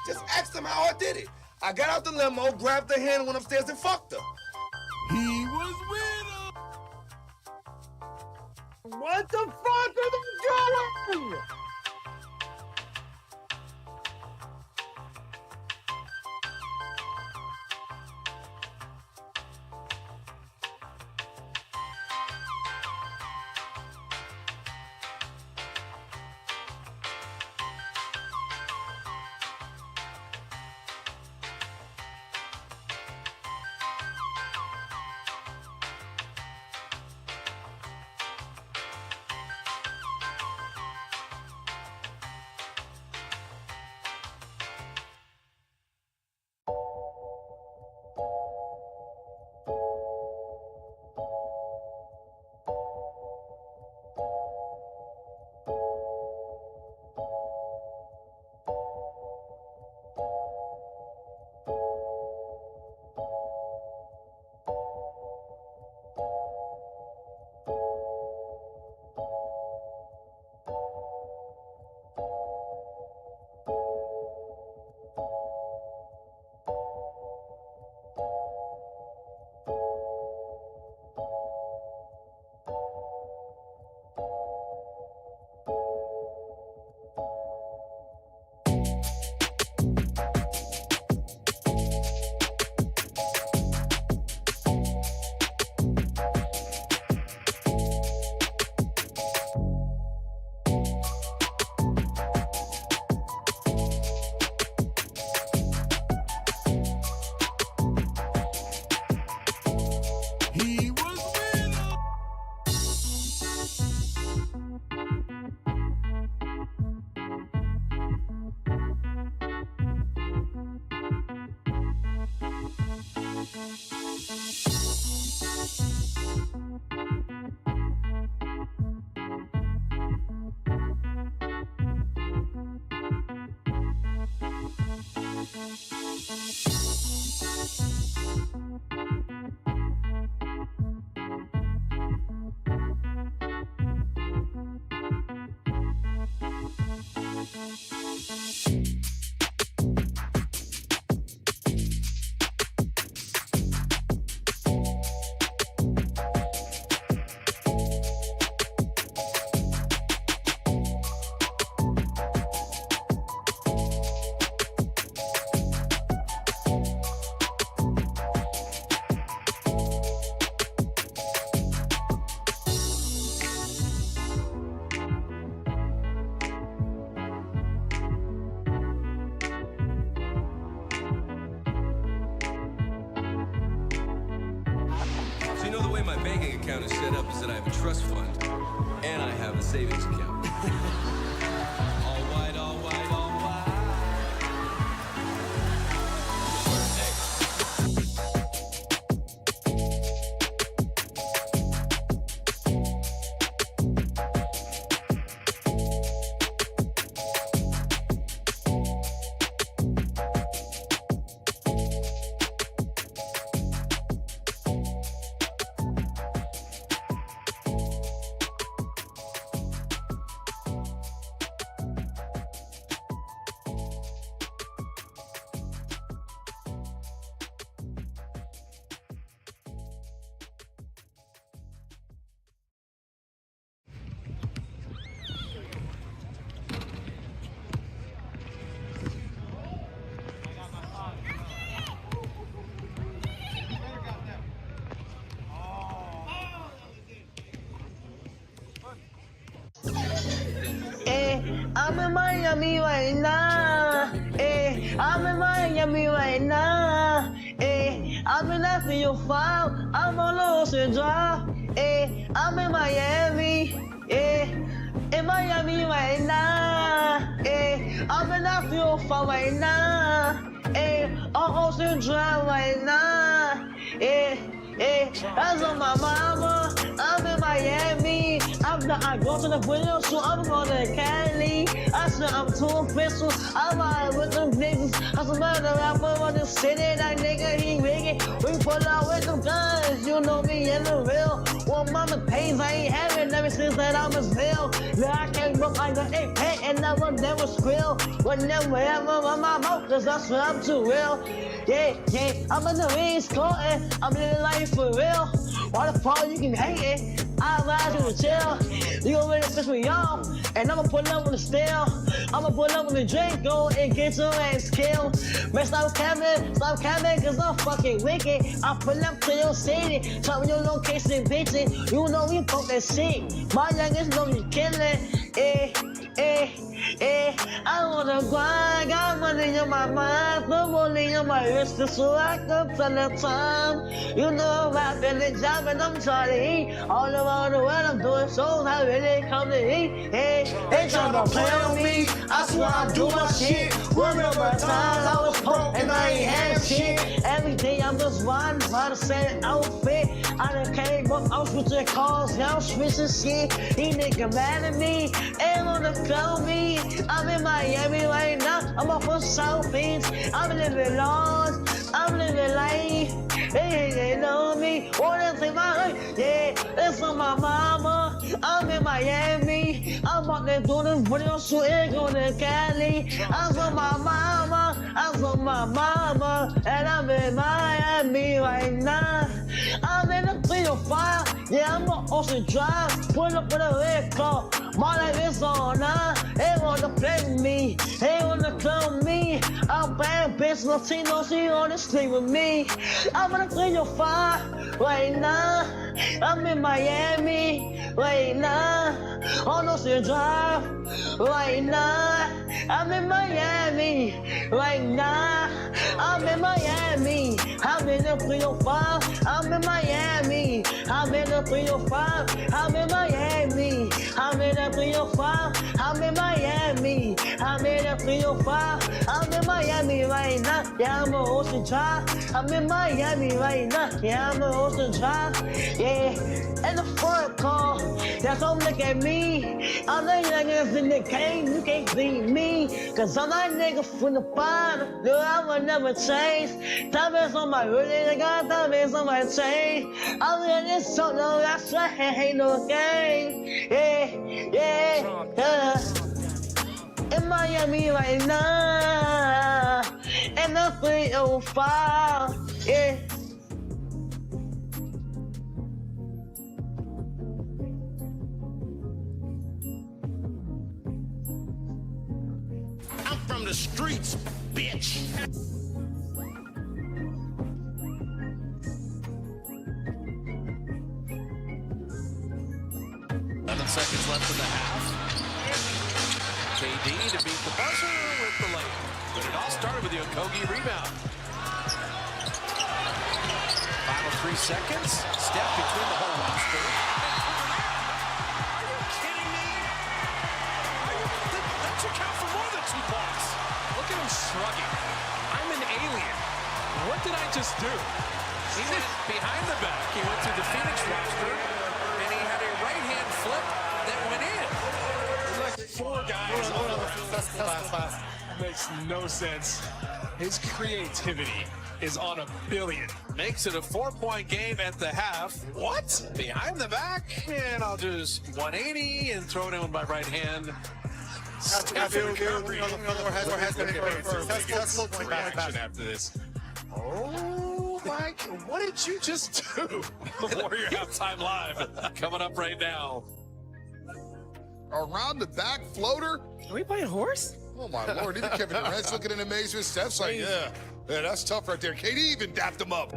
Just asked him how I did it. I got out the limo, grabbed her hand, went upstairs and fucked her. He was with her. What the fuck are they doing? account is set up is that I have a trust fund and I have a savings account. All white, all white, all white. I'm in Miami right now. I'm in Miami right now. I've been after your file. I'm on Ocean Drive. I'm in Miami. In Miami right now. I've been after your file right now. On Ocean Drive right now. That's on my mama. I'm in Miami. I go to the window, so I'm going to Cali. I said I'm too official. I'm out with them niggas. I said, man, the rapper on the city, that nigga, he rigging. We pull out with them guns. You know me in the real. Well, mama pays, I ain't having them. ever since that I was real. Yeah, I came up like an AP and I was never squill. But never ever on my mouth, cause I swear I'm too real. Yeah, I'm in the East Coast, I'm living life for real. Why the fuck you can hate it? I ride you to chill. You gon' really piss me off, and I'ma pull up on the steel. I'ma pull up on the Draco and get your ass killed. Man, stop camming, cause I'm fucking wicked. I pull up to your city, tell me your location, bitches. You know we fuck that shit. My youngest know you killing. I wanna grind, got money on my mind, no money on my wrist, so I can tell the time. You know I'm rapping the job and I'm trying to eat. All around the world I'm doing shows, I really come to eat. They tryna play on me, I swear I do my shit. Remember times I was poor and I ain't had shit. Every day I'm just riding by the same outfit. I done came up, I'm switching cars, now I'm switching shit. These niggas mad at me, they wanna kill me. I'm in Miami right now, I'm off of South Beach. I'm living large, I'm living life. They know me, wanna take my life. Yeah, it's on my mama. I'm in Miami, I'm out there doing this video shooting on the Cali. I'm on my mama, and I'm in Miami right now. I'm in the 305, yeah, I'm on Ocean Drive. Pull up with a red car, my life is on now. They wanna play with me, they wanna clone me. I'm bad bitch, Latino, she wanna sleep with me. I'm in the 305 right now. I'm in Miami right now. On Ocean Drive right now. I'm in Miami right now. I'm in Miami. I'm in the 305. I'm in Miami. I'm in the 305. I'm in Miami. I'm in the 305. I'm in Miami. I'm in the 305. I'm in Miami right now. Yeah, I'm on Ocean Drive. I'm in Miami right now. Yeah, I'm on Ocean Drive. Yeah, and the front car. That's all look at me. I'm the youngest in the game. You can't beat me. Cause I'm that nigga from the bottom. No, I will never change. Diamonds on my hoodie. I got diamonds on my chain. I'm in this song. No, that's right. Ain't no game. Yeah. In Miami right now. And the 305. Yeah. 'em from the streets, bitch. 11 seconds left in the half. KD to beat the buzzer with the layup. But it all started with the Okogie rebound. Final 3 seconds. Step between the whole roster. Are you kidding me? That should count for more than 2 points. Look at him shrugging. I'm an alien. What did I just do? He went behind the back. He went through the Phoenix roster, and he had a right-hand flip that went in. There's like 4 guys on the field. Makes no sense. His creativity is on a billion. Makes it a 4-point game at the half. What? Behind the back? And I'll just 180 and throw it in with my right hand. After this. Oh, Mike, what did you just do? Warrior Halftime Live coming up right now. Around the back floater? Are we playing horse? Oh my Lord, even Kevin Durant's looking in amazement. Steph's like, yeah, that's tough right there. KD even dapped him up.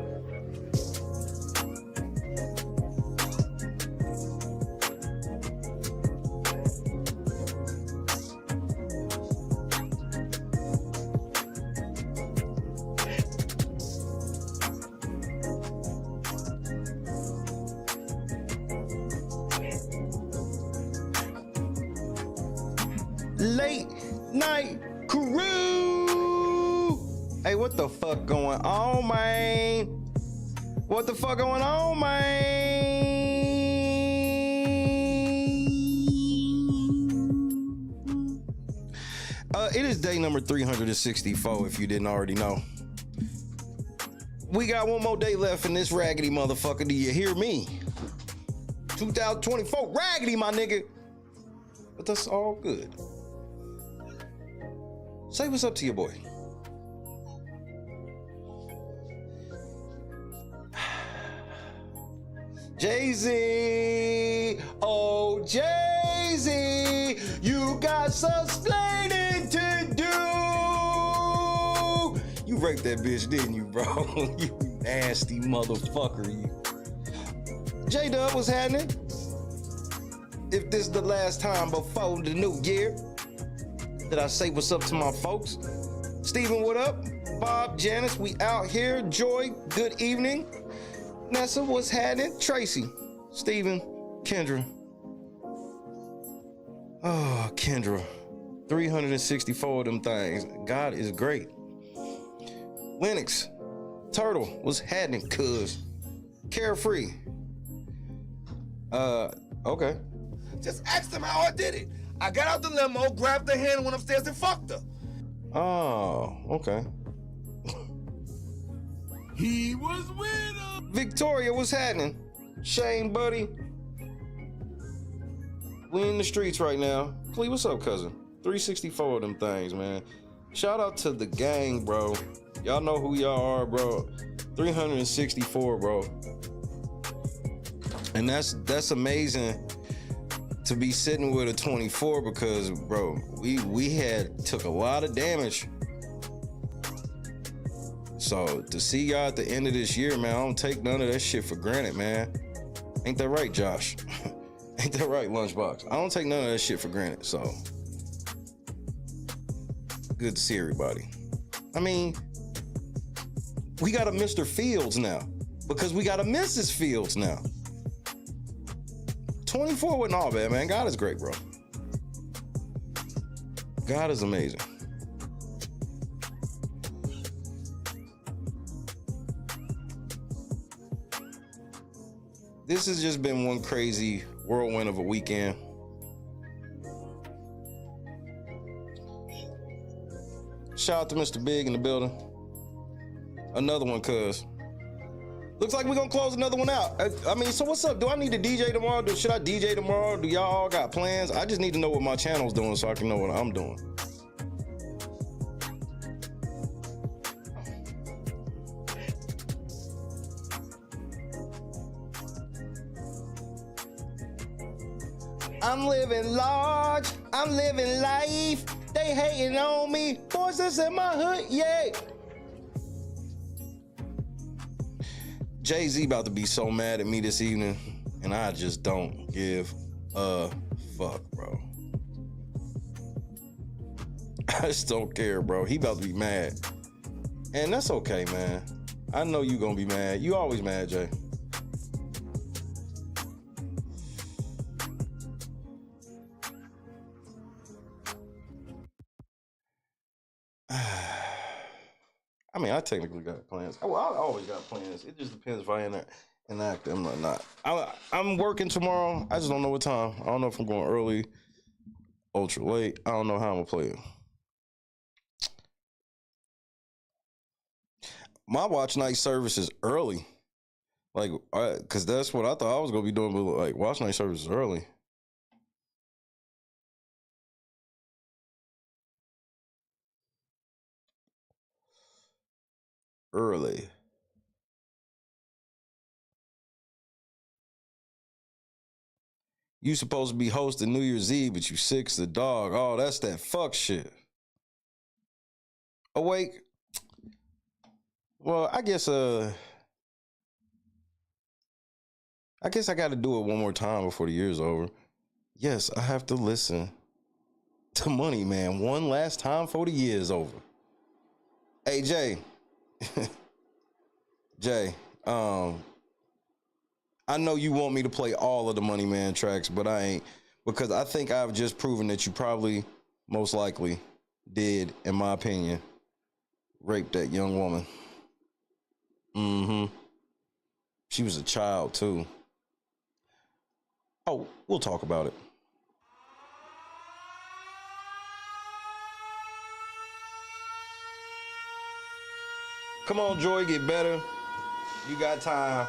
Late night crew. Hey, what the fuck going on, man? What the fuck going on, man? It is day number 364, if you didn't already know. We got one more day left in this raggedy motherfucker. Do you hear me? 2024 raggedy, my nigga. But that's all good. Say what's up to your boy. Jay-Z, oh Jay-Z, you got some explaining to do. You raped that bitch, didn't you, bro? You nasty motherfucker, you. J-Dub, what's happening? If this is the last time before the new year that I say what's up to my folks. Steven, what up? Bob, Janice, we out here. Joy, good evening. Nessa, what's happening? Tracy, Steven, Kendra. Oh, Kendra. 364 of them things. God is great. Lennox, Turtle, what's happening, cuz? Carefree. Okay. Just ask them how I did it. I got out the limo, grabbed the hand, went upstairs and fucked her. Oh, okay. He was with her. Victoria, what's happening? Shane, buddy. We in the streets right now. Clee, what's up, cousin? 364 of them things, man. Shout out to the gang, bro. Y'all know who y'all are, bro. 364, bro. And that's amazing to be sitting with a 24 because, bro, we had took a lot of damage. So to see y'all at the end of this year, man, I don't take none of that shit for granted, man. Ain't that right, Josh? Ain't that right, Lunchbox? I don't take none of that shit for granted, so. Good to see everybody. I mean, we got a Mr. Fields now because we got a Mrs. Fields now. 24 wasn't all bad, man. God is great, bro. God is amazing. This has just been one crazy whirlwind of a weekend. Shout out to Mr. Big in the building. Another one, cuz. Looks like we're gonna close another one out. I mean, so what's up? Do I need to DJ tomorrow? Should I DJ tomorrow? Do y'all all got plans? I just need to know what my channel's doing so I can know what I'm doing. I'm living large, I'm living life. They hating on me. Boys, this in my hood, yeah. Jay-Z about to be so mad at me this evening, and I just don't give a fuck, bro. I just don't care, bro. He about to be mad. And that's okay, man. I know you gonna be mad. You always mad, Jay. I mean, I technically got plans. Well, I always got plans. It just depends if I enact them or not. I'm working tomorrow. I just don't know what time. I don't know if I'm going early, ultra late. I don't know how I'm gonna play it. My watch night service is early, like, cause that's what I thought I was gonna be doing. But like, watch night service is early. Early. You supposed to be hosting New Year's Eve, but you sick's the dog. Oh, that's that fuck shit. Awake. Well, I guess I got to do it one more time before the year's over. Yes, I have to listen to Money Man one last time before the year's over. Hey, Jay. Jay, I know you want me to play all of the Money Man tracks, but I ain't, because I think I've just proven that you probably, most likely, did, in my opinion, rape that young woman. She was a child, too. Oh, we'll talk about it. Come on, Joy, get better. You got time.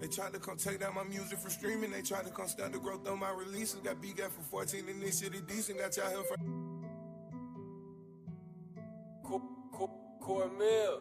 They tried to come take down my music from streaming. They tried to come stop the growth of my releases. Got beat got for 14 and this shit is decent. Got y'all here for Cormel.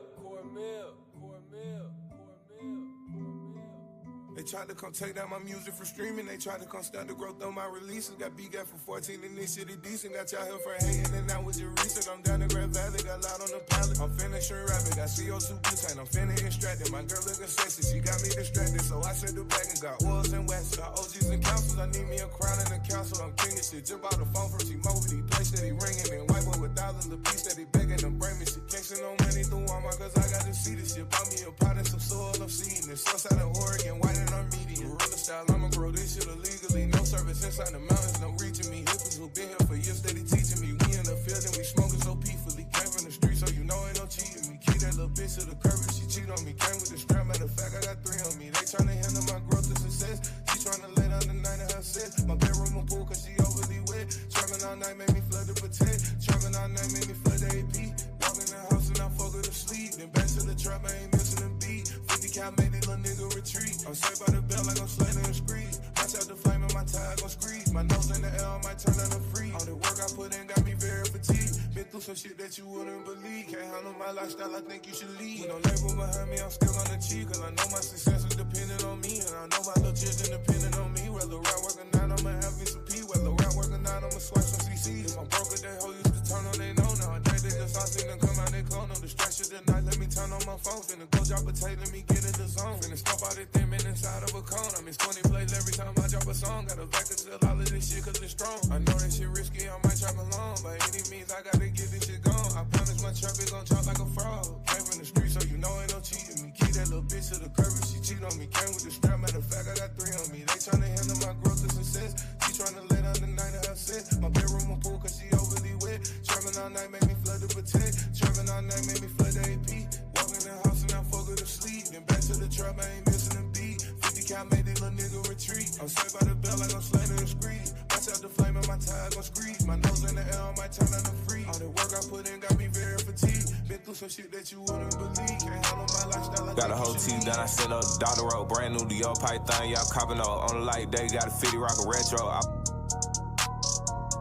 They tried to come take down my music for streaming. They tried to come stop the growth of my releases. Got BGAT for 14 in this city decent. Got y'all here for hating and that was your recent. I'm down the Grand Valley, got loud on the pallet. I'm finishing rapping, got CO2 butane. I'm finna extracted. My girl looking sexy, she got me distracted. So I sent her back and got oils and wax. Got OGs and councils, I need me a crown and a council. I'm king of shit. Jump out the phone from T-Mobile. He play steady ringing and white boy with thousands of piece that he begging to bring me shit. Can't send no money through Walmart cause I got to see this shit. Bought me a pot and some soil, I'm seeding it. Source out of Oregon, white and I'm medium. Gorilla style, I'ma grow this shit illegally. No service inside the mountains, no reaching me. Hippies who been here for years, steady teaching me. We in the field and we smoking so peacefully. Came from the street, so you know ain't no cheating me. Keep that little bitch to the curb if she cheat on me. Came with the strap, matter of fact, I got 3 on me. They tryna handle my growth and success. She tryna lay down the night in her set. My bedroom a pool cause she overly wet. Traveling all night made me flood the protect. Traveling all night made me flood the AP. Walk in the house and I fuck her to sleep. Then back to the trap, I ain't missing a beat. 50 cal made these little nigga retreat. I'm saved by the bell like I'm slaying and screed. Watch out the flame and my tire gon' squeeze. My nose in the air, I might turn on the free. All the work I put in got me very fatigued. Been through some shit that you wouldn't believe. Can't handle my lifestyle, I think you should leave. No label behind me, I'm still on the cheat. Cause I know my success is dependent on me. And I know my little children dependent on me. Whether rap working out, I'ma have me some P. Whether rap working out, I'ma swipe some CCs. If I'm broke, they hoe used to turn on, they know now. They just all seen them come out, they clone. No distraction tonight, let me turn on my phone. Finna go drop a tape, let me get in the zone. Finna stop all this thin man inside of a cone. I miss 20 plays every time I drop a song. Got a back to sell all of this shit cause it's strong. I know that shit risky, I might trap along. By any means, I gotta get this shit gone. I promise my trap is gon' chop like a frog. Came from the street, so you know ain't no cheating me. Keep that little bitch to the curb if she cheat on me. Came with the strap, matter of fact, I got 3 on me. They tryna handle my growth and success. She tryna lay down the night of her set. My bedroom a pool cause she overly wet. Traveling all night made me flood the protect. Traveling all night made me flood the AP. Walk in the house and I fuck her to sleep. Then back to the trap, I ain't missing a beat. 50 cal made these little nigga retreat. I'm saved by the bell like I'm slaying and screed. Watch out the flame and my tire gon' squeeze. My nose in the air, I might turn on the free. All the work I put in got me very fatigued. Been through some shit that you wouldn't believe. Can't handle my lifestyle. Got a whole team done, I set up Dr. Road, brand new Dior Python, y'all copping on the light day, got a 50 rock a retro.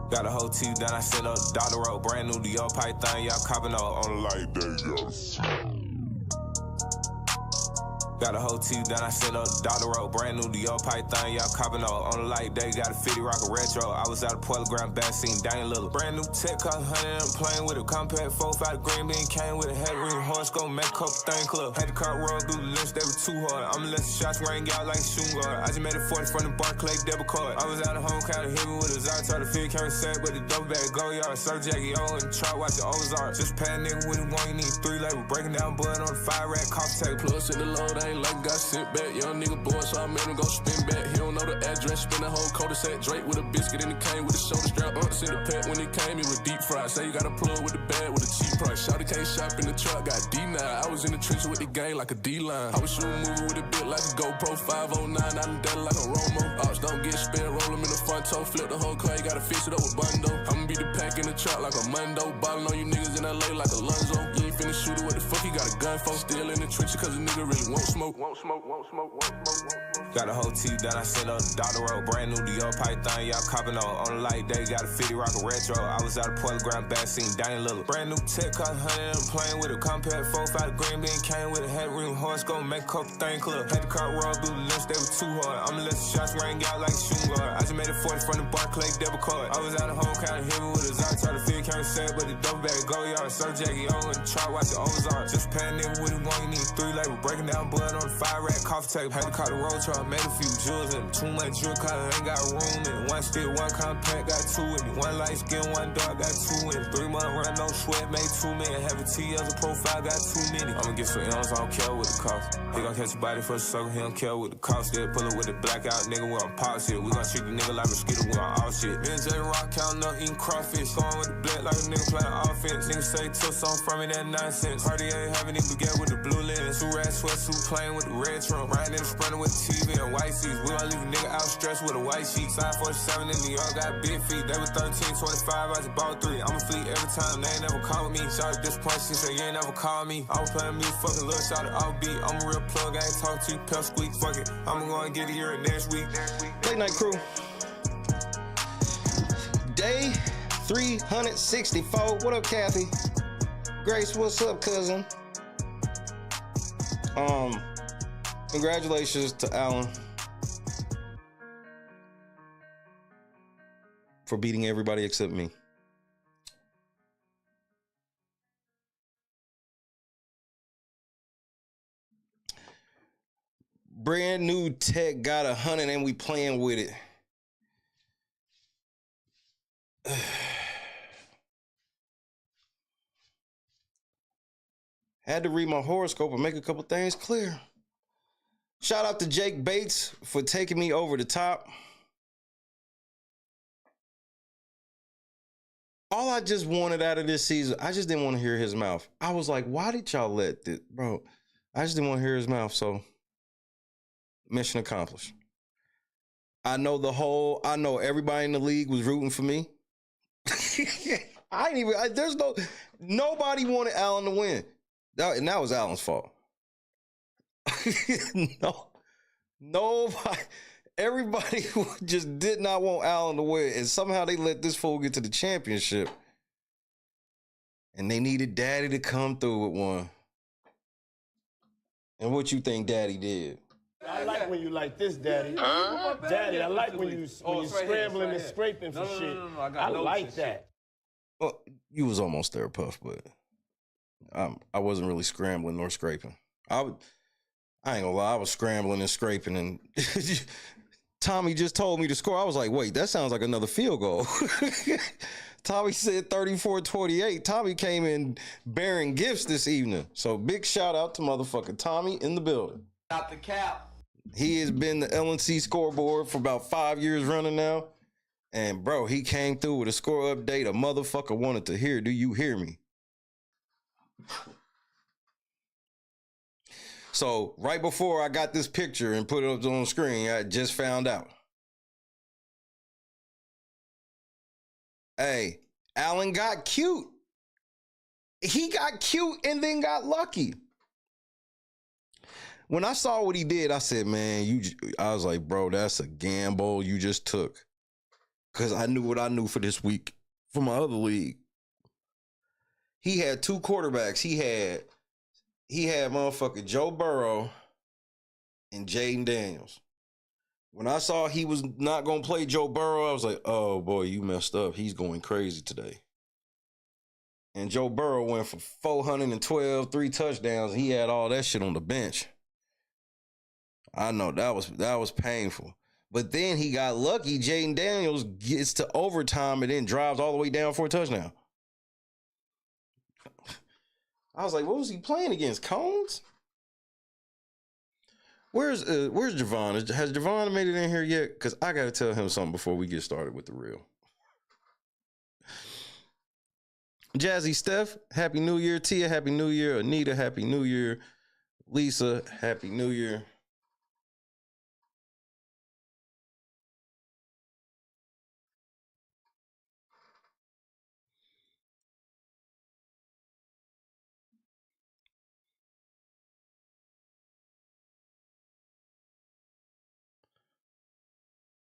Got a whole team done, I set up Dr. Road, brand new Dior Python, y'all copping on the light day, y'all. Got a whole team done, I set up Dr. Road, brand new Dior Python, y'all copping on the light day, got a 50 rock a retro. I was out of Portland Ground, back scene, Dang Little. Brand new tech, cost 100, I'm playing with a compact 4-5 green bean, came with a head ring, horse gon' make a couple thing club. Had the car roll through the list, they were too hard. I'ma let the shots ring out like a shooting guard. I just made a 40 from the Barclay debit card. I was out of home, kinda hit me with a Zartar, the field carry set, but the double bag go yard. Surf Jackie O and the trap, watch the Ozark. Just pad nigga with it one, you need 3 label. Breaking down bud on the 5 rack, coffee table. Plus in the load, I ain't like got sent back. Young nigga boy, so I made him go spin back. He don't know the address, spin the whole cul-de-sac. Drake with a biscuit in the cane with a shoulder strap. In the pack when he came, he was deep fried. Say you gotta plug with the bag with a cheap price. Shawty can't shop in the truck, got D9. I was in the trenches with the gang like a D-line. I was shooting movie with a bit like a GoPro 509. I done done it like a Romo. Ops don't get spent, roll them in the front toe. Flip the whole car, you gotta fix it up with Bundo. I'ma be the pack in the truck like a Mundo. Ballin' on you niggas in LA like a Lunzo. You ain't finna shoot it, what the fuck he got a gun for? Still in the trenches cause the nigga really won't smoke. Won't smoke, won't smoke, won't smoke. Got a whole team done, I set up Dr. Road, brand new Dior Python, y'all copping on the light day, got a 50 rock a retro. I was out of Portland Ground, back scene, Dang Little. Brand new tech, cost 100, I'm playing with a compact 4-5 green bean, came with a head ring, horse gon' make a couple thing club. Had the car roll through the list, they were too hard. I'ma let the shots ring out like a shooting guard. I just made a 40 from the Barclay debit card. I was out of home, kinda hit me with a Zartar, the field carry set, but the double bag go yard. Surf Jackie O and the trap, watch the Ozark. Just pad nigga with it one, you need 3 label. Breaking down bud on the 5 rack, coffee table. Had the car the road truck, made a few jewels in. Too much jewel, cause I ain't got room in. One stick, one compact, got 2 with me. One light skin, one dark, got 2 in. 3 month run, no sweat, made 2 million. Have a T as a profile, got too many. I'ma get some M's, I don't care what the cost. He gon' catch a body for a circle, he don't care what the cost. They'll pull up with the blackout, nigga, we on pop shit. We gon' treat the nigga like mosquito, we on all shit. Me and J Rock counting up, eating crawfish. Going with the black like a nigga playing offense. Niggas say took something from me, that nonsense. Party ain't having it, get with the blue lens. 2 rat sweatsuit playing with the red trunk. Riding in the sprinter with the TV and white seats. We gon' leave a nigga outstretched with a white sheet. Side 47 in New York, got big feet. They was 13, 25, I just bought 3. I'm a fleet every time, they ain't never call me. Shout at this point, she said you ain't never call me. I was playing me, fucking little shot at all beat. I'm a real plug, I ain't talk to you, pep squeak, fuck it. I'ma go and get it here next week. Late night crew. Day 364. What up, Kathy? Grace, what's up, cousin? Congratulations to Allen for beating everybody except me. Brand new tech got 100 and we playing with it. Had to read my horoscope and make a couple things clear. Shout out to Jake Bates for taking me over the top. All I just wanted out of this season, I just didn't want to hear his mouth. I was like, why did y'all let this, bro? I just didn't want to hear his mouth, so mission accomplished. I know everybody in the league was rooting for me. Nobody wanted Allen to win. And that was Allen's fault. Nobody, everybody just did not want Allen to win. And somehow they let this fool get to the championship. And they needed Daddy to come through with one. And what you think Daddy did? I like when you like this, Daddy. Daddy, I like when you scrambling and scraping for shit. I like that. Well, you was almost there, Puff, but I wasn't really scrambling nor scraping. I ain't gonna lie, I was scrambling and scraping, and Tommy just told me to score. I was like, wait, that sounds like another field goal. Tommy said 34-28. Tommy came in bearing gifts this evening. So big shout out to motherfucking Tommy in the building. Out the cap. He has been the LNC scoreboard for about 5 years running now. And bro, he came through with a score update a motherfucker wanted to hear. Do you hear me? So right before I got this picture and put it up on the screen, I just found out. Hey, Allen got cute. He got cute and then got lucky. When I saw what he did, I said, man, I was like, bro, that's a gamble you just took. Because I knew what I knew for this week for my other league. He had two quarterbacks. He had motherfucking Joe Burrow and Jaden Daniels. When I saw he was not going to play Joe Burrow, I was like, oh, boy, you messed up. He's going crazy today. And Joe Burrow went for 412, 3 touchdowns. He had all that shit on the bench. I know, that was painful. But then he got lucky. Jaden Daniels gets to overtime and then drives all the way down for a touchdown. I was like, what was he playing against? Cones? Where's Javon? Has Javon made it in here yet? Because I got to tell him something before we get started with the real. Jazzy Steph, Happy New Year. Tia, Happy New Year. Anita, Happy New Year. Lisa, Happy New Year.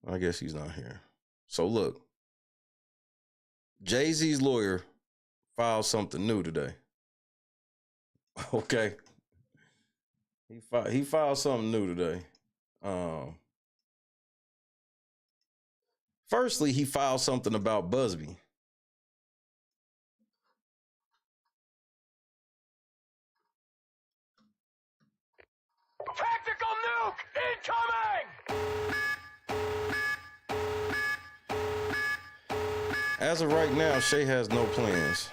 I guess he's not here. So look, Jay-Z's lawyer filed something new today. Okay. He filed something new today. Firstly, he filed something about Busby. Tactical nuke incoming! As of right now, Shay has no plans.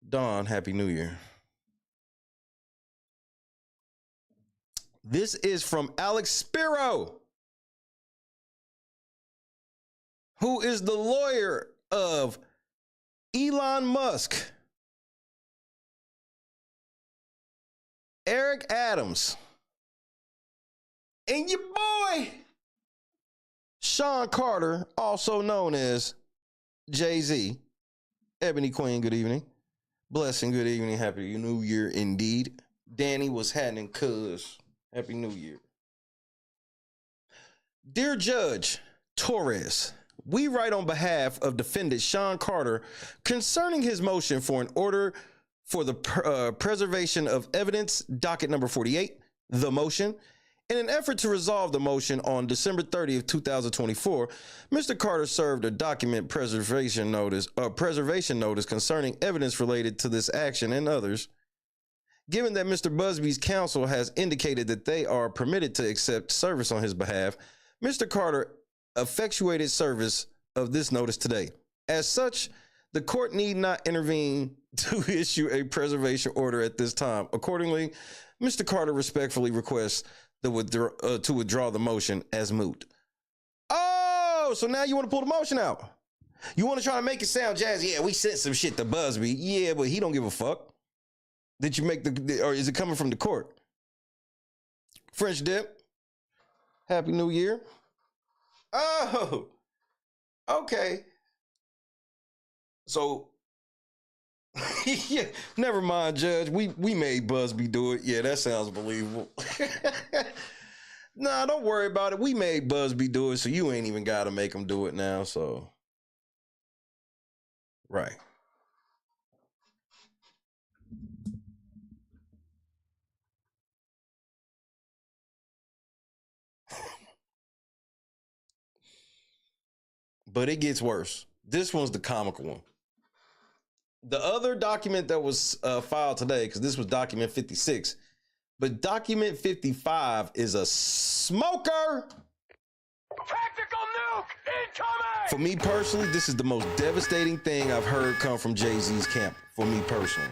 Dawn, Happy New Year. This is from Alex Spiro, who is the lawyer of Elon Musk, Eric Adams, and your boy, Sean Carter, also known as Jay-Z. Ebony Queen, good evening. Blessing, good evening. Happy New Year indeed. Danny, what's happening, cuz? Happy New Year. Dear Judge Torres, we write on behalf of defendant Sean Carter concerning his motion for an order for the preservation of evidence, docket number 48, the motion. In an effort to resolve the motion on December 30th, 2024, Mr. Carter served a document preservation notice concerning evidence related to this action and others. Given that Mr. Busby's counsel has indicated that they are permitted to accept service on his behalf, Mr. Carter effectuated service of this notice today. As such, the court need not intervene to issue a preservation order at this time. Accordingly, Mr. Carter respectfully requests to withdraw the motion as moot. Oh, so now you want to pull the motion out? You want to try to make it sound jazzy? Yeah, we sent some shit to Busby. Yeah, but he don't give a fuck. Did you make or is it coming from the court? French Dip, Happy New Year. Oh, okay. So, yeah, never mind, Judge. We made Busby do it. Yeah, that sounds believable. Nah, don't worry about it. We made Busby do it, so you ain't even got to make him do it now. So, right. But it gets worse. This one's the comical one. The other document that was filed today, because this was document 56, but document 55 is a smoker. Tactical nuke incoming! For me personally, this is the most devastating thing I've heard come from Jay-Z's camp. For me personally,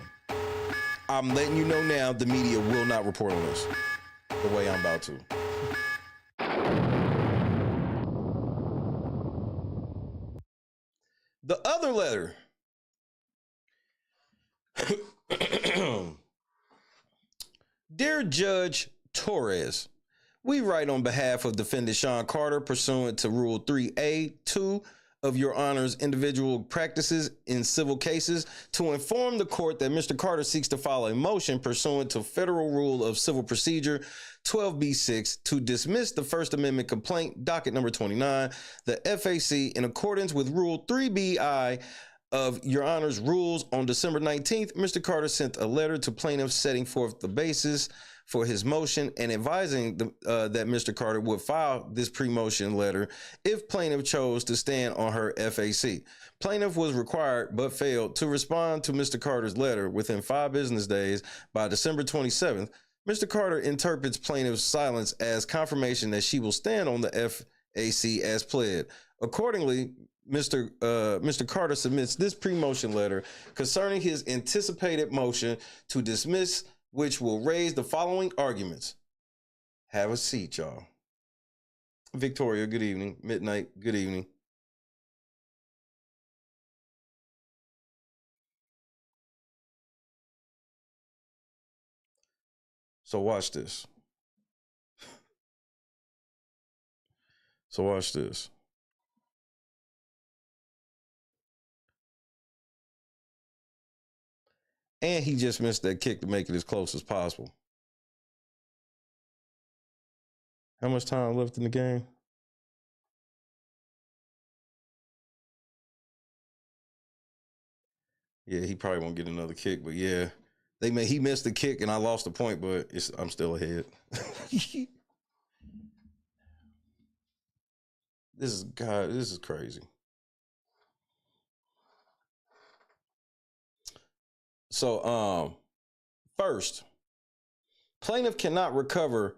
I'm letting you know now, the media will not report on this the way I'm about to. The other letter. Dear Judge Torres, we write on behalf of defendant Sean Carter pursuant to Rule 3A2 of Your Honor's individual practices in civil cases to inform the court that Mr. Carter seeks to file a motion pursuant to Federal Rule of Civil Procedure 12B6 to dismiss the First Amendment complaint, docket number 29, the FAC, in accordance with Rule 3BI of Your Honor's rules. On December 19th, Mr. Carter sent a letter to plaintiffs setting forth the basis for his motion and advising that Mr. Carter would file this pre-motion letter if plaintiff chose to stand on her FAC. Plaintiff was required but failed to respond to Mr. Carter's letter within 5 business days. By December 27th, Mr. Carter interprets plaintiff's silence as confirmation that she will stand on the FAC as pled. Accordingly, Mr. Carter submits this pre-motion letter concerning his anticipated motion to dismiss, which will raise the following arguments. Have a seat, y'all. Victoria, good evening. Midnight, good evening. So watch this. And he just missed that kick to make it as close as possible. How much time left in the game? Yeah, he probably won't get another kick, but yeah. He missed the kick and I lost the point, but I'm still ahead. This is crazy. So, first, plaintiff cannot recover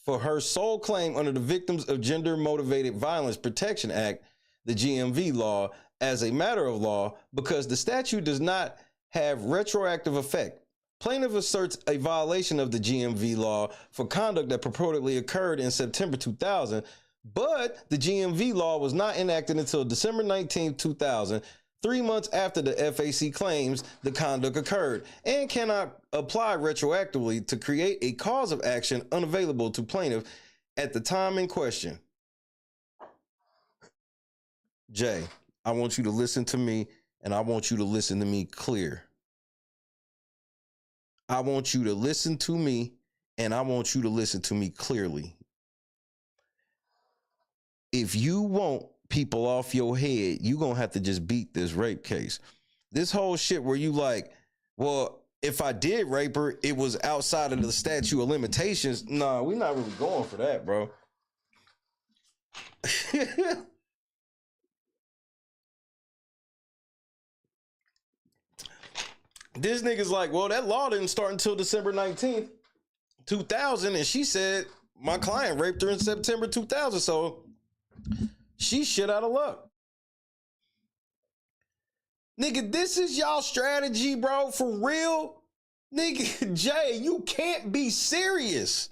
for her sole claim under the Victims of Gender Motivated Violence Protection Act, the GMV law, as a matter of law because the statute does not have retroactive effect. Plaintiff asserts a violation of the GMV law for conduct that purportedly occurred in September 2000, but the GMV law was not enacted until December 19, 2000, 3 months after the FAC claims the conduct occurred, and cannot apply retroactively to create a cause of action unavailable to plaintiff at the time in question. Jay, I want you to listen to me, and I want you to listen to me clear. I want you to listen to me, and I want you to listen to me clearly. If you want people off your head, you're going to have to just beat this rape case. This whole shit where you like, well, if I did rape her, it was outside of the statute of limitations. Nah, we're not really going for that, bro. This nigga's like, well, that law didn't start until December 19th, 2000. And she said my client raped her in September 2000. So she's shit out of luck. Nigga, this is y'all strategy, bro, for real? Nigga, Jay, you can't be serious.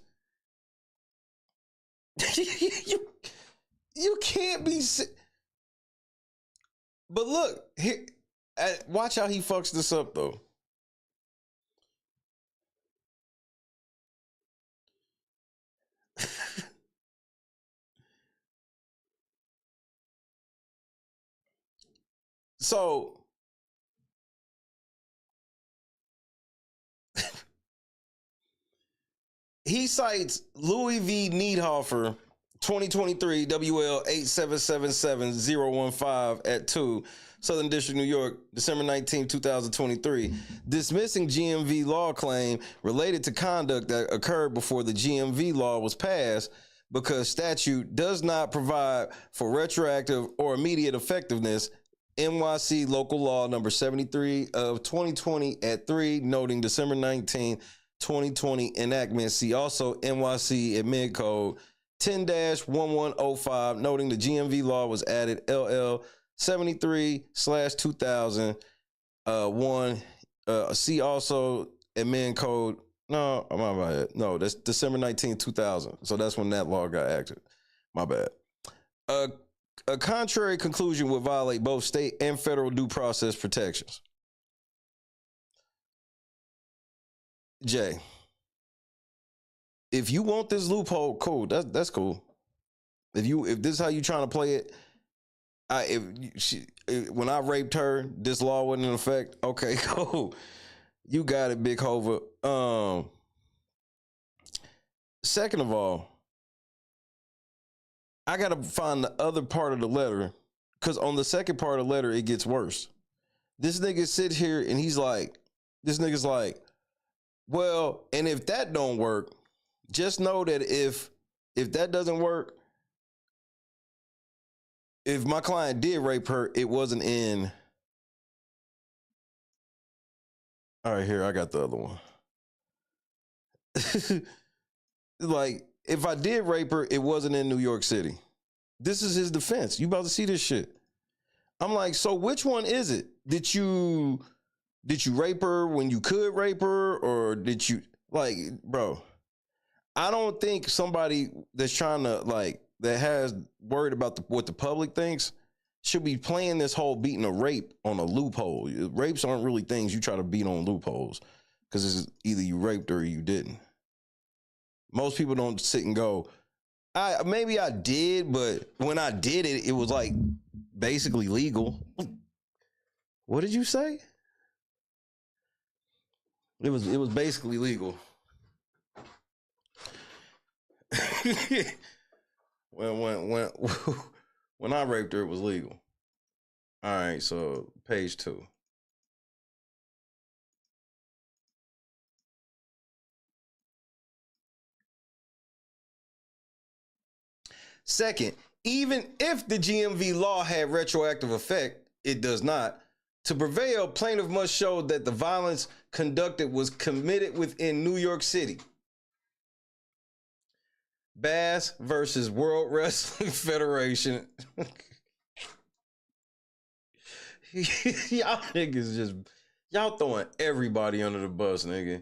you can't be But look, here, watch how he fucks this up, though. So he cites Louis V. Needhofer, 2023 WL 8777015 at 2, Southern District, New York, December 19, 2023, dismissing GMV law claim related to conduct that occurred before the GMV law was passed because statute does not provide for retroactive or immediate effectiveness. NYC local law number 73 of 2020 at 3, noting December 19, 2020 enactment. See also NYC admin code 10-1105, noting the GMV law was added LL 73/2000 1. See also admin code. No, my bad. No, that's December 19, 2000. So that's when that law got acted. My bad. A contrary conclusion would violate both state and federal due process protections. Jay, if you want this loophole, cool. That's cool. If this is how you trying to play it, when I raped her, this law wasn't in effect. Okay, cool. You got it, Big Hova. Second of all, I gotta find the other part of the letter, because on the second part of the letter, it gets worse. This nigga sits here and he's like, this nigga's like, well, and if that don't work, just know that if that doesn't work, if my client did rape her, it wasn't in. All right, here, I got the other one. Like, if I did rape her, it wasn't in New York City. This is his defense. You about to see this shit. I'm like, so which one is it? Did you rape her when you could rape her, or did you, like, bro, I don't think somebody that's trying to, like, that has worried about what the public thinks should be playing this whole beating a rape on a loophole. Rapes aren't really things you try to beat on loopholes, because it's either you raped or you didn't. Most people don't sit and go, maybe I did, but when I did it, it was like basically legal. What did you say? It was basically legal. when I raped her, it was legal. All right, so page 2. Second, even if the GMV law had retroactive effect, it does not. To prevail, plaintiff must show that the violence conducted was committed within New York City. Bass versus World Wrestling Federation. Y'all niggas just, y'all throwing everybody under the bus, nigga.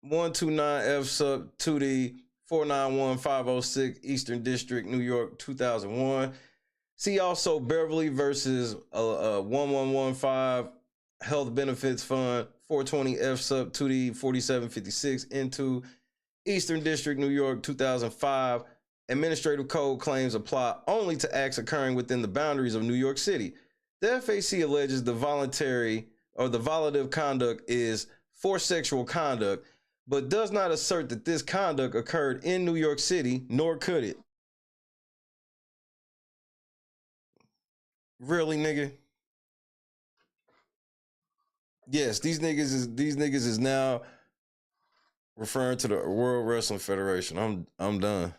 129F sub 2D 491506 Eastern District, New York, 2001. See also Beverly versus 1115 Health Benefits Fund 420F sub 2D 4756 into Eastern District, New York, 2005. administrative code claims apply only to acts occurring within the boundaries of New York City. The FAC alleges the voluntary or the violative conduct is for sexual conduct, but does not assert that this conduct occurred in New York City, nor could it. Really, nigga? Yes, these niggas is now referring to the World Wrestling Federation. I'm done.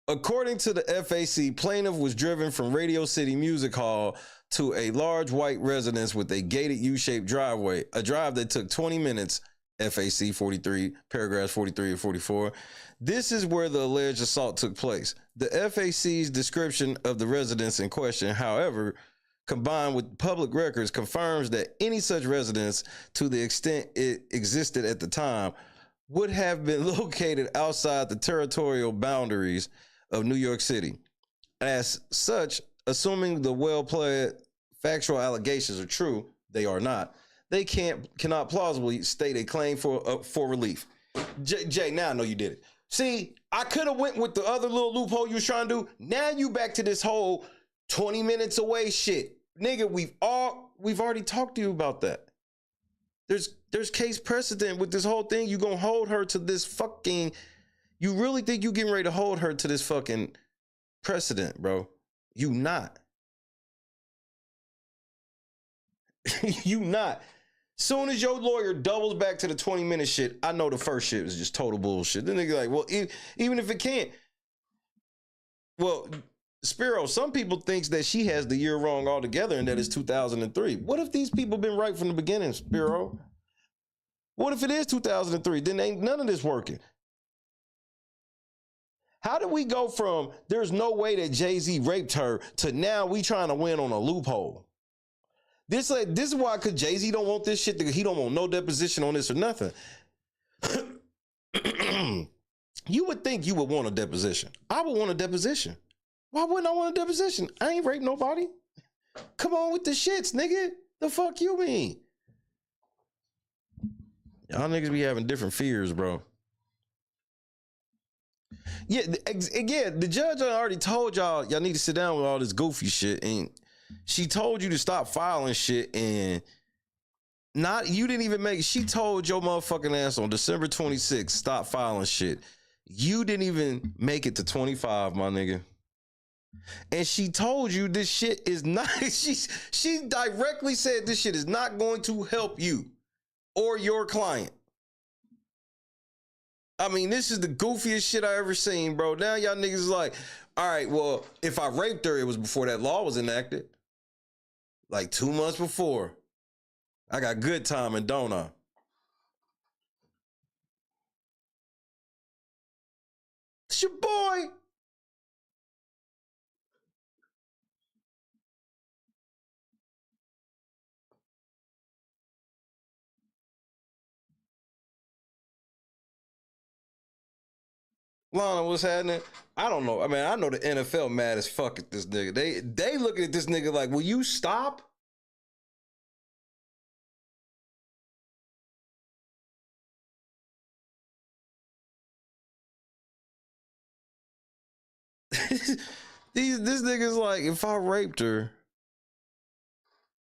According to the FAC, plaintiff was driven from Radio City Music Hall to a large white residence with a gated U-shaped driveway, a drive that took 20 minutes, FAC 43, paragraphs 43 and 44. This is where the alleged assault took place. The FAC's description of the residence in question, however, combined with public records, confirms that any such residence, to the extent it existed at the time, would have been located outside the territorial boundaries of New York City. As such, assuming the well-played factual allegations are true, they are not. They cannot plausibly state a claim for relief. Jay, now I know you did it. See, I could have went with the other little loophole you was trying to do. Now you back to this whole 20 minutes away shit. Nigga, we've already talked to you about that. There's case precedent with this whole thing. You gonna hold her to this fucking, you really think you getting ready to hold her to this fucking precedent, bro? You not. You not. Soon as your lawyer doubles back to the 20-minute shit, I know the first shit was just total bullshit. Then nigga like, well, even if it can't. Well, Spiro, some people thinks that she has the year wrong altogether and that it's 2003. What if these people been right from the beginning, Spiro? What if it is 2003? Then ain't none of this working. How did we go from there's no way that Jay-Z raped her to now we trying to win on a loophole? This is why, because Jay-Z don't want this shit. He don't want no deposition on this or nothing. You would think you would want a deposition. I would want a deposition. Why wouldn't I want a deposition? I ain't raped nobody. Come on with the shits, nigga. The fuck you mean? Y'all niggas be having different fears, bro. Yeah, the judge already told y'all need to sit down with all this goofy shit, and she told you to stop filing shit, and you didn't even make, she told your motherfucking ass on December 26th, stop filing shit. You didn't even make it to 25, my nigga. And she told you this shit is not, she directly said this shit is not going to help you or your client. I mean, this is the goofiest shit I ever seen, bro. Now y'all niggas is like, all right, well, if I raped her, it was before that law was enacted. Like 2 months before. I got good timing, don't I? It's your boy. Lana, what's happening? I don't know. I mean, I know the NFL mad as fuck at this nigga. They looking at this nigga like, will you stop? This nigga's like, if I raped her,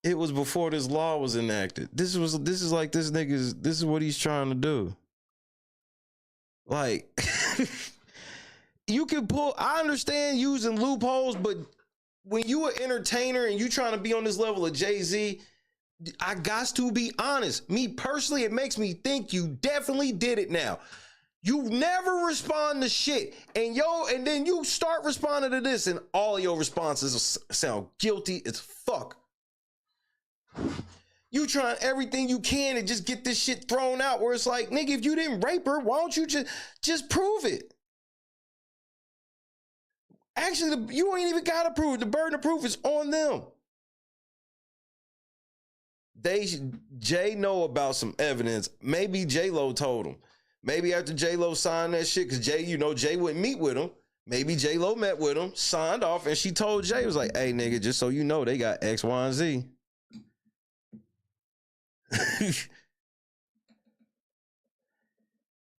it was before this law was enacted. This is like this nigga's, this is what he's trying to do. Like, you can pull, I understand using loopholes, but when you an entertainer and you trying to be on this level of Jay-Z, I got to be honest. Me personally, it makes me think you definitely did it now. You never respond to shit, and then you start responding to this, and all of your responses sound guilty as fuck. You trying everything you can to just get this shit thrown out, where it's like, nigga, if you didn't rape her, why don't you just prove it? Actually, you ain't even gotta prove it. The burden of proof is on them. Jay know about some evidence. Maybe J-Lo told him. Maybe after J-Lo signed that shit, because Jay wouldn't meet with him. Maybe J-Lo met with him, signed off, and she told Jay, was like, hey, nigga, just so you know, they got X, Y, and Z.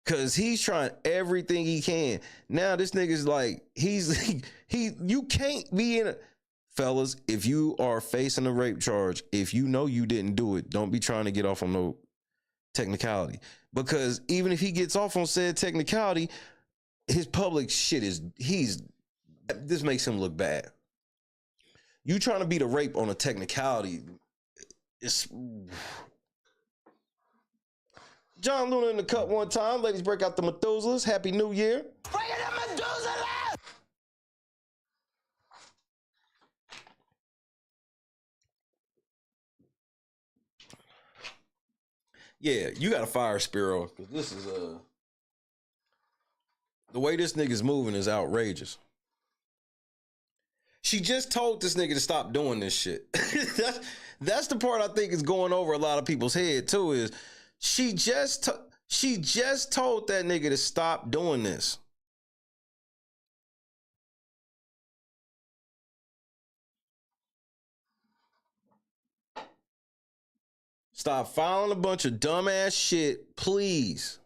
Cause he's trying everything he can. Now this nigga's like, you can't be in a, fellas, if you are facing a rape charge, if you know you didn't do it, don't be trying to get off on no technicality. Because even if he gets off on said technicality, his public shit this makes him look bad. You trying to beat a rape on a technicality, it's... John Luna in the cut one time. Ladies, break out the Methuselahs. Happy New Year. Bring it in Methuselah! Yeah, you gotta fire Spiro. Cause this is the way this nigga's moving is outrageous. She just told this nigga to stop doing this shit. That's the part I think is going over a lot of people's head too, is she just told that nigga to stop doing this. Stop filing a bunch of dumbass shit, please.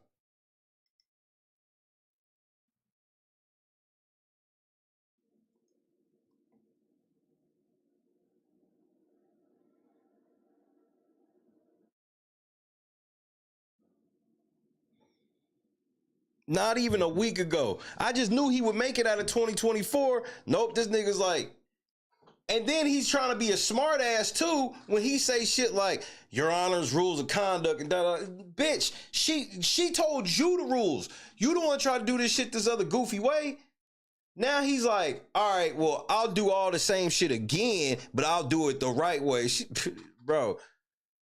Not even a week ago. I just knew he would make it out of 2024. Nope, this nigga's like, and then he's trying to be a smart ass too when he say shit like, Your Honor's rules of conduct and da-da. Bitch, she told you the rules. You don't want to try to do this shit this other goofy way. Now he's like, all right, well, I'll do all the same shit again, but I'll do it the right way. Bro,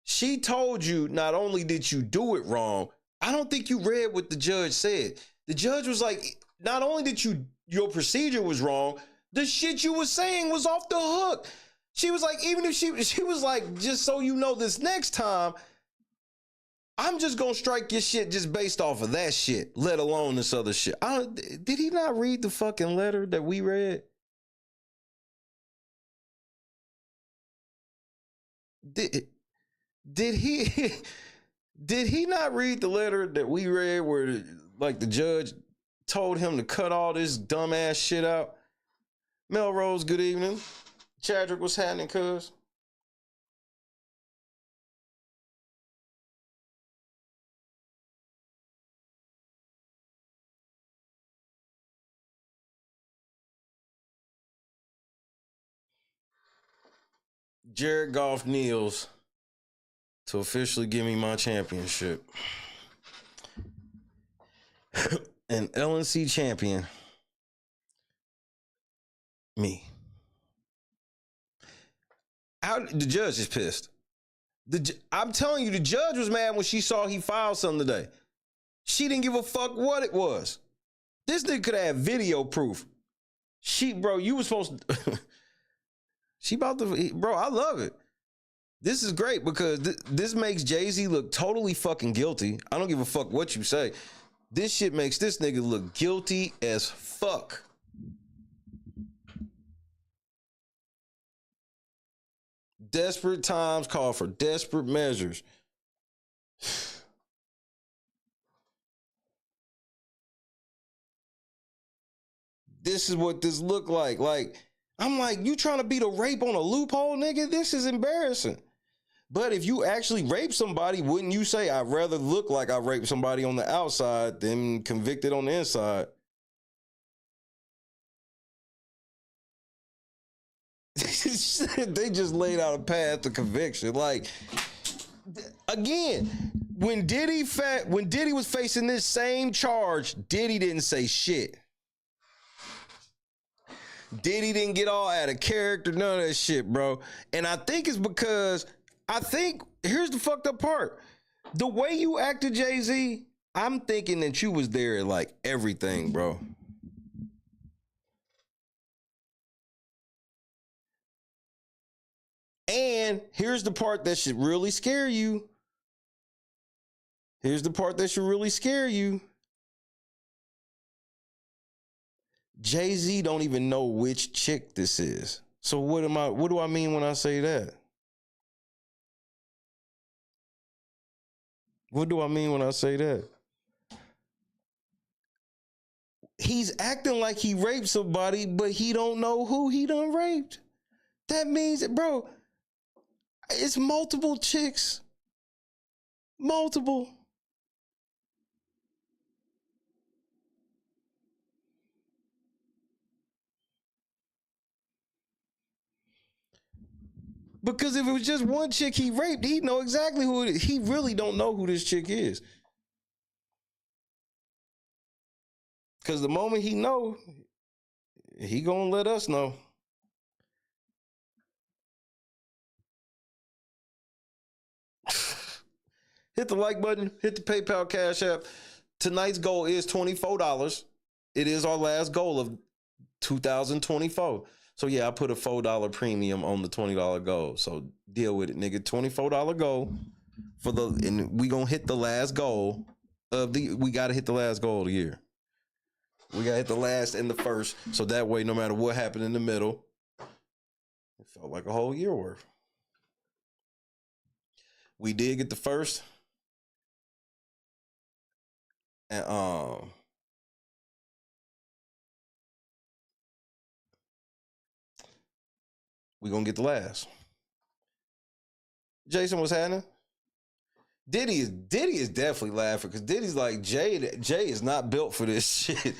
she told you not only did you do it wrong, I don't think you read what the judge said. The judge was like, not only did your procedure was wrong, the shit you was saying was off the hook. She was like, even if she was like, just so you know this next time, I'm just gonna strike your shit just based off of that shit, let alone this other shit. Did he not read the fucking letter that we read? Did he not read the letter that we read where like the judge told him to cut all this dumbass shit out? Melrose, good evening. Chadrick, what's happening, cuz? Jared Goff kneels to officially give me my championship. An LNC champion. Me. The judge is pissed. I'm telling you, the judge was mad when she saw he filed something today. She didn't give a fuck what it was. This nigga could have video proof. Bro, you were supposed to... Bro, I love it. This is great because this makes Jay-Z look totally fucking guilty. I don't give a fuck what you say. This shit makes this nigga look guilty as fuck. Desperate times call for desperate measures. This is what this look like. I'm like, you trying to beat a rape on a loophole, nigga? This is embarrassing. But if you actually rape somebody, wouldn't you say, I'd rather look like I raped somebody on the outside than convicted on the inside? They just laid out a path to conviction. Like, again, when Diddy was facing this same charge, Diddy didn't say shit. Diddy didn't get all out of character, none of that shit, bro. And I think it's because, here's the fucked up part. The way you acted, Jay-Z, I'm thinking that you was there at like everything, bro. And here's the part that should really scare you. Jay-Z don't even know which chick this is. So what do I mean when I say that? What do I mean when I say that? he's acting like he raped somebody, but he don't know who he done raped. That means, bro, it's multiple chicks. Multiple. Because if it was just one chick he raped, he'd know exactly who it is. He really don't know who this chick is. Because the moment he know, he gonna let us know. Hit the like button, hit the PayPal Cash App. Tonight's goal is $24. It is our last goal of 2024. So yeah, I put a $4 premium on the $20 goal. So deal with it, nigga. $24 goal for the, and we gonna hit the last goal of the, we gotta hit the last goal of the year. We gotta hit the last and the first. So that way, no matter what happened in the middle, it felt like a whole year worth. We did get the first. And we gonna get the last. Jason, what's happening? Diddy is definitely laughing because Diddy's like, Jay is not built for this shit.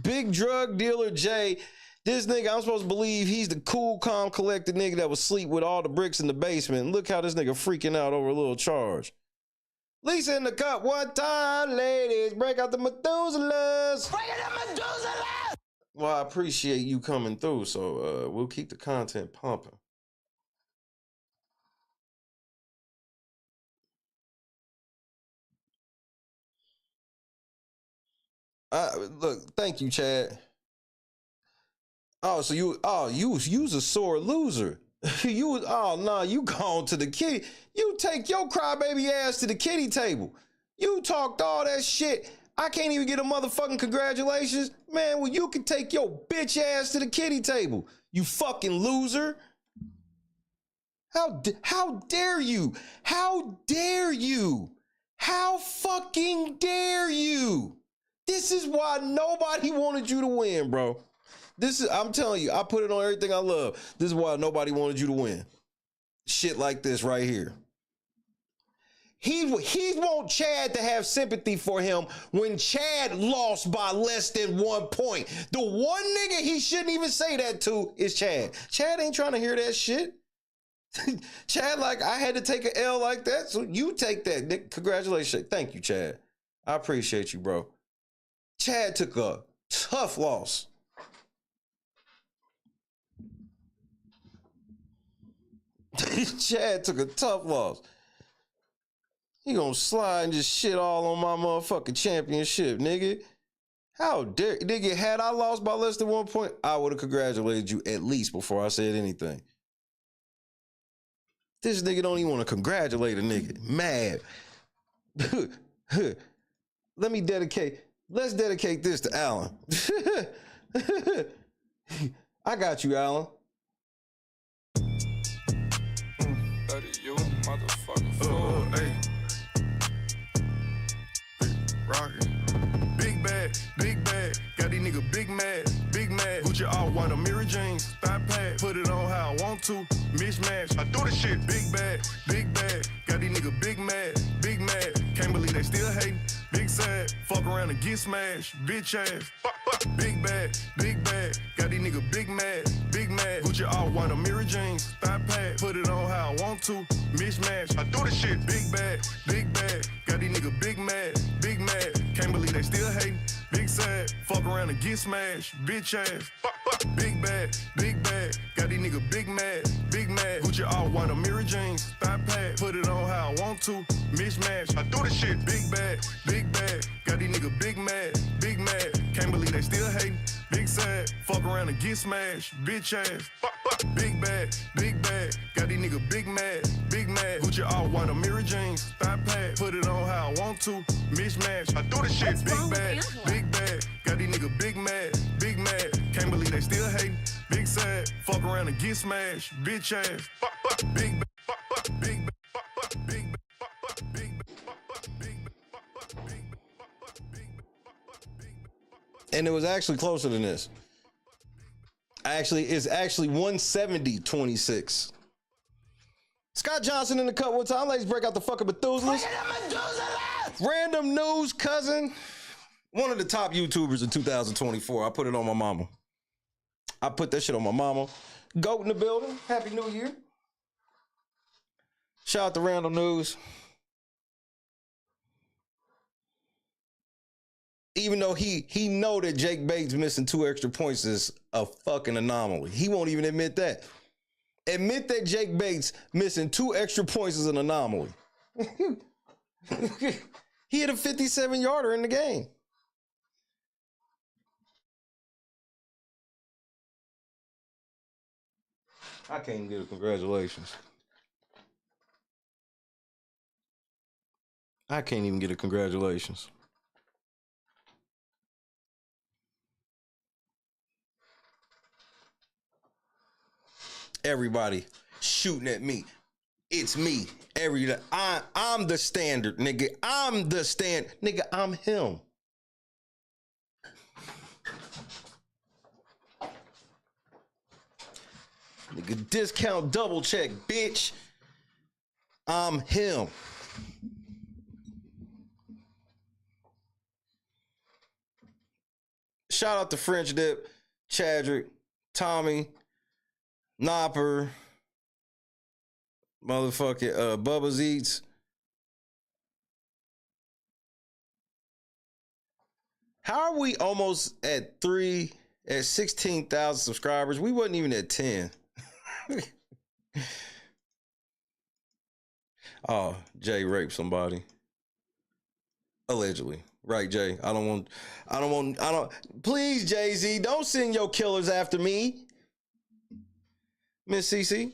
Big drug dealer Jay, this nigga, I'm supposed to believe he's the cool, calm, collected nigga that would sleep with all the bricks in the basement. Look how this nigga freaking out over a little charge. Lisa in the cup one time, ladies. Break out the Methuselahs. Break out the Methuselahs. Well, I appreciate you coming through, so we'll keep the content pumping. Look, thank you, Chad. Oh, so you was a sore loser. You gone to the kitty. You take your crybaby ass to the kitty table. You talked all that shit. I can't even get a motherfucking congratulations. Man, well, you can take your bitch ass to the kitty table. You fucking loser. How dare you? How dare you? How fucking dare you? This is why nobody wanted you to win, bro. I'm telling you, I put it on everything I love. This is why nobody wanted you to win. Shit like this right here. He want Chad to have sympathy for him when Chad lost by less than 1 point. The one nigga he shouldn't even say that to is Chad. Chad ain't trying to hear that shit. Chad, like, I had to take an L like that, so you take that, Nick. Congratulations. Thank you, Chad. I appreciate you, bro. Chad took a tough loss. Chad took a tough loss. He gonna slide and just shit all on my motherfucking championship, nigga. How dare, nigga, had I lost by less than 1 point, I would have congratulated you at least before I said anything. This nigga don't even want to congratulate a nigga. Mad. Let's dedicate this to Alan. I got you, Alan. You motherfucker. Hey. Rockin'. Big bag. Got these niggas big mad. Gucci all white on mirror jeans. Thigh pad. Put it on how I want to. Mismatch. I do the shit. Big bag. Got these niggas big mad. Can't believe they still hating. Big sad. Fuck around and get smashed. Bitch ass. Big bag. Got these niggas big mad. Gucci all white on mirror jeans. Thigh pad. Put it on how I want to. Mismatch. I do the shit. Big bag. Got these niggas big mad. Can't believe they still hating. Big sad. Fuck around and get smashed. Bitch ass. Big bag. Got these niggas big mad. Gucci all white on mirror jeans. Thigh pad. Put it on how I want to. Mismatch. I do the shit. Big bag. Got these niggas big mad. Can't believe they still hating. Big sad. Fuck around and get smashed. Bitch ass. Big bag. Got these niggas big mad. Gucci all white on mirror jeans. Thigh pad. Put it on how I want to. Mismatch. I do the shit. Big bag. Got these niggas big mad. Can't believe they still hating. Big sad. Fuck around and get smashed. Bitch ass. Big bag. And it was actually closer than this. It's actually 170-26. Scott Johnson in the cut one time. Let's break out the fucking Methuselahs. Random news, cousin. One of the top YouTubers in 2024. I put it on my mama. I put that shit on my mama. Goat in the building. Happy New Year. Shout out to Random News. Even though he know that Jake Bates missing 2 extra points is a fucking anomaly. He won't even admit that. Admit that Jake Bates missing 2 extra points is an anomaly. He hit a 57-yarder in the game. I can't even get a congratulations. I can't even get a congratulations. Everybody shooting at me. It's me. I'm the standard, nigga. I'm the stand. Nigga, I'm him. Nigga, discount double check, bitch. I'm him. Shout out to French Dip, Chadrick, Tommy, Nopper, motherfucking Bubba's Eats. How are we almost at 16,000 subscribers? We wasn't even at 10. Oh, Jay raped somebody. Allegedly. Right, Jay. I don't please, Jay-Z, don't send your killers after me. Miss CC.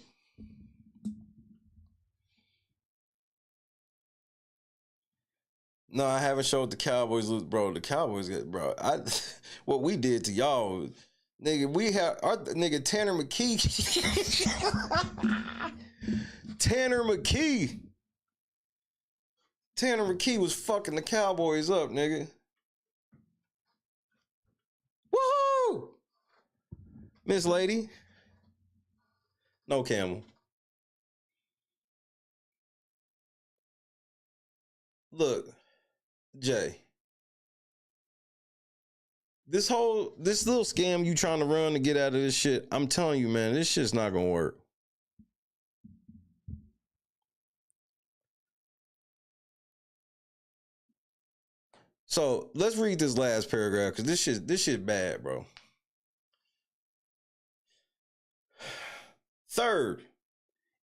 No, I haven't showed the Cowboys, bro. The Cowboys, bro. What we did to y'all, nigga. We have our nigga Tanner McKee. Tanner McKee was fucking the Cowboys up, nigga. Woohoo! Miss Lady. No camel. Look, Jay. This little scam you trying to run to get out of this shit, I'm telling you, man, this shit's not gonna work. So let's read this last paragraph because this shit bad, bro. Third,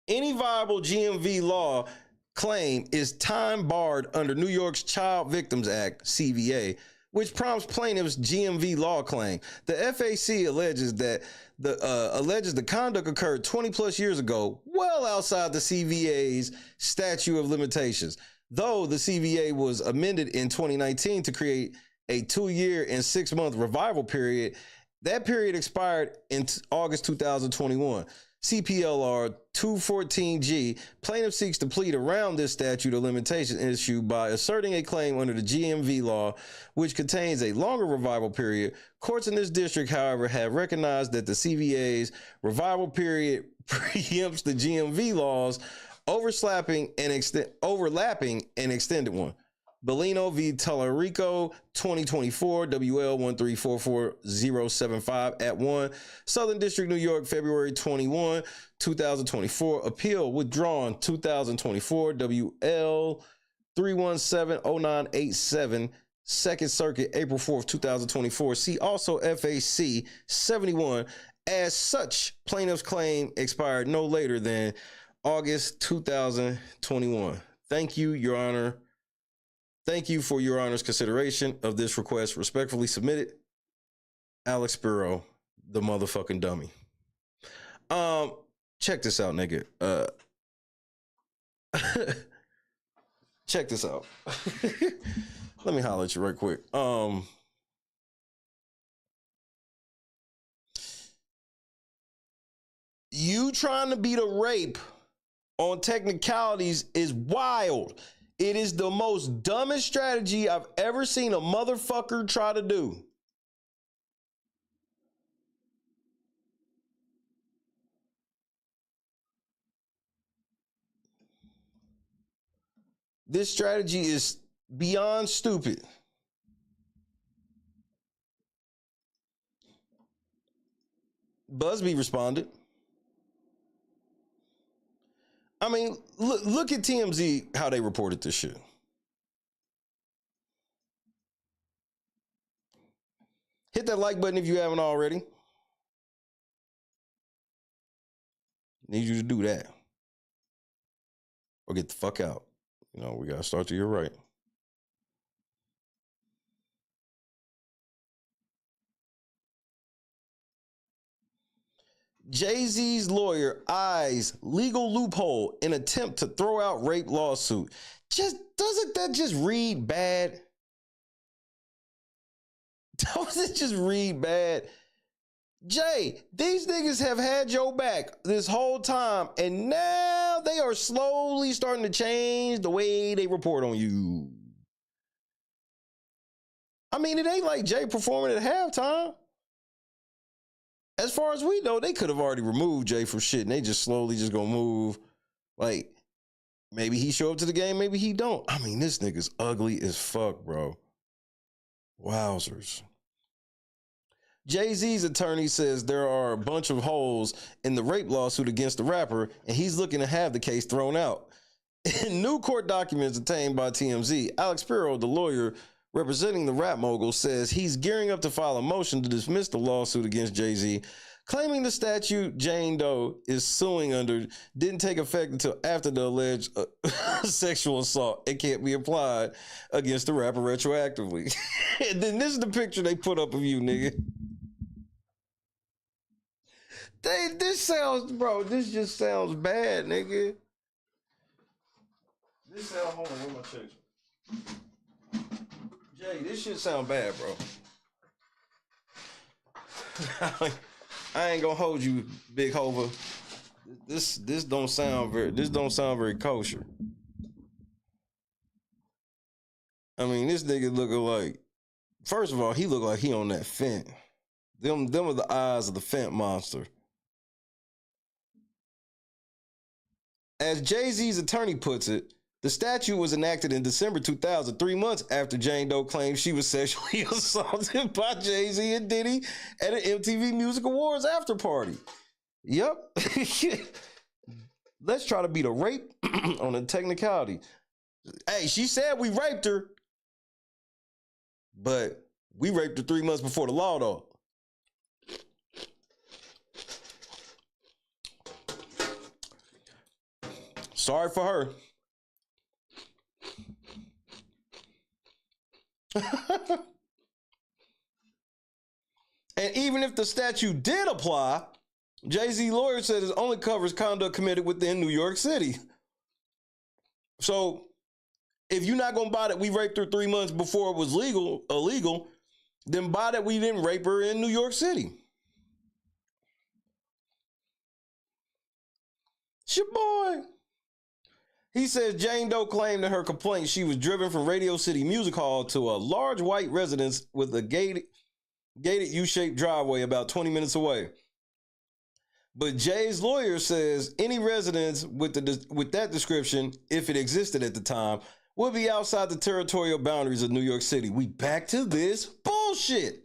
any viable GMV law claim is time barred under New York's Child Victims Act, CVA, which prompts plaintiffs' GMV law claim. The FAC alleges that the conduct occurred 20 plus years ago, well outside the CVA's statute of limitations. Though the CVA was amended in 2019 to create a 2-year and 6-month revival period, that period expired in August 2021. CPLR 214G, plaintiff seeks to plead around this statute of limitation issue by asserting a claim under the GMV law, which contains a longer revival period. Courts in this district, however, have recognized that the CVA's revival period preempts the GMV laws, overlapping an extended one. Bellino v. Tallarico, 2024, WL1344075 at 1. Southern District, New York, February 21, 2024. Appeal withdrawn, 2024, WL3170987. Second Circuit, April 4th, 2024. See also FAC 71. As such, plaintiff's claim expired no later than August 2021. Thank you, Your Honor. Thank you for Your Honor's consideration of this request. Respectfully submitted, Alex Spiro, the motherfucking dummy. Check this out, nigga. Check this out. Let me holler at you right quick. You trying to beat a rape on technicalities is wild. It is the most dumbest strategy I've ever seen a motherfucker try to do. This strategy is beyond stupid. Busby responded. I mean, look at TMZ, how they reported this shit. Hit that like button if you haven't already. Need you to do that. Or get the fuck out. You know, we got to start to your right. Jay-Z's lawyer eyes legal loophole in attempt to throw out rape lawsuit. Doesn't that just read bad? Doesn't it just read bad? Jay, these niggas have had your back this whole time, and now they are slowly starting to change the way they report on you. I mean, it ain't like Jay performing at halftime. As far as we know, they could have already removed Jay from shit, and they just slowly just gonna move. Like, maybe he show up to the game, maybe he don't. I mean, this nigga's ugly as fuck, bro. Wowzers. Jay-Z's attorney says there are a bunch of holes in the rape lawsuit against the rapper, and he's looking to have the case thrown out. In new court documents obtained by TMZ, Alex Spiro, the lawyer representing the rap mogul, says he's gearing up to file a motion to dismiss the lawsuit against Jay-Z, claiming the statute Jane Doe is suing under didn't take effect until after the alleged sexual assault. It can't be applied against the rapper retroactively. And then this is the picture they put up of you, nigga. This just sounds bad, nigga. Hold on, where my checks? Jay, this shit sound bad, bro. I ain't gonna hold you, Big Hova. This don't sound very kosher. I mean, this nigga looking like, first of all, he look like he on that Fent. Them are the eyes of the Fent monster. As Jay-Z's attorney puts it, the statute was enacted in December 2000, 3 months after Jane Doe claimed she was sexually assaulted by Jay-Z and Diddy at an MTV Music Awards after party. Yep. Let's try to beat a rape on a technicality. Hey, she said we raped her, but we raped her 3 months before the law, though. Sorry for her. And even if the statute did apply, Jay-Z lawyer said it only covers conduct committed within New York City. So if you're not gonna buy that we raped her 3 months before it was illegal, then buy that we didn't rape her in New York City. It's your boy. He says Jane Doe claimed in her complaint she was driven from Radio City Music Hall to a large white residence with a gated U-shaped driveway about 20 minutes away. But Jay's lawyer says any residence with that description, if it existed at the time, would be outside the territorial boundaries of New York City. We back to this bullshit.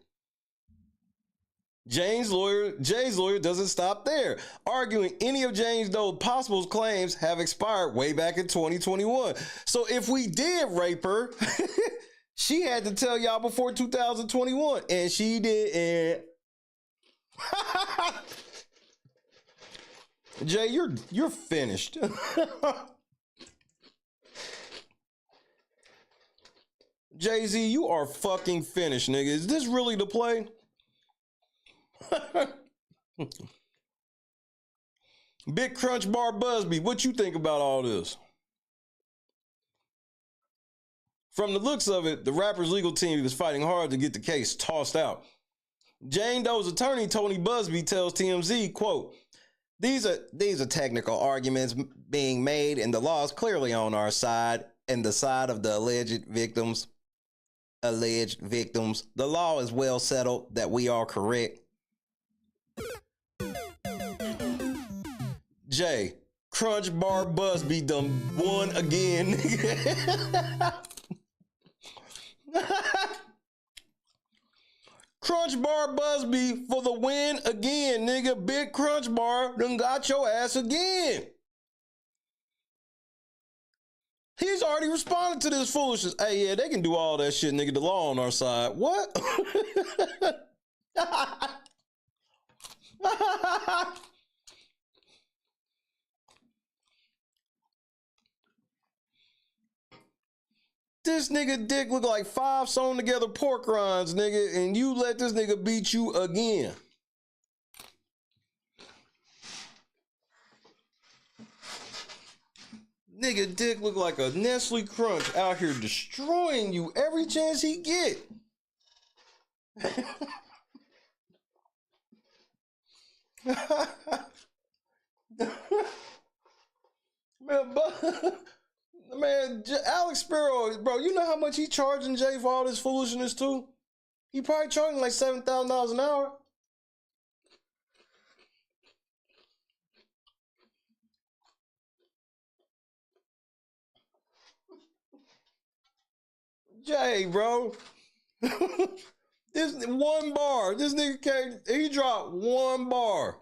Jay's lawyer doesn't stop there, arguing any of Jane Doe's possible claims have expired way back in 2021. So if we did rape her, she had to tell y'all before 2021, and she did. Jay, you're finished. Jay-Z, you are fucking finished, nigga. Is this really the play? Big Crunch Bar Busby, what you think about all this? From the looks of it, the rapper's legal team is fighting hard to get the case tossed out. Jane Doe's attorney, Tony Busby, tells TMZ, quote, These are technical arguments being made, and the law is clearly on our side and the side of the alleged victims. The law is well settled that we are correct. Jay, Crunch Bar Busby done won again, nigga. Crunch Bar Busby for the win again, nigga. Big Crunch Bar done got your ass again. He's already responded to this foolishness. Hey, yeah, they can do all that shit, nigga. The law on our side. What? This nigga dick look like 5 sewn together pork rinds, nigga, and you let this nigga beat you again. Nigga dick look like a Nestle Crunch out here destroying you every chance he get. Man, Alex Spiro, bro, you know how much he charging Jay for all this foolishness too? He probably charging like $7,000 an hour. Jay, bro. This one bar. This nigga he dropped one bar.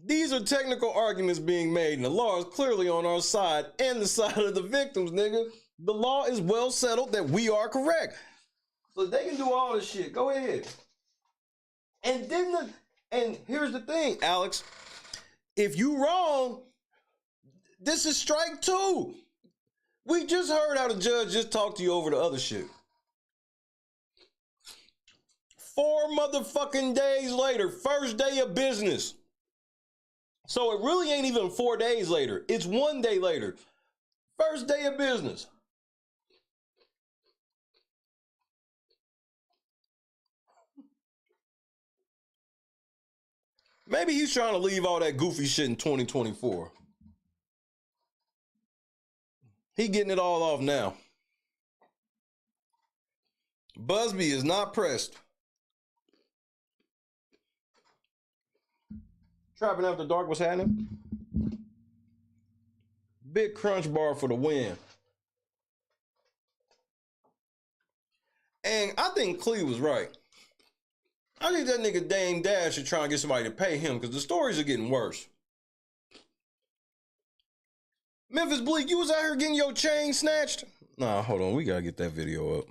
These are technical arguments being made, and the law is clearly on our side and the side of the victims, nigga. The law is well settled that we are correct. So they can do all this shit. Go ahead. And here's the thing, Alex. If you wrong, this is strike 2. We just heard how the judge just talked to you over the other shit. 4 motherfucking days later, first day of business. So it really ain't even 4 days later. It's 1 day later. First day of business. Maybe he's trying to leave all that goofy shit in 2024. He getting it all off now. Busby is not pressed. Trapping After Dark, what's happening? Big Crunch Bar for the win. And I think Clee was right. I think that nigga Dame Dash should try and get somebody to pay him because the stories are getting worse. Memphis Bleak, you was out here getting your chain snatched? Nah, hold on. We gotta get that video up.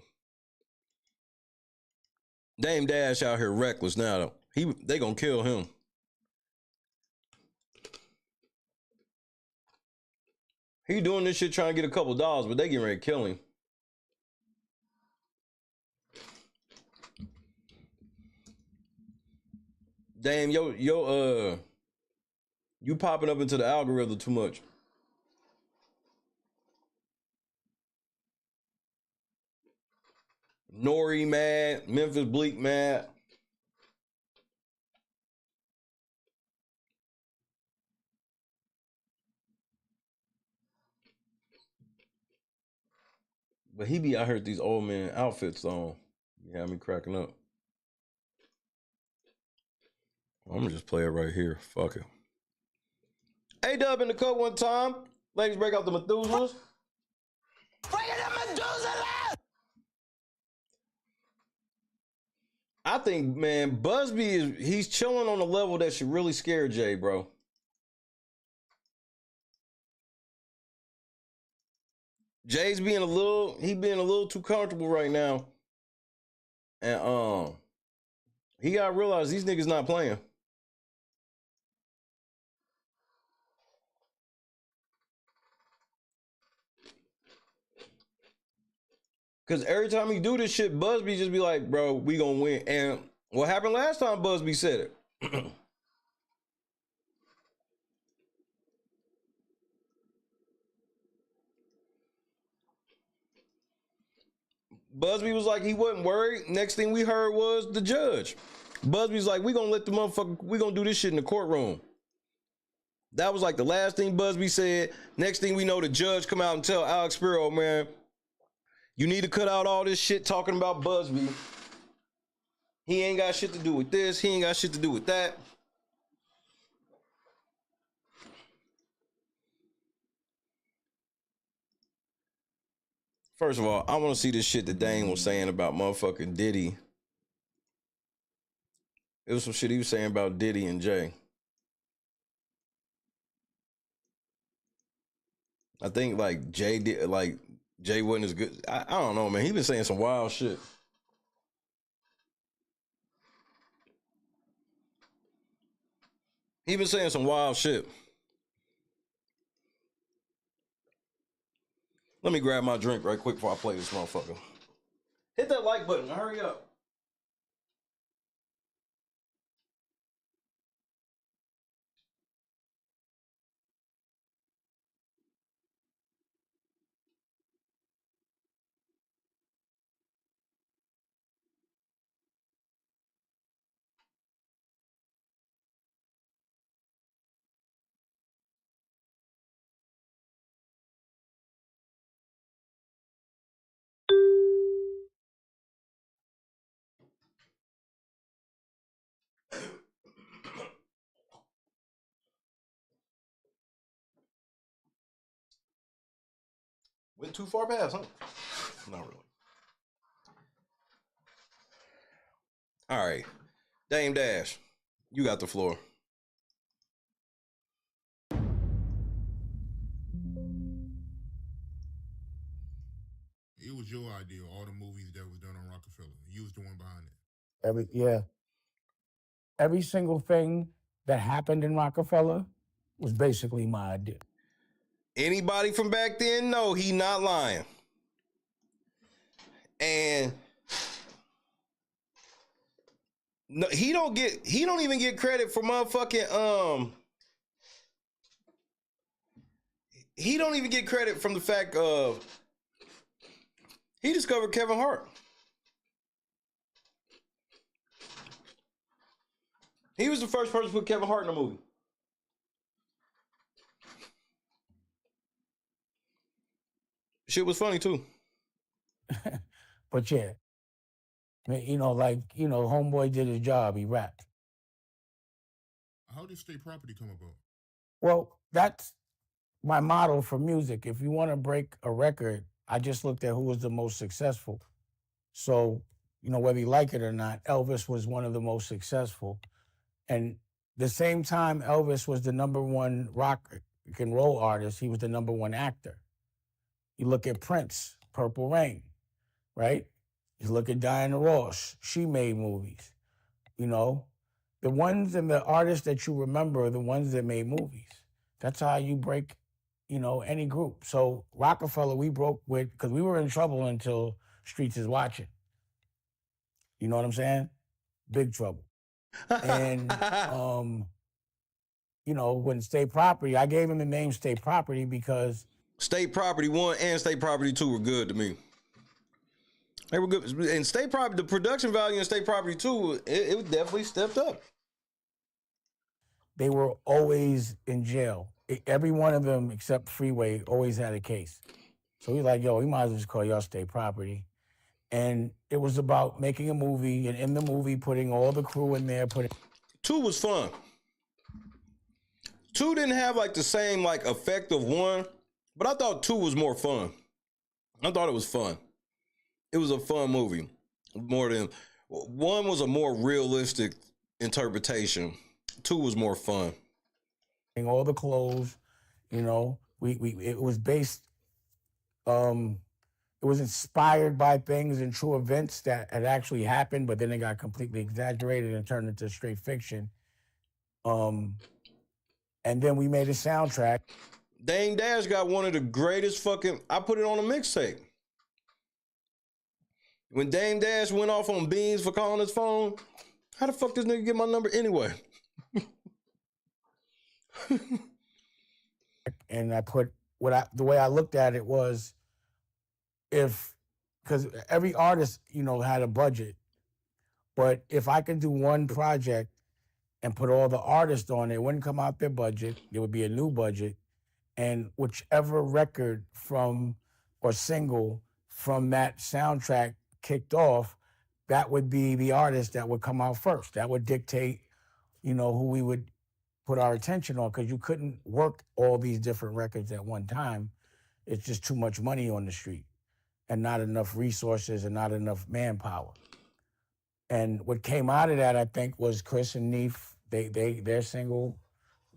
Dame Dash out here reckless now, though. They gonna kill him. He doing this shit trying to get a couple dollars, but they getting ready to kill him. Damn, you popping up into the algorithm too much. N.O.R.E mad, Memphis Bleak mad. But he be out here with these old man outfits on. You have me cracking up. I'm gonna just play it right here. Fuck it. A-Dub in the cut one time. Ladies, break out the Methuselahs. Break it up, Methuselah! I think, man, Busby he's chilling on a level that should really scare Jay, bro. Jay's being a little too comfortable right now. And he gotta realize these niggas not playing. Cause every time he do this shit, Busby just be like, bro, we gonna win. And what happened last time Busby said it? Busby was like he wasn't worried. Next thing we heard was the judge. Busby's like, we gonna let the motherfucker, we gonna do this shit in the courtroom. That was like the last thing Busby said. Next thing we know, the judge come out and tell Alex Spiro, man, you need to cut out all this shit talking about Busby. He ain't got shit to do with this. He ain't got shit to do with that. First of all, I want to see this shit that Dane was saying about motherfucking Diddy. It was some shit he was saying about Diddy and Jay. I think like Jay wasn't as good. I don't know, man. He been saying some wild shit. He been saying some wild shit. Let me grab my drink right quick before I play this motherfucker. Hit that like button. Hurry up. Went too far past, huh? Not really. All right. Dame Dash, you got the floor. It was your idea, all the movies that was done on Rockefeller. You was the one behind it. Every single thing that happened in Rockefeller was basically my idea. Anybody from back then know he not lying. And no, he don't even get credit for motherfucking he don't even get credit from the fact of he discovered Kevin Hart. He was the first person to put Kevin Hart in a movie. Shit was funny too. But yeah, Homeboy did his job. He rapped. How did state property come about? Well, that's my model for music. If you want to break a record, I just looked at who was the most successful. So, whether you like it or not, Elvis was one of the most successful. And the same time Elvis was the #1 rock and roll artist, he was the #1 actor. You look at Prince, Purple Rain, right? You look at Diana Ross, she made movies. The ones and the artists that you remember are the ones that made movies. That's how you break, any group. So Rockefeller, we broke with, because we were in trouble until Streets is Watching. You know what I'm saying? Big trouble. And, when State Property, I gave him the name State Property because State Property 1 and State Property 2 were good to me. They were good. And State Property, the production value in State Property 2, it definitely stepped up. They were always in jail. Every one of them, except Freeway, always had a case. So he's like, we might as well just call y'all State Property. And it was about making a movie, and in the movie, putting all the crew in there. 2 was fun. 2 didn't have the same effect of 1, but I thought 2 was more fun. I thought it was fun. It was a fun movie. More than 1 was a more realistic interpretation. 2 was more fun. All the clothes, it was based, it was inspired by things and true events that had actually happened, but then it got completely exaggerated and turned into straight fiction. And then we made a soundtrack. Dame Dash got one of the greatest I put it on a mixtape. When Dame Dash went off on Beans for calling his phone, how the fuck this nigga get my number anyway? And I put the way I looked at it was, because every artist, had a budget, but if I could do one project and put all the artists on it, it wouldn't come out their budget. There would be a new budget, and whichever record or single from that soundtrack kicked off, that would be the artist that would come out first. That would dictate, who we would put our attention on, because you couldn't work all these different records at one time. It's just too much money on the street. and not enough resources and not enough manpower. And what came out of that, I think, was Chris and Neef, their single.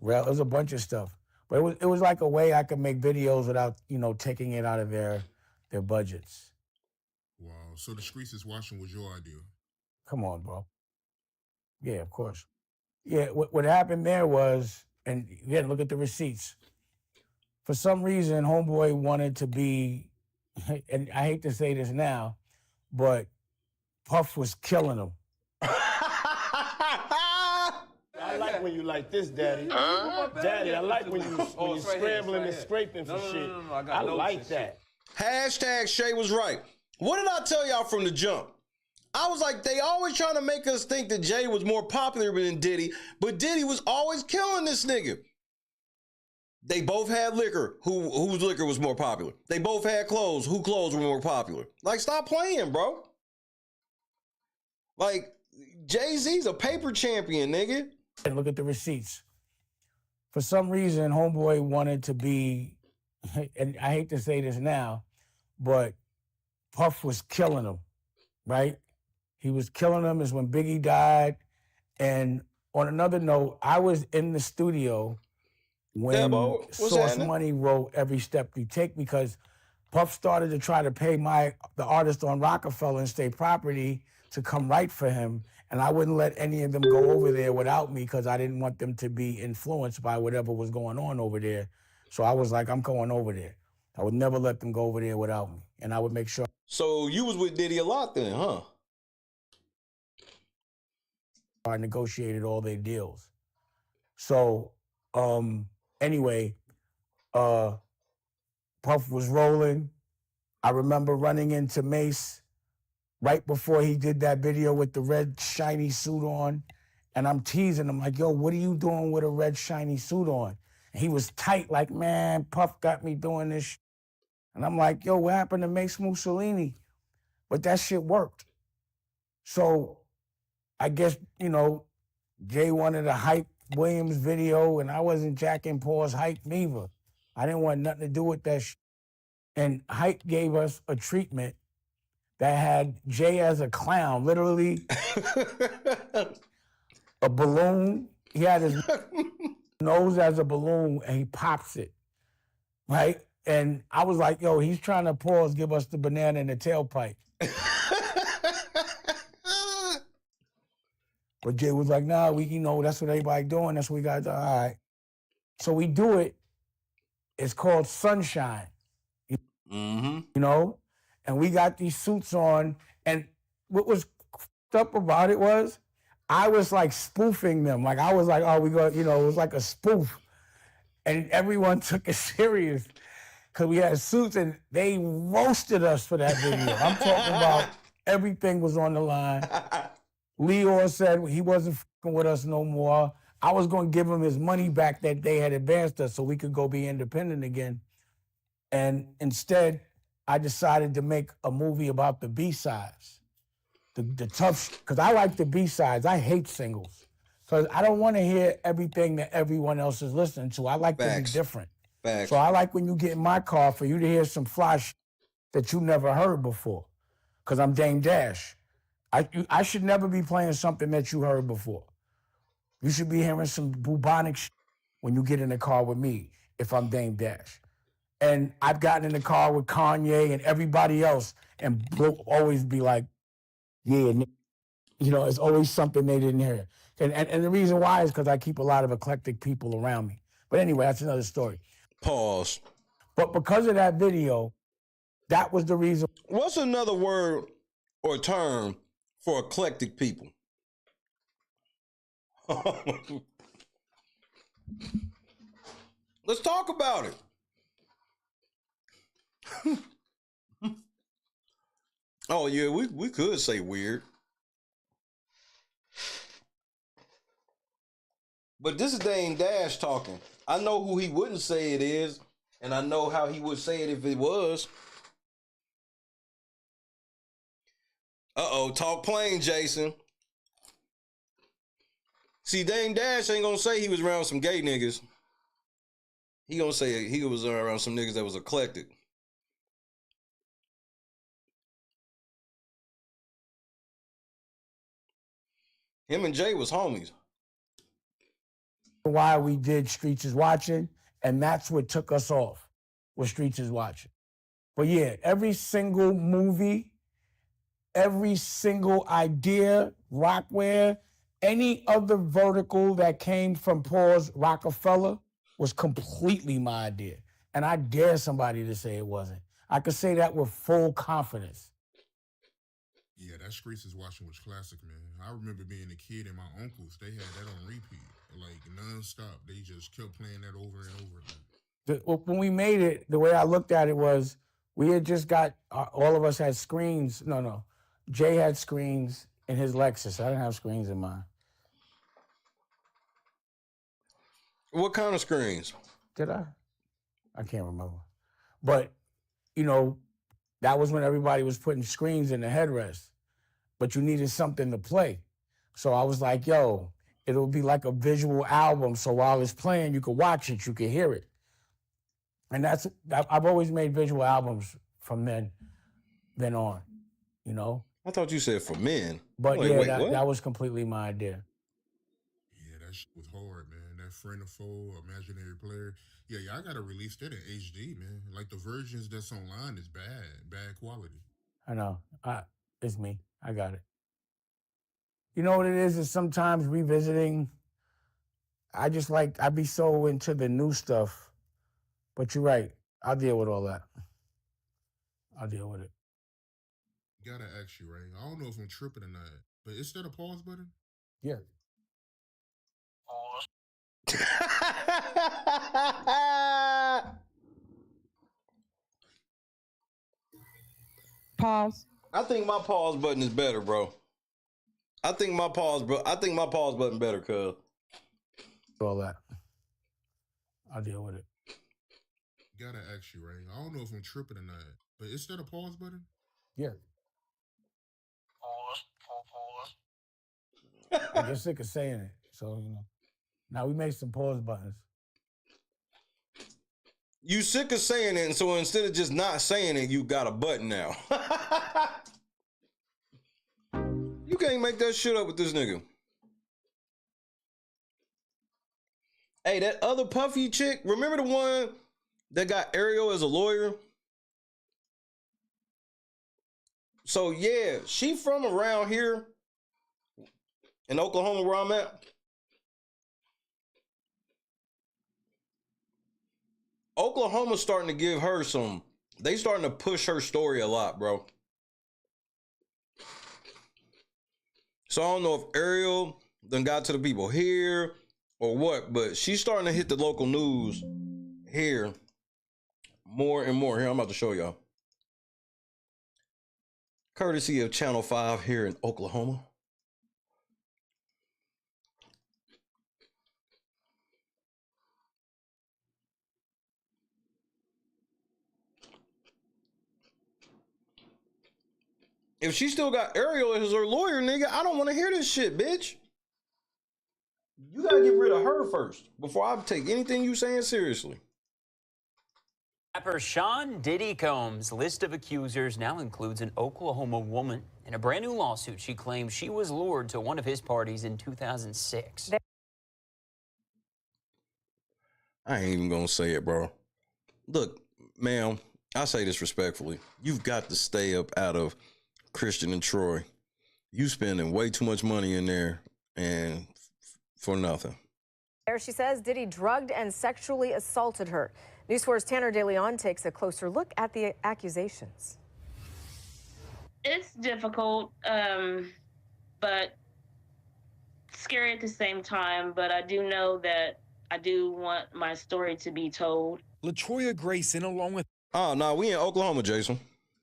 It was a bunch of stuff. But it was like a way I could make videos without, you know, taking it out of their budgets. Wow. So the streets is watching was your idea. Come on, bro. Yeah, of course. Yeah, what happened there was, and again, look at the receipts. For some reason, Homeboy wanted to be, and I hate to say this now, but Puff was killing him. I like when you like this, Daddy. Daddy, I like when you scrambling and scraping for shit. I like that. Hashtag Shay was right. What did I tell y'all from the jump? I was like, they always trying to make us think that Jay was more popular than Diddy, but Diddy was always killing this nigga. They both had liquor. Whose liquor was more popular? They both had clothes. Whose clothes were more popular? Like, stop playing, bro. Like, Jay-Z's a paper champion, nigga. And look at the receipts. For some reason, Homeboy wanted to be, and I hate to say this now, but Puff was killing him, right? He was killing him is when Biggie died. And on another note, I was in the studio when Source Money wrote Every Step You Take, because Puff started to try to pay the artist on Rockefeller and State Property to come write for him. And I wouldn't let any of them go over there without me because I didn't want them to be influenced by whatever was going on over there. So I was like, I'm going over there. I would never let them go over there without me. And I would make sure. So you was with Diddy a lot then, huh? I negotiated all their deals. So anyway, Puff was rolling. I remember running into Mace right before he did that video with the red shiny suit on. And I'm teasing him like, yo, what are you doing with a red shiny suit on? And he was tight like, man, Puff got me doing this. And I'm like, yo, what happened to Mace Mussolini? But that shit worked. So I guess, you know, Jay wanted a Hype Williams video and I wasn't jacking Paul's hype neither. I didn't want nothing to do with that shit. And Hype gave us a treatment that had Jay as a clown, literally a balloon. He had his nose as a balloon and he pops it, right? And I was like, yo, he's trying to pause, give us the banana in the tailpipe. But Jay was like, nah, you know, that's what everybody doing. That's what we got to do. All right. So we do it. It's called Sunshine. You know? And we got these suits on. And what was f***ed up about it was I was like spoofing them. Like I was like, oh, we got, you know, it was like a spoof. And everyone took it serious because we had suits and they roasted us for that video. I'm talking about everything was on the line. Leor said he wasn't fucking with us no more. I was going to give him his money back that they had advanced us so we could go be independent again. And instead, I decided to make a movie about the B-sides. The tough, because I like the B-sides. I hate singles. Because I don't want to hear everything that everyone else is listening to. I like to be different. So I like when you get in my car for you to hear some fly shit that you never heard before. Because I'm Dame Dash. I should never be playing something that you heard before. You should be hearing some bubonic shit when you get in the car with me, if I'm Dame Dash. And I've gotten in the car with Kanye and everybody else, and always be like, yeah, you know, it's always something they didn't hear. And the reason why is because I keep a lot of eclectic people around me. But anyway, that's another story. Pause. But because of that video, that was the reason. What's another word or term for eclectic people? Let's talk about it. Oh yeah, we could say weird. But this is Dame Dash talking. I know who he wouldn't say it is, and I know how he would say it if it was. Uh-oh, talk plain, Jason. See, Dame Dash ain't gonna say he was around some gay niggas. He gonna say he was around some niggas that was eclectic. Him and Jay was homies. Why we did Streets is Watching, and that's what took us off, was Streets is Watching. But yeah, every single movie, every single idea, Rockware, any other vertical that came from Paul's Rockefeller was completely my idea. And I dare somebody to say it wasn't. I could say that with full confidence. Yeah, that Streets is Watching was classic, man. I remember being a kid and my uncles, they had that on repeat, like nonstop. They just kept playing that over and over. When we made it, the way I looked at it was, we had just got, all of us had screens. No. Jay had screens in his Lexus. I didn't have screens in mine. What kind of screens? Did I? I can't remember. But, you know, that was when everybody was putting screens in the headrest. But you needed something to play. So I was like, yo, it'll be like a visual album. So while it's playing, you could watch it, you could hear it. And I've always made visual albums from then on, you know? I thought you said for men. But that was completely my idea. Yeah, that shit was hard, man. That friend or foe, imaginary player. Yeah, I gotta release that in HD, man. Like the versions that's online is bad quality. I know. It's me. I got it. You know what it is sometimes revisiting, I be so into the new stuff. But you're right. I'll deal with all that. I'll deal with it. Gotta ask you, right? I don't know if I'm tripping or not, but is that a pause button? Yeah. Pause. I think my pause button is better, bro. I think my pause button better, cuz. All that. I'll deal with it. Gotta ask you, right? I don't know if I'm tripping or not, but is that a pause button? Yeah. I get sick of saying it, so you know. Now we made some pause buttons. You sick of saying it, and so instead of just not saying it, you got a button now. You can't make that shit up with this nigga. Hey, that other puffy chick, remember the one that got Ariel as a lawyer? So yeah, she from around here in Oklahoma where I'm at. Oklahoma's starting to give her they starting to push her story a lot, bro. So I don't know if Ariel done got to the people here or what, but she's starting to hit the local news here more and more. Here, I'm about to show y'all. Courtesy of Channel 5 here in Oklahoma. If she still got Ariel as her lawyer, nigga, I don't want to hear this shit, bitch. You gotta get rid of her first before I take anything you saying seriously. Rapper Sean Diddy Combs' list of accusers now includes an Oklahoma woman. In a brand new lawsuit, she claims she was lured to one of his parties in 2006. I ain't even gonna say it, bro. Look, ma'am, I say this respectfully. You've got to stay up out of Christian and Troy. You spending way too much money in there and for nothing. There she says Diddy drugged and sexually assaulted her. News 4's Tanner DeLeon takes a closer look at the accusations. It's difficult, but scary at the same time. But I do know that I do want my story to be told. LaTroya Grayson, along with we in Oklahoma, Jason.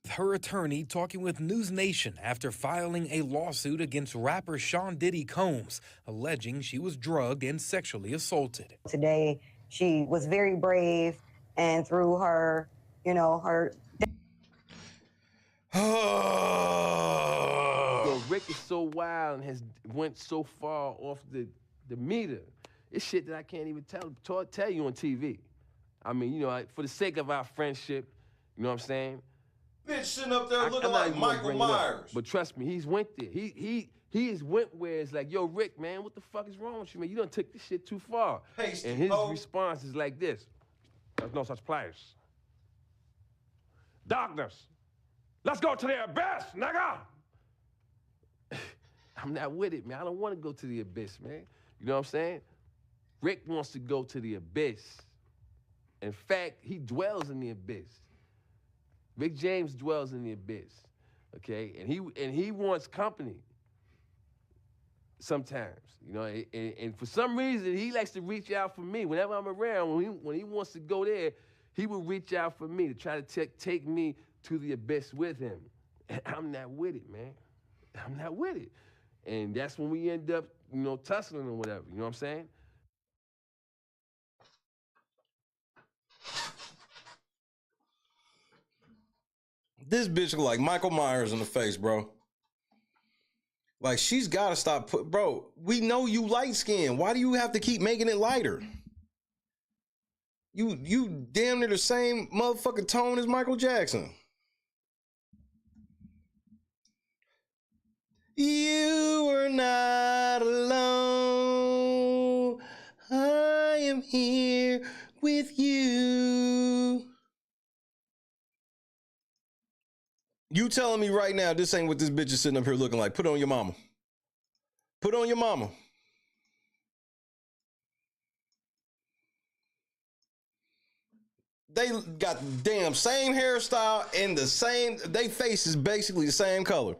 Her attorney talking with News Nation after filing a lawsuit against rapper Sean Diddy Combs, alleging she was drugged and sexually assaulted. Today, she was very brave, and through her, her... Yo, Rick is so wild and has went so far off the meter. It's shit that I can't even tell you on TV. I mean, for the sake of our friendship, you know what I'm saying? Bitch sitting up there looking like Michael Myers. But trust me, he's went there. He He just went where it's like, yo, Rick, man, what the fuck is wrong with you, man? You done took this shit too far. Pasty And his hoe. response is like this. There's no such place. Darkness. Let's go to the abyss, nigga. I'm not with it, man. I don't want to go to the abyss, man. You know what I'm saying? Rick wants to go to the abyss. In fact, he dwells in the abyss. Rick James dwells in the abyss, okay? And he wants company sometimes, you know? And for some reason, he likes to reach out for me. Whenever I'm around, when he wants to go there, he will reach out for me to try to take me to the abyss with him. And I'm not with it, man. I'm not with it. And that's when we end up, you know, tussling or whatever, you know what I'm saying? This bitch look like Michael Myers in the face, bro. Like, she's got to stop bro, we know you light skinned. Why do you have to keep making it lighter? You damn near the same motherfucking tone as Michael Jackson. You are not alone. I am here with you. You telling me right now this ain't what this bitch is sitting up here looking like. Put on your mama. Put on your mama. They got the damn same hairstyle and the same, they face is basically the same color.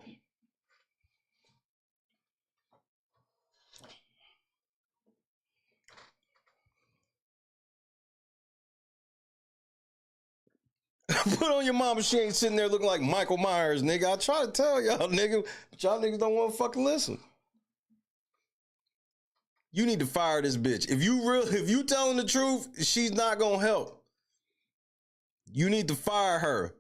Put on your mama, she ain't sitting there looking like Michael Myers, nigga. I try to tell y'all, nigga, but y'all niggas don't want to fucking listen. You need to fire this bitch. If you telling the truth, she's not gonna help. You need to fire her.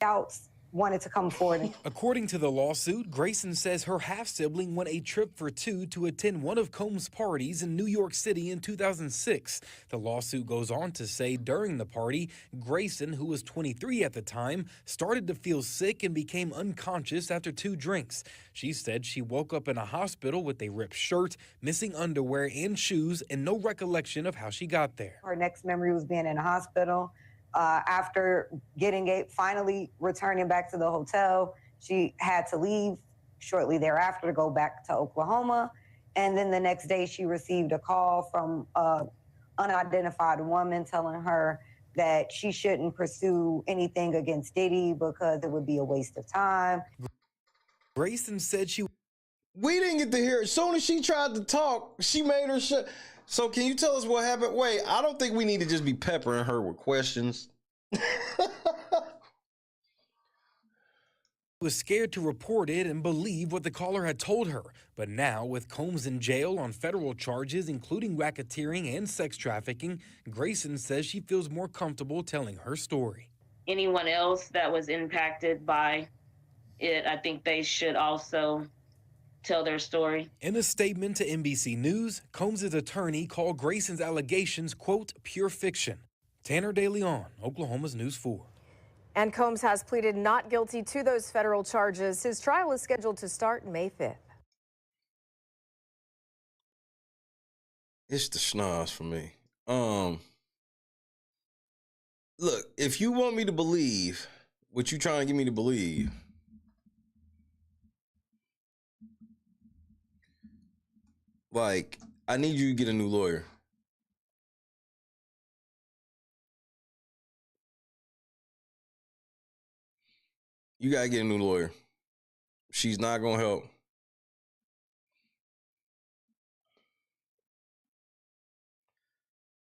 Doubts wanted to come forward. According to the lawsuit, Grayson says her half-sibling went a trip for two to attend one of Combs' parties in New York City in 2006. The lawsuit goes on to say during the party, Grayson, who was 23 at the time, started to feel sick and became unconscious after 2 drinks. She said she woke up in a hospital with a ripped shirt, missing underwear and shoes, and no recollection of how she got there. Her next memory was being in a hospital. After finally returning back to the hotel, she had to leave shortly thereafter to go back to Oklahoma. And then the next day she received a call from an unidentified woman telling her that she shouldn't pursue anything against Diddy because it would be a waste of time. Grayson said we didn't get to hear it. As soon as she tried to talk, she made her shut. So can you tell us what happened? Wait, I don't think we need to just be peppering her with questions. Was scared to report it and believe what the caller had told her. But now, with Combs in jail on federal charges, including racketeering and sex trafficking, Grayson says she feels more comfortable telling her story. Anyone else that was impacted by it, I think they should also tell their story. In a statement to NBC News, Combs' attorney called Grayson's allegations, quote, pure fiction. Tanner De Leon, Oklahoma's News 4. And Combs has pleaded not guilty to those federal charges. His trial is scheduled to start May 5th. It's the schnoz for me. Look, if you want me to believe what you trying to get me to believe, like, I need you to get a new lawyer. You gotta get a new lawyer. She's not gonna help.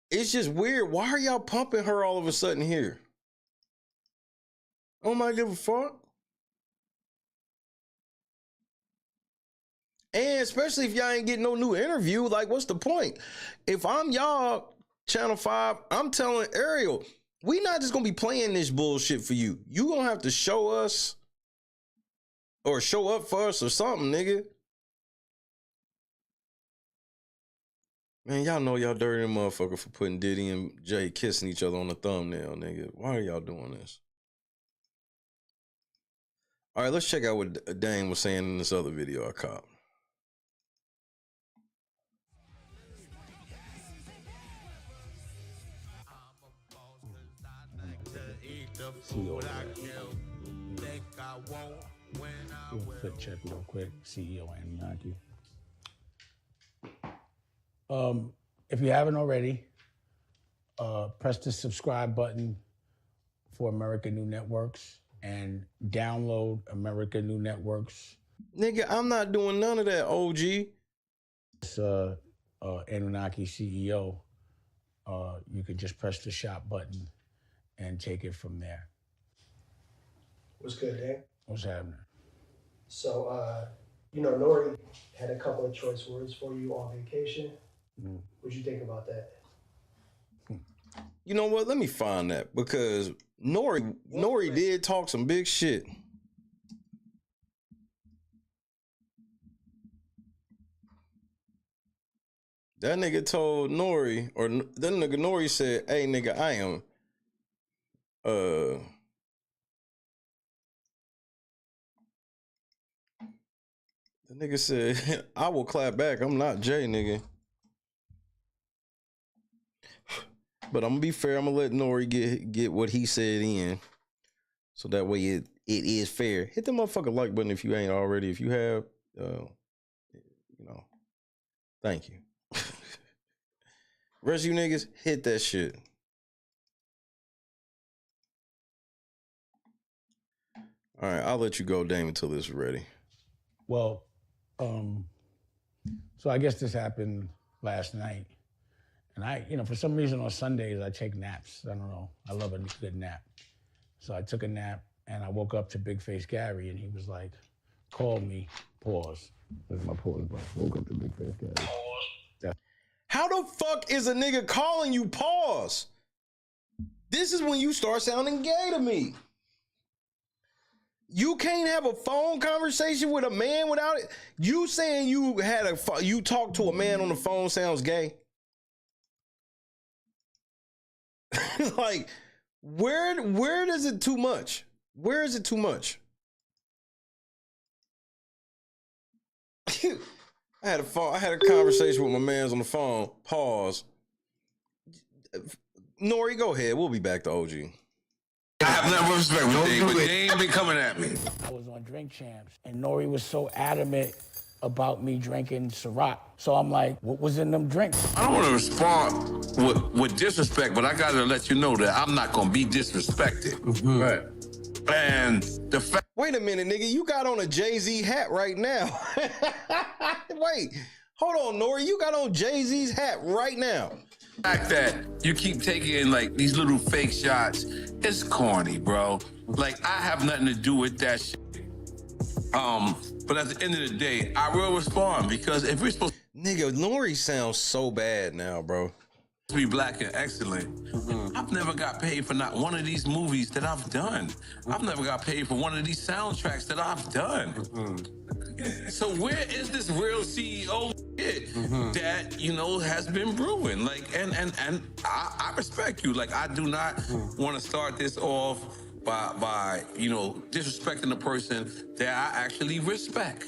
It's just weird. Why are y'all pumping her all of a sudden here? Oh my, give a fuck. And especially if y'all ain't getting no new interview, like, what's the point? If I'm y'all, Channel 5, I'm telling Ariel, we not just gonna be playing this bullshit for you. You gonna have to show us or show up for us or something, nigga. Man, y'all know y'all dirty motherfucker for putting Diddy and Jay kissing each other on the thumbnail, nigga. Why are y'all doing this? All right, let's check out what Dane was saying in this other video I caught. Quick check real quick. CEO Anunnaki. If you haven't already, press the subscribe button for America New Networks and download America New Networks. Nigga, I'm not doing none of that, OG. It's Anunnaki CEO. You could just press the shop button and take it from there. What's good, Dan? What's happening? So, N.O.R.E. had a couple of choice words for you on vacation. What'd you think about that? You know what? Let me find that because N.O.R.E. did talk some big shit. That nigga told N.O.R.E. or that nigga N.O.R.E. said, "Hey, nigga, I am the nigga said, I will clap back. I'm not Jay, nigga. But I'm gonna be fair. I'm gonna let N.O.R.E. get what he said in, so that way it is fair. Hit the motherfucking like button if you ain't already. If you have, thank you. Rest of you niggas, hit that shit. All right, I'll let you go, Dame, until this is ready. Well, so I guess this happened last night. And I, for some reason on Sundays, I take naps. I don't know. I love a good nap. So I took a nap and I woke up to Big Face Gary and he was like, call me, pause. That's my pause button. Woke up to Big Face Gary. Pause. How the fuck is a nigga calling you pause? This is when you start sounding gay to me. You can't have a phone conversation with a man without it. You saying you talked to a man on the phone sounds gay. Like, where does it too much? Where is it too much? I had a conversation with my mans on the phone. Pause. N.O.R.E., go ahead. We'll be back to OG. I have nothing but respect for Dave, but they ain't been coming at me. I was on Drink Champs, and N.O.R.E. was so adamant about me drinking Ciroc. So I'm like, what was in them drinks? I don't want to respond with disrespect, but I got to let you know that I'm not going to be disrespected. Right. And the fact... Wait a minute, nigga. You got on a Jay-Z hat right now. Wait. Hold on, N.O.R.E. You got on Jay-Z's hat right now. The fact that you keep taking, like, these little fake shots, it's corny, bro. Like, I have nothing to do with that shit. But at the end of the day, I will respond because if we're supposed to... Nigga, N.O.R.E. sounds so bad now, bro. ...to be black and excellent, I've never got paid for not one of these movies that I've done. I've never got paid for one of these soundtracks that I've done. So where is this real CEO shit that, has been brewing? Like, and I respect you. Like, I do not want to start this off by disrespecting the person that I actually respect.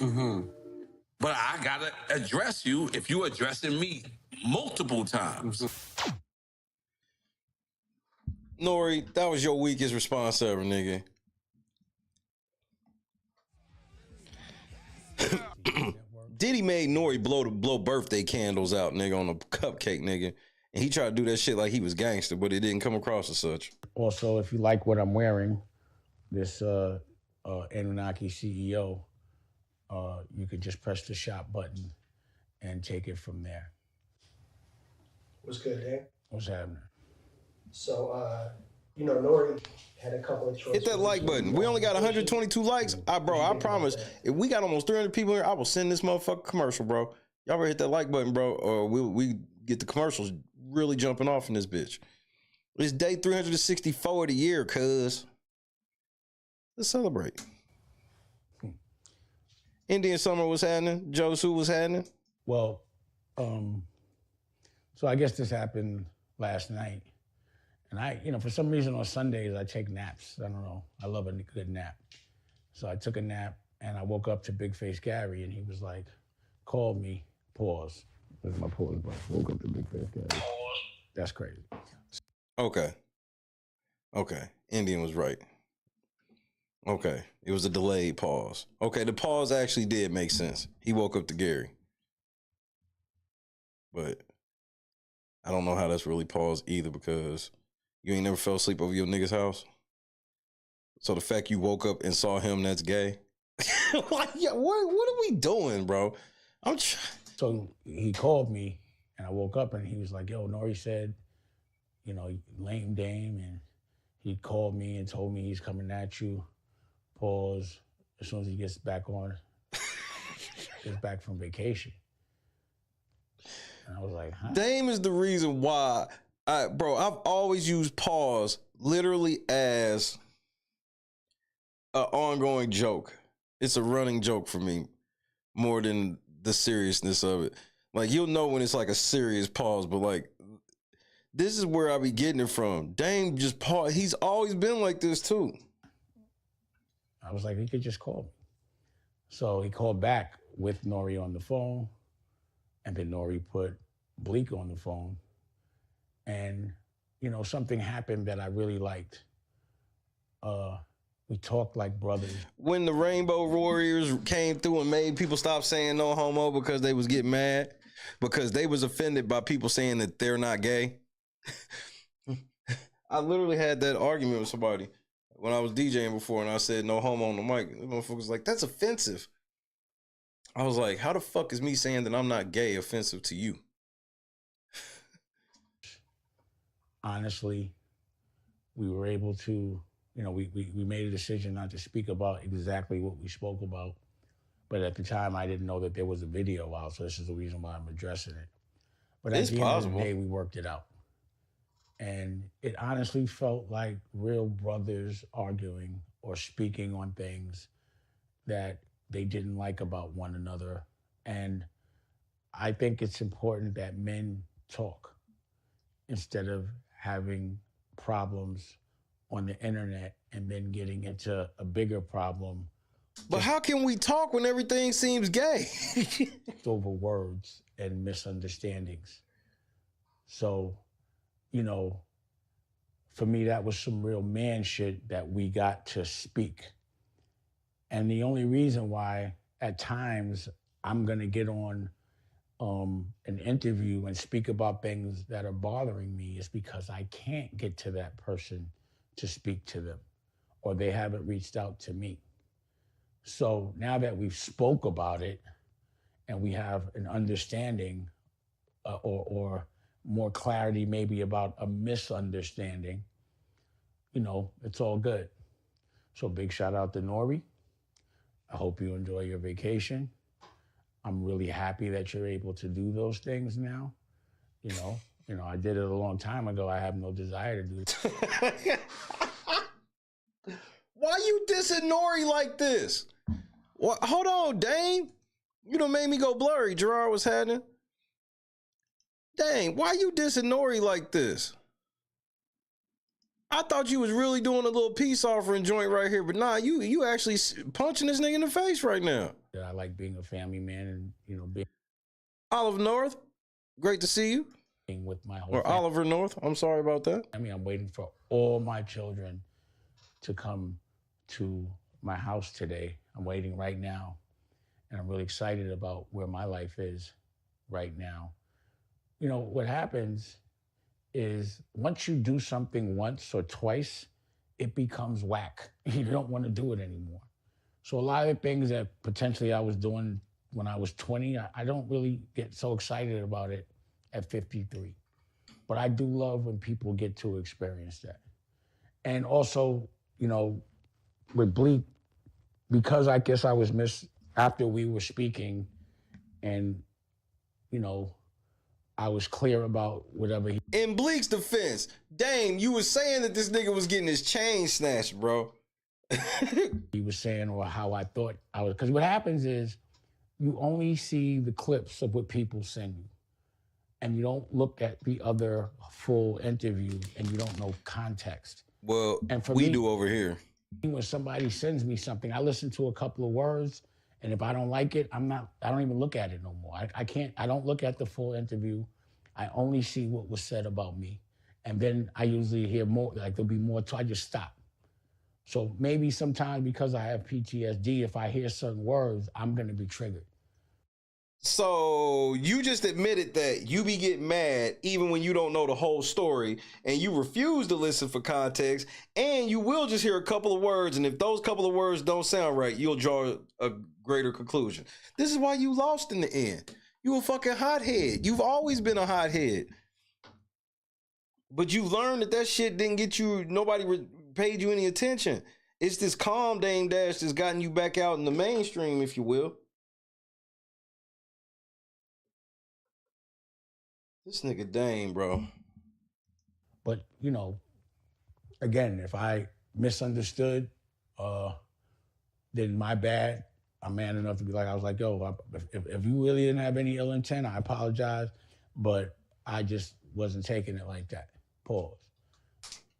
But I gotta address you if you're addressing me multiple times. N.O.R.E., that was your weakest response ever, nigga. Diddy made N.O.R.E. blow birthday candles out, nigga, on a cupcake, nigga. And he tried to do that shit like he was gangster, but it didn't come across as such. Also, if you like what I'm wearing, this Anunnaki CEO, you could just press the shop button and take it from there. What's good, Dan? What's happening? So, N.O.R.E. had a couple of choice Hit that like button. We only got 122 likes. Bro, I promise, if we got almost 300 people here, I will send this motherfucker commercial, bro. Y'all better hit that like button, bro, or we get the commercials really jumping off in this bitch. It's day 364 of the year, cuz. Let's celebrate. Indian Summer was happening. Josu was happening. Well, so I guess this happened last night. And I, for some reason on Sundays, I take naps. I don't know. I love a good nap. So I took a nap and I woke up to Big Face Gary and he was like, called me, pause. Look at my pause button. Woke up to Big Face Gary. That's crazy. Okay. Okay. Indian was right. Okay. It was a delayed pause. Okay, the pause actually did make sense. He woke up to Gary. But I don't know how that's really paused either because you ain't never fell asleep over your nigga's house. So the fact you woke up and saw him, that's gay. Like, yeah, what are we doing, bro? So he called me and I woke up and he was like, yo, N.O.R.E said, you know, lame Dame, and he called me and told me he's coming at you. Pause. As soon as he gets back from vacation. And I was like, huh? Dame is the reason why, bro, I've always used pause literally as an ongoing joke. It's a running joke for me more than the seriousness of it. Like, you'll know when it's like a serious pause, but like, this is where I be getting it from. Dame just pause. He's always been like this too. I was like, he could just call me. So he called back with N.O.R.E on the phone, and then N.O.R.E put Bleak on the phone. And, you know, something happened that I really liked. We talked like brothers. When the Rainbow Warriors came through and made people stop saying no homo because they was getting mad, because they was offended by people saying that they're not gay. I literally had that argument with somebody when I was DJing before, and I said no homo on the mic. The motherfucker was like, that's offensive. I was like, how the fuck is me saying that I'm not gay offensive to you? Honestly, we were able to, you know, we made a decision not to speak about exactly what we spoke about. But at the time, I didn't know that there was a video out, so this is the reason why I'm addressing it. But at the end of the day, we worked it out. And it honestly felt like real brothers arguing or speaking on things that they didn't like about one another. And I think it's important that men talk instead of having problems on the internet and then getting into a bigger problem. But how can we talk when everything seems gay? Over words and misunderstandings. So, you know, for me, that was some real man shit that we got to speak. And the only reason why at times I'm gonna get on an interview and speak about things that are bothering me is because I can't get to that person to speak to them, or they haven't reached out to me. So now that we've spoke about it and we have an understanding or more clarity maybe about a misunderstanding, you know, it's all good. So big shout out to N.O.R.E. I hope you enjoy your vacation. I'm really happy that you're able to do those things now. You know, I did it a long time ago. I have no desire to do it. Why you dissing N.O.R.E like this? What? Hold on, Dame. You done made me go blurry. Gerard was happening. Dang, why you dissing N.O.R.E like this? I thought you was really doing a little peace offering joint right here, but nah, you actually punching this nigga in the face right now. I like being a family man and, you know, being Olive North, great to see you. With my whole or family. Oliver North, I'm sorry about that. I mean, I'm waiting for all my children to come to my house today. I'm waiting right now, and I'm really excited about where my life is right now. You know, what happens is once you do something once or twice, it becomes whack. You don't want to do it anymore. So a lot of the things that potentially I was doing when I was 20, I don't really get so excited about it at 53. But I do love when people get to experience that. And also, you know, with Bleak, because I guess I was after we were speaking and, you know, I was clear about whatever he... In Bleak's defense, Dame, you was saying that this nigga was getting his chain snatched, bro. He was saying, or how I thought I was... Because what happens is you only see the clips of what people send you. And you don't look at the other full interview and you don't know context. Well, and for we me, do over here. When somebody sends me something, I listen to a couple of words, and if I don't like it, I don't even look at it no more. I don't look at the full interview. I only see what was said about me. And then I usually hear more, like there'll be more, so I just stop. So maybe sometimes because I have PTSD, if I hear certain words, I'm gonna be triggered. So you just admitted that you be getting mad even when you don't know the whole story, and you refuse to listen for context, and you will just hear a couple of words, and if those couple of words don't sound right, you'll draw a greater conclusion. This is why you lost in the end. You a fucking hothead. You've always been a hothead. But you learned that shit didn't get you, nobody paid you any attention. It's this calm Dame Dash that's gotten you back out in the mainstream, if you will. This nigga Dame, bro. But, you know, again, if I misunderstood, then my bad. I'm man enough to be like, I was like, yo, if you really didn't have any ill intent, I apologize. But I just wasn't taking it like that. Pause.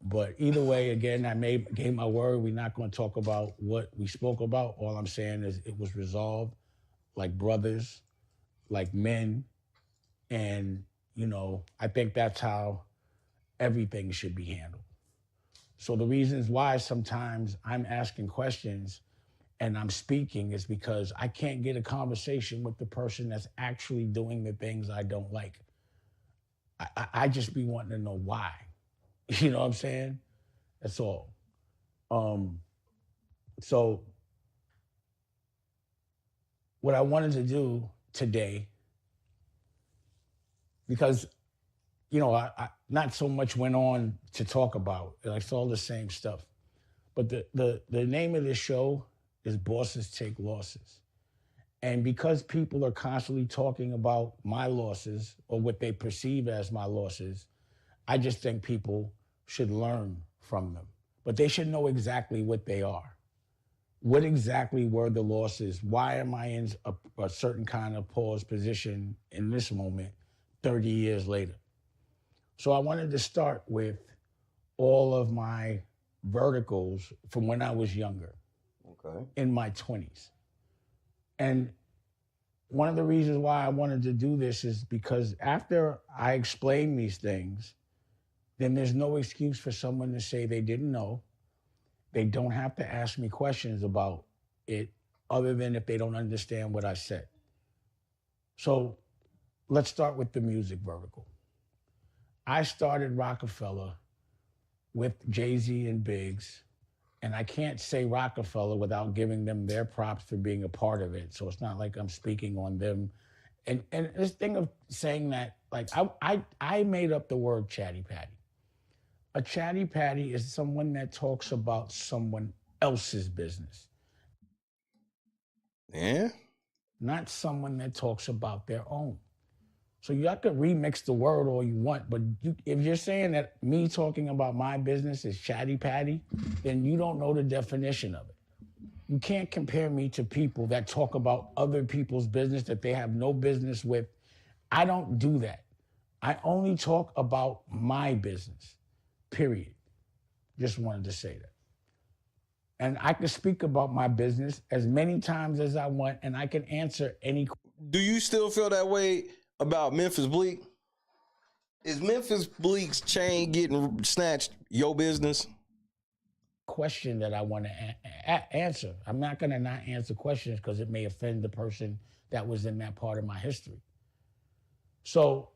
But either way, again, I gave my word. We're not going to talk about what we spoke about. All I'm saying is it was resolved like brothers, like men. And, you know, I think that's how everything should be handled. So the reasons why sometimes I'm asking questions and I'm speaking is because I can't get a conversation with the person that's actually doing the things I don't like. I just be wanting to know why. You know what I'm saying? That's all. So what I wanted to do today, because, you know, I not so much went on to talk about, it's all the same stuff. But the name of this show is Bosses Take Losses. And because people are constantly talking about my losses or what they perceive as my losses, I just think people should learn from them. But they should know exactly what they are. What exactly were the losses? Why am I in a certain kind of pause position in this moment 30 years later? So I wanted to start with all of my verticals from when I was younger, in my 20s. And one of the reasons why I wanted to do this is because after I explain these things, then there's no excuse for someone to say they didn't know. They don't have to ask me questions about it other than if they don't understand what I said. So let's start with the music vertical. I started Rockefeller with Jay-Z and Biggs, and I can't say Rockefeller without giving them their props for being a part of it. So it's not like I'm speaking on them. And this thing of saying that, like, I made up the word chatty patty. A chatty patty is someone that talks about someone else's business. Yeah? Not someone that talks about their own. So y'all could remix the word all you want, but if you're saying that me talking about my business is chatty patty, then you don't know the definition of it. You can't compare me to people that talk about other people's business that they have no business with. I don't do that. I only talk about my business, period. Just wanted to say that. And I can speak about my business as many times as I want, and I can answer any question. Do you still feel that way about Memphis Bleek? Is Memphis Bleek's chain getting snatched your business? Question that I want to answer. I'm not going to not answer questions because it may offend the person that was in that part of my history. So,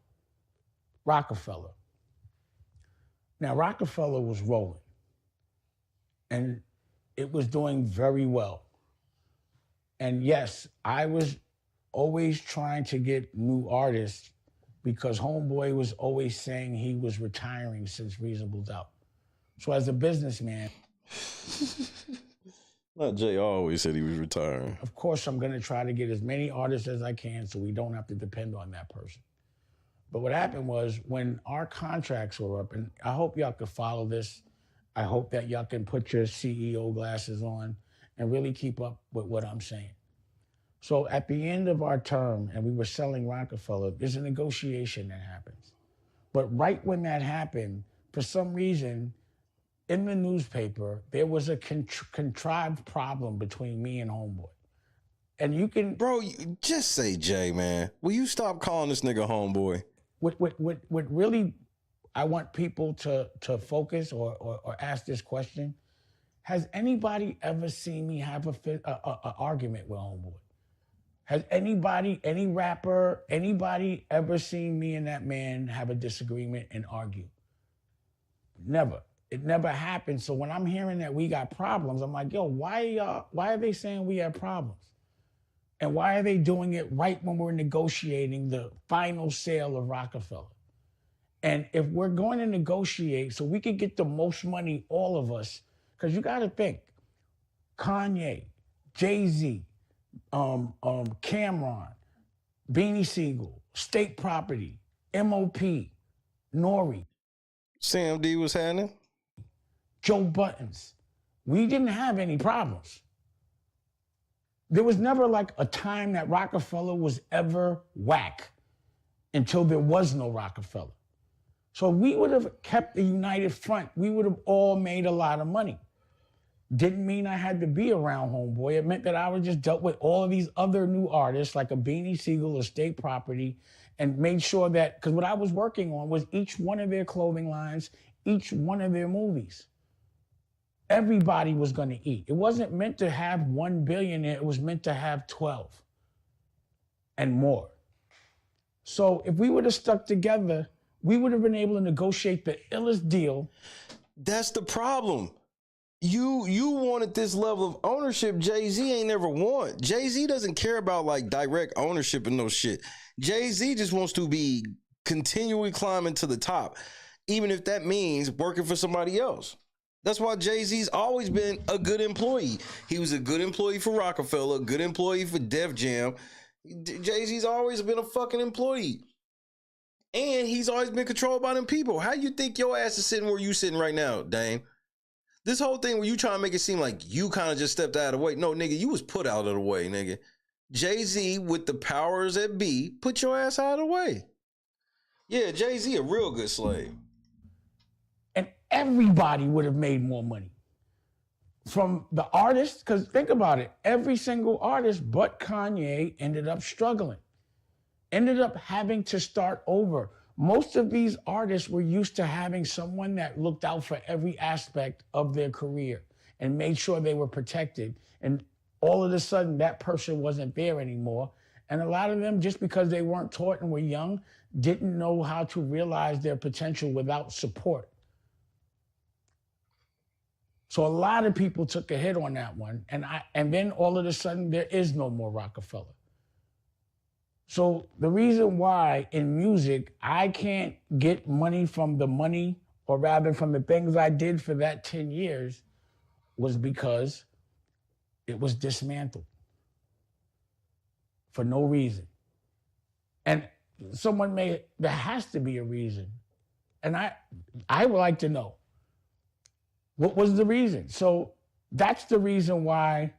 Rockefeller. Now, Rockefeller was rolling, and it was doing very well. And yes, I was always trying to get new artists because Homeboy was always saying he was retiring since Reasonable Doubt. So as a businessman... Not Jay always said he was retiring. Of course, I'm going to try to get as many artists as I can so we don't have to depend on that person. But what happened was when our contracts were up, and I hope y'all could follow this. I hope that y'all can put your CEO glasses on and really keep up with what I'm saying. So at the end of our term, and we were selling Rockefeller, there's a negotiation that happens. But right when that happened, for some reason, in the newspaper, there was a contrived problem between me and Homeboy. And you can... Bro, just say Jay, man. Will you stop calling this nigga Homeboy? What really I want people to focus or ask this question, has anybody ever seen me have a argument with Homeboy? Has anybody, any rapper, anybody ever seen me and that man have a disagreement and argue? Never. It never happened. So when I'm hearing that we got problems, I'm like, yo, why are they saying we have problems? And why are they doing it right when we're negotiating the final sale of Rockefeller? And if we're going to negotiate so we can get the most money, all of us, because you got to think, Kanye, Jay-Z, Cameron, Beanie Siegel, State Property, M.O.P., N.O.R.E. Sam D was happening? Joe Buttons. We didn't have any problems. There was never like a time that Rockefeller was ever whack until there was no Rockefeller. So we would have kept the united front. We would have all made a lot of money. Didn't mean I had to be around Homeboy. It meant that I would just dealt with all of these other new artists like a Beanie Siegel or State Property and made sure that, because what I was working on was each one of their clothing lines, each one of their movies. Everybody was going to eat. It wasn't meant to have 1 billionaire. It was meant to have 12 and more. So if we would have stuck together, we would have been able to negotiate the illest deal. That's the problem. You wanted this level of ownership Jay-Z ain't never want. Jay-Z doesn't care about like direct ownership and no shit. Jay-Z just wants to be continually climbing to the top, even if that means working for somebody else. That's why Jay-Z's always been a good employee. He was a good employee for Rockefeller, a good employee for Def Jam. Jay-Z's always been a fucking employee. And he's always been controlled by them people. How you think your ass is sitting where you sitting right now, Dame? This whole thing where you trying to make it seem like you kind of just stepped out of the way. No, nigga, you was put out of the way, nigga. Jay-Z with the powers that be put your ass out of the way. Yeah, Jay-Z a real good slave. And everybody would have made more money. From the artists, because think about it, every single artist but Kanye ended up struggling. Ended up having to start over. Most of these artists were used to having someone that looked out for every aspect of their career and made sure they were protected. And all of a sudden, that person wasn't there anymore. And a lot of them, just because they weren't taught and were young, didn't know how to realize their potential without support. So a lot of people took a hit on that one. And then all of a sudden, there is no more Rockefeller. So the reason why in music, I can't get money from the money, or rather from the things I did for that 10 years, was because it was dismantled for no reason. And there has to be a reason. And I would like to know, what was the reason? So that's the reason why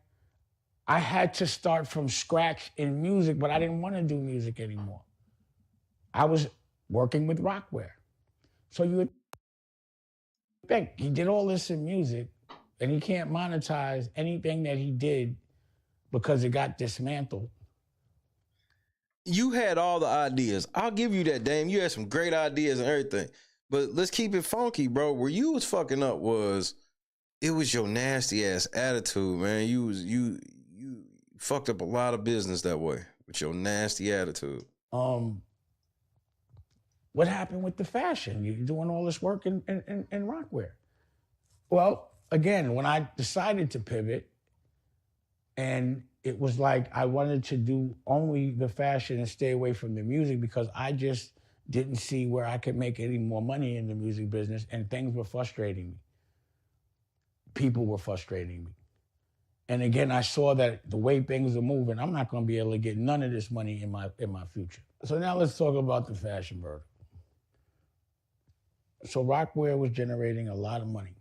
I had to start from scratch in music, but I didn't want to do music anymore. I was working with Rockware. So you would think he did all this in music and he can't monetize anything that he did because it got dismantled. You had all the ideas. I'll give you that, Dame. You had some great ideas and everything. But let's keep it funky, bro. Where you was fucking up it was your nasty ass attitude, man. You fucked up a lot of business that way with your nasty attitude. What happened with the fashion? You're doing all this work in Rockware. Well, again, when I decided to pivot, and it was like I wanted to do only the fashion and stay away from the music because I just didn't see where I could make any more money in the music business, and things were frustrating me. People were frustrating me. And again, I saw that the way things are moving, I'm not going to be able to get none of this money in my future. So now let's talk about the fashion vertical. So Rockware was generating a lot of money.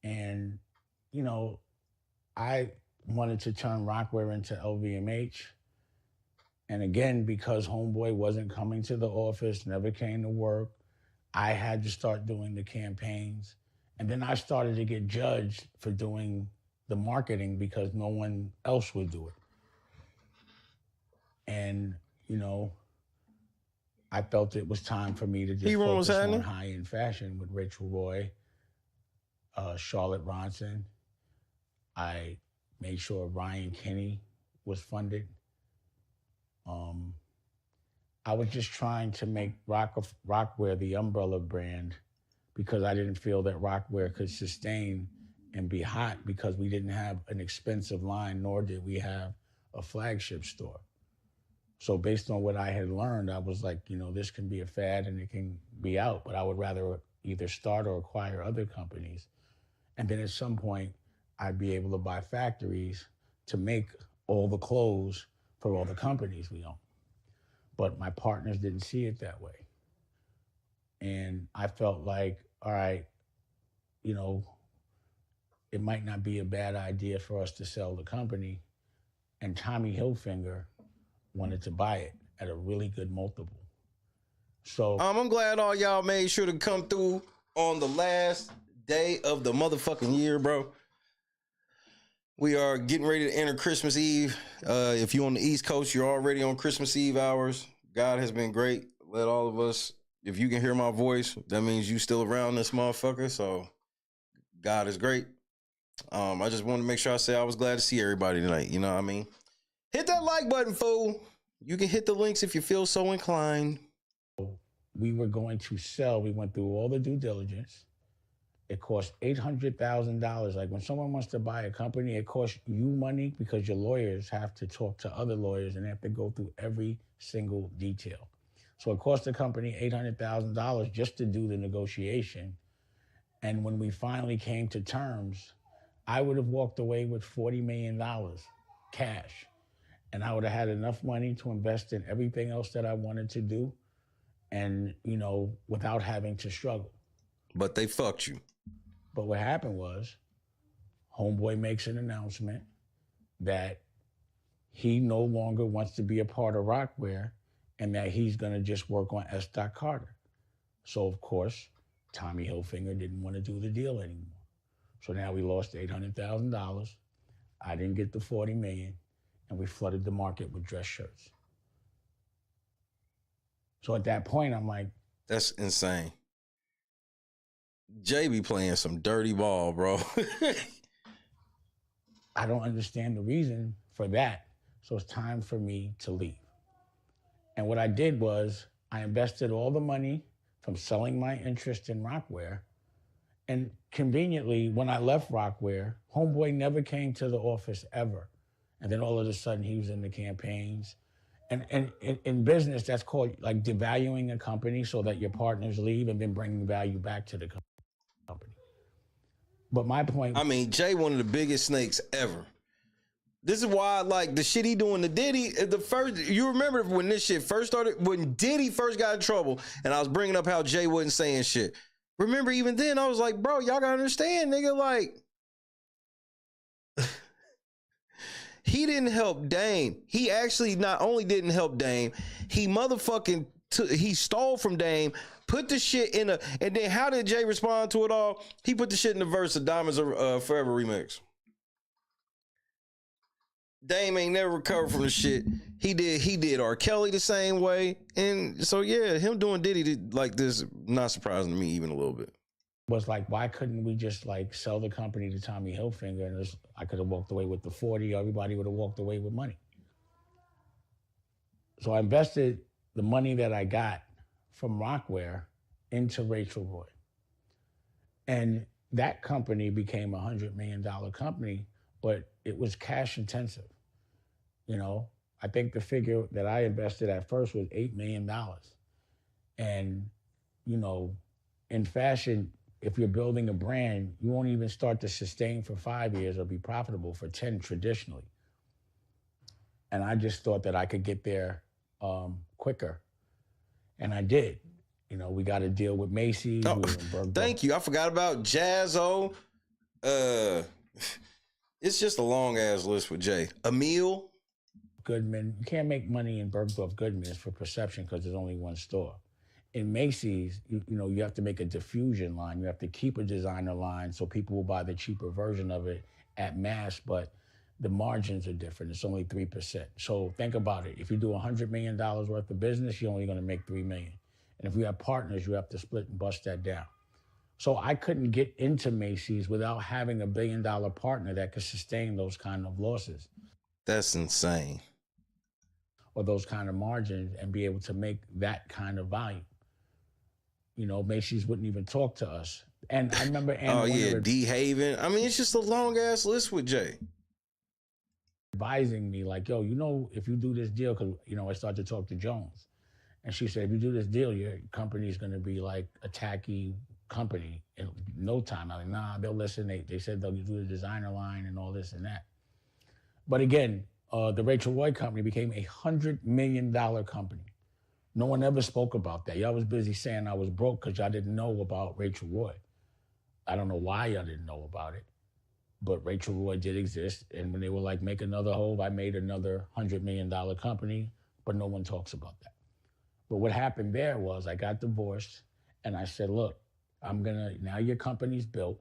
And, you know, I wanted to turn Rockware into LVMH. And again, because Homeboy wasn't coming to the office, never came to work, I had to start doing the campaigns. And then I started to get judged for doing the marketing because no one else would do it. And, you know, I felt it was time for me to just focus on high-end fashion with Rachel Roy, Charlotte Ronson. I made sure Ryan Kinney was funded. I was just trying to make Rockwear the umbrella brand because I didn't feel that Rockwear could sustain and be hot because we didn't have an expensive line, nor did we have a flagship store. So based on what I had learned, I was like, you know, this can be a fad and it can be out, but I would rather either start or acquire other companies. And then at some point, I'd be able to buy factories to make all the clothes for all the companies we own. But my partners didn't see it that way. And I felt like, all right, you know, it might not be a bad idea for us to sell the company. And Tommy Hilfiger wanted to buy it at a really good multiple. So I'm glad all y'all made sure to come through on the last day of the motherfucking year, bro. We are getting ready to enter Christmas Eve. If you're on the East Coast, you're already on Christmas Eve hours. God has been great. Let all of us, if you can hear my voice, that means you still around this motherfucker. So God is great. I just wanted to make sure I say I was glad to see everybody tonight. You know what I mean? Hit that like button, fool. You can hit the links if you feel so inclined. We were going to sell. We went through all the due diligence. It cost $800,000. Like when someone wants to buy a company, it costs you money because your lawyers have to talk to other lawyers and they have to go through every single detail. So it cost the company $800,000 just to do the negotiation. And when we finally came to terms, I would have walked away with $40 million cash. And I would have had enough money to invest in everything else that I wanted to do and, you know, without having to struggle. But they fucked you. But what happened was, Homeboy makes an announcement that he no longer wants to be a part of Rockwear and that he's going to just work on S. Carter. So, of course, Tommy Hilfiger didn't want to do the deal anymore. So now we lost $800,000. I didn't get the $40 million, and we flooded the market with dress shirts. So at that point, I'm like, that's insane. Jay be playing some dirty ball, bro. I don't understand the reason for that. So it's time for me to leave. And what I did was I invested all the money from selling my interest in Rockwear. And conveniently, when I left Rockwear, Homeboy never came to the office ever. And then all of a sudden he was in the campaigns. And in business, that's called like devaluing a company so that your partners leave and then bringing value back to the company. But my point... I mean, Jay, one of the biggest snakes ever. This is why, like, the shit he doing to Diddy, you remember when this shit first started, when Diddy first got in trouble, and I was bringing up how Jay wasn't saying shit. Remember, even then, I was like, bro, y'all gotta understand, nigga, like, he didn't help Dame. He actually not only didn't help Dame, he motherfucking, he stole from Dame, put the shit in and then how did Jay respond to it all? He put the shit in the verse of Diamonds Are Forever remix. Dame ain't never recovered from the shit. He did R. Kelly the same way. And so, yeah, him doing Diddy like this, not surprising to me even a little bit. Was like, why couldn't we just like sell the company to Tommy Hilfiger and I could have walked away with the 40, everybody would have walked away with money. So I invested the money that I got from Rockwear into Rachel Roy. And that company became a $100 million company, but it was cash intensive. You know, I think the figure that I invested at first was $8 million. And, you know, in fashion, if you're building a brand, you won't even start to sustain for 5 years or be profitable for 10 traditionally. And I just thought that I could get there quicker. And I did. You know, we got to deal with Macy's. Oh, thank you. I forgot about Jazzo. It's just a long ass list with Jay. Emil Goodman. You can't make money in Bergdorf Goodman. It's for perception because there's only one store. in Macy's, you know, you have to make a diffusion line. You have to keep a designer line so people will buy the cheaper version of it at mass, but the margins are different. It's only 3%. So think about it. If you do $100 million worth of business, you're only gonna make $3 million. And if you have partners, you have to split and bust that down. So I couldn't get into Macy's without having a $1 billion partner that could sustain those kind of losses. That's insane. Or those kind of margins and be able to make that kind of volume. You know, Macy's wouldn't even talk to us. And I remember D-Haven. I mean, it's just a long ass list with Jay. Advising me like, yo, you know, if you do this deal, because, you know, I started to talk to Jones. And she said, if you do this deal, your company is going to be like a tacky company in no time. I'm like, nah, they'll listen. They said they'll do the designer line and all this and that. But again, the Rachel Roy company became a $100 million company. No one ever spoke about that. Y'all was busy saying I was broke because y'all didn't know about Rachel Roy. I don't know why y'all didn't know about it, but Rachel Roy did exist. And when they were like, make another Hove, I made another $100 million company, but no one talks about that. But what happened there was I got divorced and I said, look, now your company's built.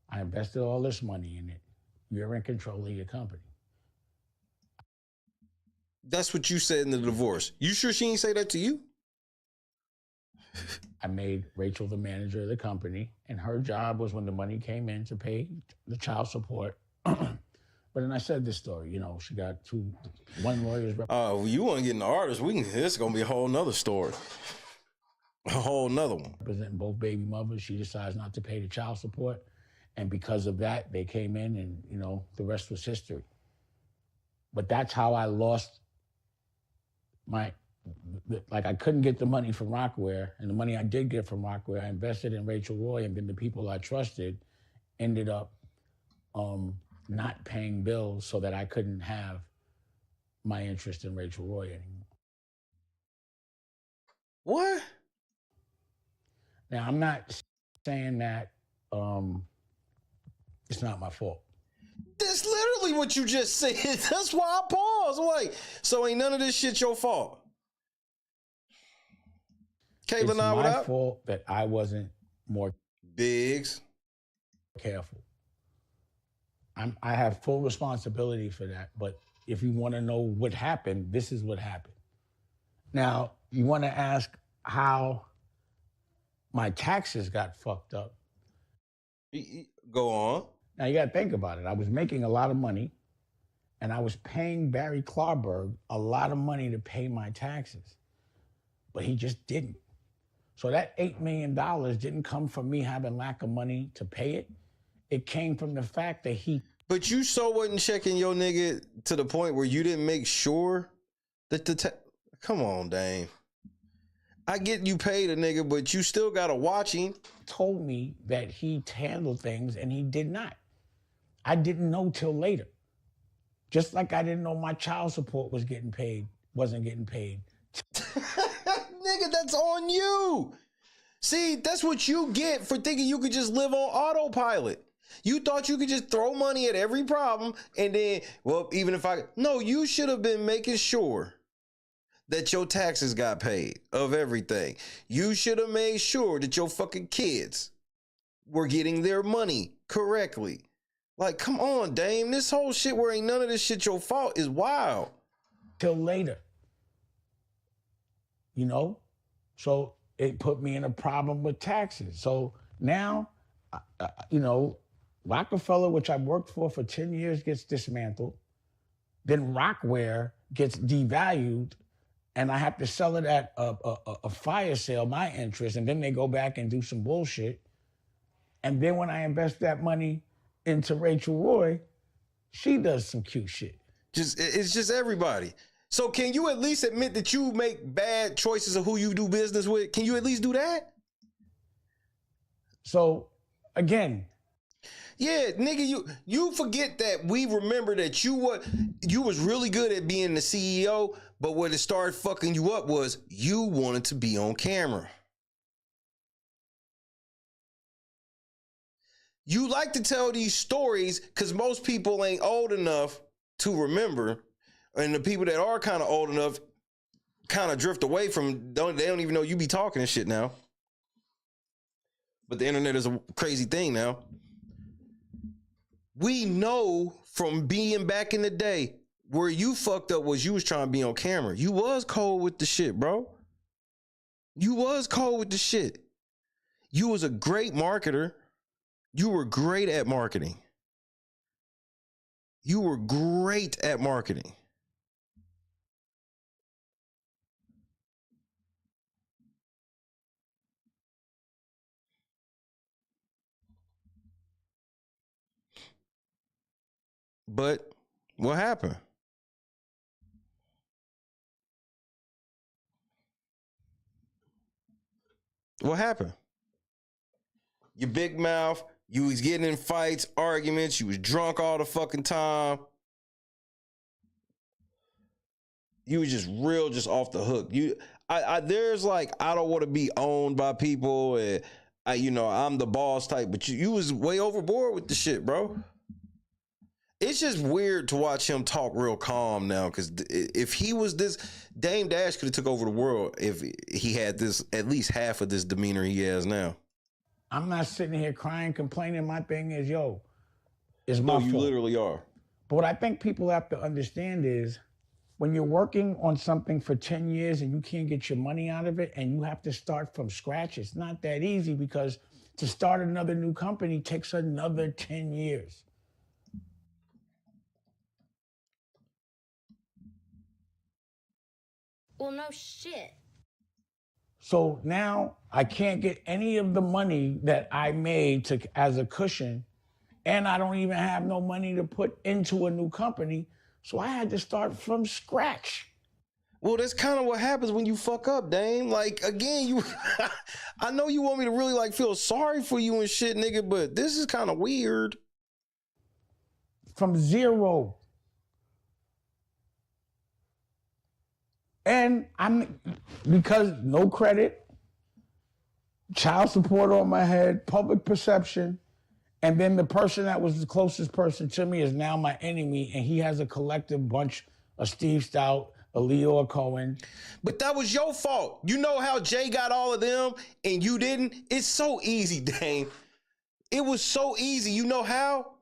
I invested all this money in it. You're in control of your company. That's what you said in the divorce. You sure she didn't say that to you? I made Rachel the manager of the company, and her job was when the money came in to pay the child support. But then I said this story, you know, she got one lawyer's. Oh, you want to get into artists? This is gonna be a whole nother story. A whole nother one. Representing both baby mothers, she decides not to pay the child support, and because of that, they came in, and you know, the rest was history. But that's how I lost I couldn't get the money from Rockware, and the money I did get from Rockware, I invested in Rachel Roy, and then the people I trusted ended up not paying bills so that I couldn't have my interest in Rachel Roy anymore. What? Now, I'm not saying that it's not my fault. That's literally what you just said. That's why I paused. I'm like, so ain't none of this shit your fault. Caitlin, it's my fault that I wasn't more Biggs careful. I have full responsibility for that. But if you want to know what happened, this is what happened. Now, you want to ask how my taxes got fucked up. Go on. Now, you got to think about it. I was making a lot of money, and I was paying Barry Klarberg a lot of money to pay my taxes, but he just didn't. So that $8 million didn't come from me having lack of money to pay it. It came from the fact that he... But you so wasn't checking your nigga to the point where you didn't make sure that Come on, Dame. I get you paid a nigga, but you still got to watch him. Told me that he handled things, and he did not. I didn't know till later. Just like I didn't know my child support wasn't getting paid. Nigga, that's on you. See, that's what you get for thinking you could just live on autopilot. You thought you could just throw money at every problem and then, well, even if no, you should have been making sure that your taxes got paid of everything. You should have made sure that your fucking kids were getting their money correctly. Like, come on, Dame. This whole shit where ain't none of this shit your fault is wild. Till later. You know? So it put me in a problem with taxes. So now, you know, Rockefeller, which I've worked for 10 years, gets dismantled. Then Rockware gets devalued, and I have to sell it at a fire sale, my interest, and then they go back and do some bullshit. And then when I invest that money into Rachel Roy, she does some cute shit. It's just everybody. So can you at least admit that you make bad choices of who you do business with? Can you at least do that? So, again. Yeah, nigga, you forget that we remember that you was really good at being the CEO, but what it started fucking you up was you wanted to be on camera. You like to tell these stories because most people ain't old enough to remember. And the people that are kind of old enough, kind of drift away from, they don't even know you be talking and shit now. But the internet is a crazy thing now. We know from being back in the day where you fucked up was you was trying to be on camera. You was cold with the shit, bro. You was cold with the shit. You was a great marketer. You were great at marketing. You were great at marketing. But what happened? What happened? Your big mouth, you was getting in fights, arguments, you was drunk all the fucking time. You was just real, just off the hook. There's like, I don't want to be owned by people, and I'm the boss type, but you was way overboard with the shit, bro. It's just weird to watch him talk real calm now, because if he was this, Dame Dash could have took over the world if he had this, at least half of this demeanor he has now. I'm not sitting here crying, complaining. My thing is, it's my fault. You literally are. But what I think people have to understand is, when you're working on something for 10 years and you can't get your money out of it and you have to start from scratch, it's not that easy, because to start another new company takes another 10 years. Well, no shit. So now I can't get any of the money that I made as a cushion, and I don't even have no money to put into a new company. So I had to start from scratch. Well, that's kind of what happens when you fuck up, Dame. Like, again, I know you want me to really like feel sorry for you and shit, nigga, but this is kind of weird. From zero. And because no credit, child support on my head, public perception, and then the person that was the closest person to me is now my enemy, and he has a collective bunch of Steve Stout, Leor Cohen. But that was your fault. You know how Jay got all of them and you didn't? It's so easy, Dame. It was so easy. You know how?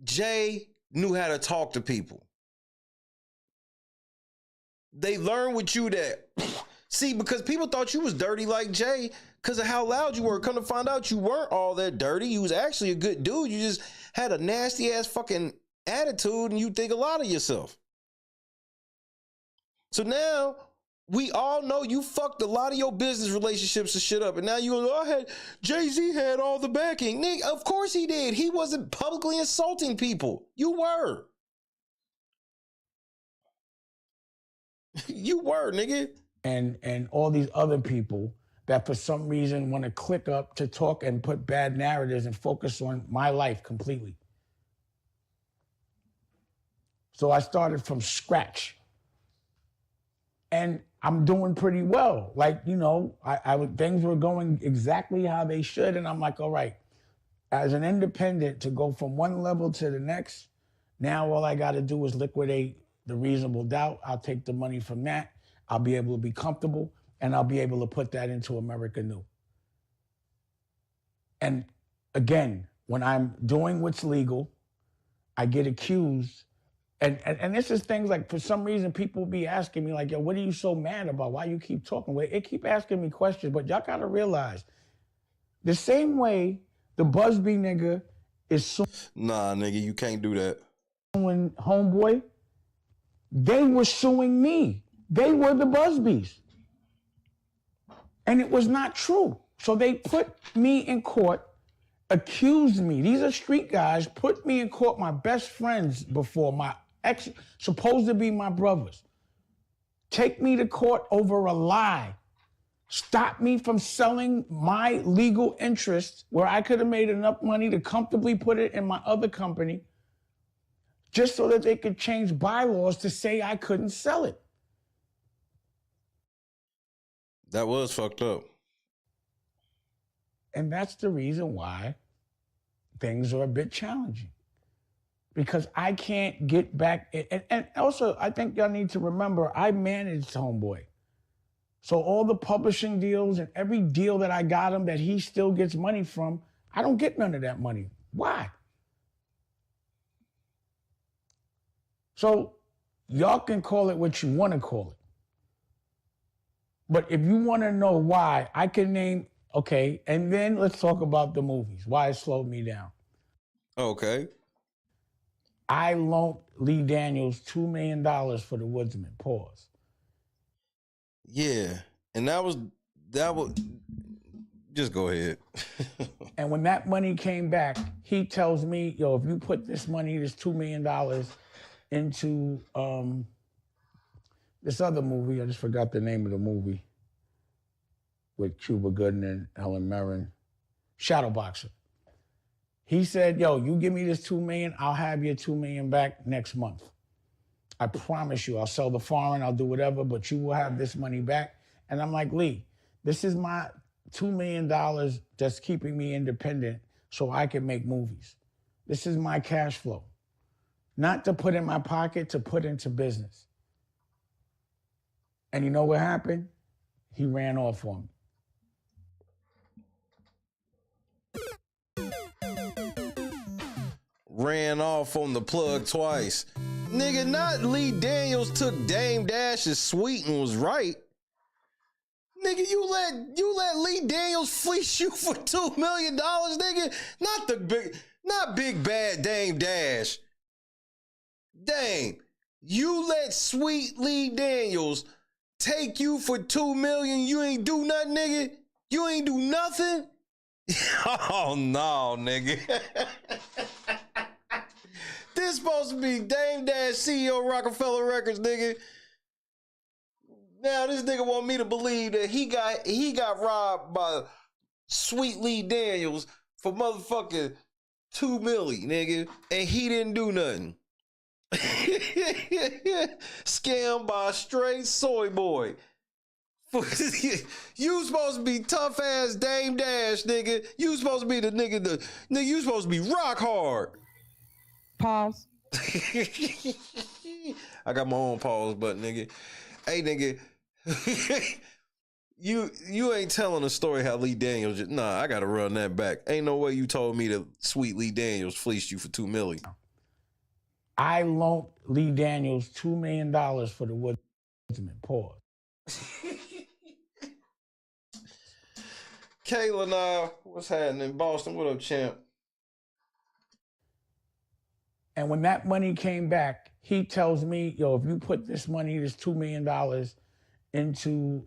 Jay knew how to talk to people. They learned with you that, see, because people thought you was dirty like Jay because of how loud you were. Come to find out you weren't all that dirty. You was actually a good dude. You just had a nasty ass fucking attitude and you think a lot of yourself. So now we all know you fucked a lot of your business relationships and shit up. And now you go, Jay-Z had all the backing. Nigga, of course he did. He wasn't publicly insulting people. You were. You were, nigga. And all these other people that for some reason want to click up to talk and put bad narratives and focus on my life completely. So I started from scratch. And I'm doing pretty well. Like, things were going exactly how they should. And I'm like, all right, as an independent, to go from one level to the next, now all I got to do is liquidate the reasonable doubt. I'll take the money from that. I'll be able to be comfortable, and I'll be able to put that into America New. And again, when I'm doing what's legal, I get accused. And this is things like, for some reason, people be asking me like, yo, what are you so mad about? Why you keep talking? Well, it keep asking me questions, but y'all gotta realize, the same way the Busby nigga is suing. Nah, nigga, you can't do that. Suing Homeboy, they were suing me. They were the Busbys. And it was not true. So they put me in court, accused me. These are street guys, put me in court, my best friends before, my ex, supposed to be my brothers. Take me to court over a lie. Stop me from selling my legal interest where I could have made enough money to comfortably put it in my other company, just so that they could change bylaws to say I couldn't sell it. That was fucked up. And that's the reason why things are a bit challenging. because I can't get back. And also, I think y'all need to remember, I managed Homeboy. So all the publishing deals and every deal that I got him that he still gets money from, I don't get none of that money. Why? So y'all can call it what you want to call it. But if you want to know why, I can name, okay, and then let's talk about the movies, why it slowed me down. Okay. I loaned Lee Daniels $2 million for The Woodsman. Pause. Yeah. And that was, just go ahead. And when that money came back, he tells me, yo, if you put this money, this $2 million into this other movie, I just forgot the name of the movie, with Cuba Gooding and Helen Mirren, Shadowboxer. He said, yo, you give me this $2 million, I'll have your $2 million back next month. I promise you, I'll sell the foreign, I'll do whatever, but you will have this money back. And I'm like, Lee, this is my $2 million that's keeping me independent so I can make movies. This is my cash flow. Not to put in my pocket, to put into business. And you know what happened? He ran off on me. Ran off on the plug twice. Nigga, not Lee Daniels took Dame Dash's suite and was right. Nigga, you let Lee Daniels fleece you for $2 million, nigga? Not big bad Dame Dash. Dame, you let sweet Lee Daniels take you for $2 million, you ain't do nothing, nigga? You ain't do nothing? Oh no, nigga. This supposed to be Dame Dash, CEO Rockefeller Records, nigga. Now this nigga want me to believe that he got robbed by sweet Lee Daniels for motherfucking $2 million, nigga, and he didn't do nothing. Scammed by a straight soy boy. You supposed to be tough ass Dame Dash, nigga. You supposed to be the nigga, you supposed to be rock hard. Pause. I got my own pause button, nigga. Hey, nigga. You ain't telling the story how Lee Daniels nah, I gotta run that back. Ain't no way you told me that sweet Lee Daniels fleeced you for $2 million. I loaned Lee Daniels $2 million for The Woodsman. Pause. Kayla, what's happening? Boston, what up, champ? And when that money came back, he tells me, yo, if you put this money, this $2 million into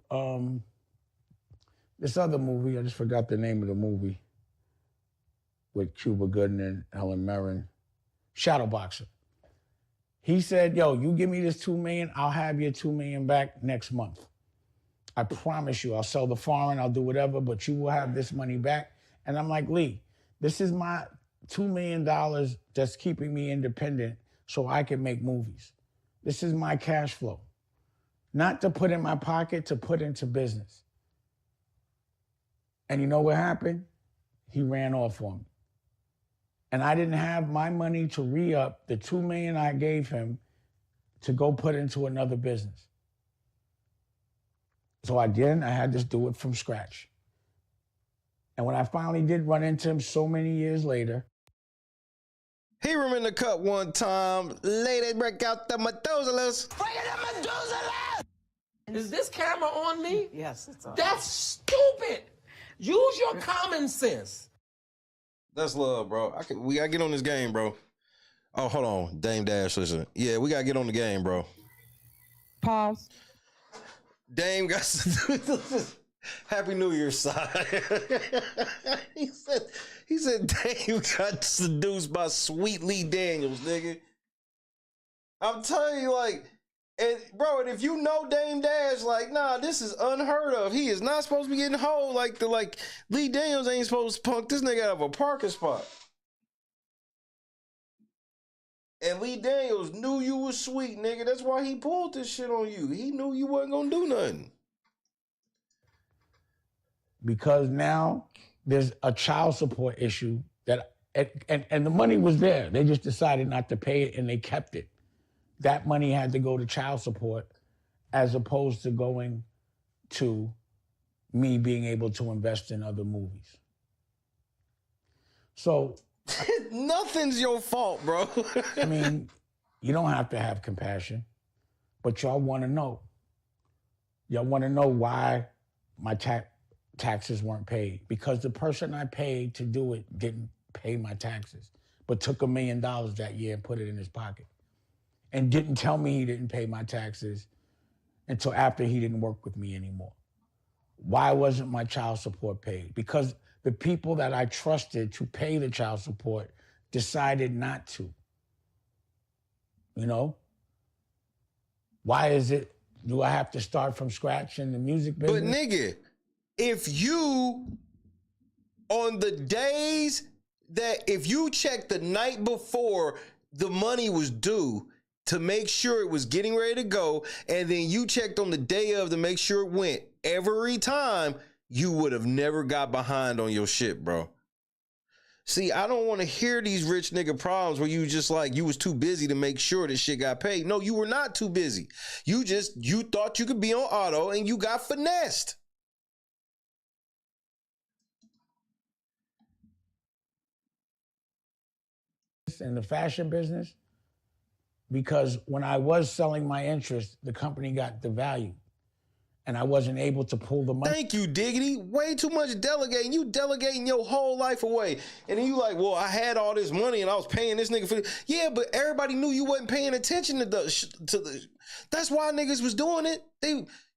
this other movie, I just forgot the name of the movie, with Cuba Gooding and Helen Mirren, Shadowboxer. He said, yo, you give me this $2 million, I'll have your $2 million back next month. I promise you, I'll sell the foreign, I'll do whatever, but you will have this money back. And I'm like, Lee, this is my $2 million that's keeping me independent so I can make movies. This is my cash flow. Not to put in my pocket, to put into business. And you know what happened? He ran off on me. And I didn't have my money to re-up the $2 million I gave him to go put into another business. So I didn't. I had to do it from scratch. And when I finally did run into him so many years later, Hear him in the cut one time. Lady, break out the Methuselahs. Is this camera on me? Yes, it's on. That's stupid. Use your common sense. That's love, bro. We gotta get on this game, bro. Oh, hold on. Dame Dash, listen. Yeah, we gotta get on the game, bro. Pause. Dame got Happy New Year, side. He said Dame got seduced by sweet Lee Daniels, nigga. I'm telling you, like, and bro, and if you know Dame Dash, like, nah, this is unheard of. He is not supposed to be getting hold like Lee Daniels ain't supposed to punk this nigga out of a parking spot. And Lee Daniels knew you was sweet, nigga. That's why he pulled this shit on you. He knew you wasn't gonna do nothing. because now there's a child support issue that And the money was there. They just decided not to pay it and they kept it. That money had to go to child support as opposed to going to me being able to invest in other movies. So nothing's your fault, bro. I mean, you don't have to have compassion, but y'all want to know. Y'all want to know why my taxes weren't paid. Because the person I paid to do it didn't pay my taxes, but took $1 million that year and put it in his pocket. And didn't tell me he didn't pay my taxes until after he didn't work with me anymore. Why wasn't my child support paid? Because the people that I trusted to pay the child support decided not to. You know? Why is it, do I have to start from scratch in the music business? But nigga, if you, on the days that, if you checked the night before the money was due to make sure it was getting ready to go, and then you checked on the day of to make sure it went every time, you would have never got behind on your shit, bro. See, I don't want to hear these rich nigga problems where you just like, you was too busy to make sure this shit got paid. No, you were not too busy. You thought you could be on auto and you got finessed. In the fashion business, because when I was selling my interest, the company got devalued and I wasn't able to pull the money. Thank you, Diggity. Way too much delegating. You delegating your whole life away. And then you like, well, I had all this money and I was paying this nigga for it. Yeah, but everybody knew you wasn't paying attention to the that's why niggas was doing it.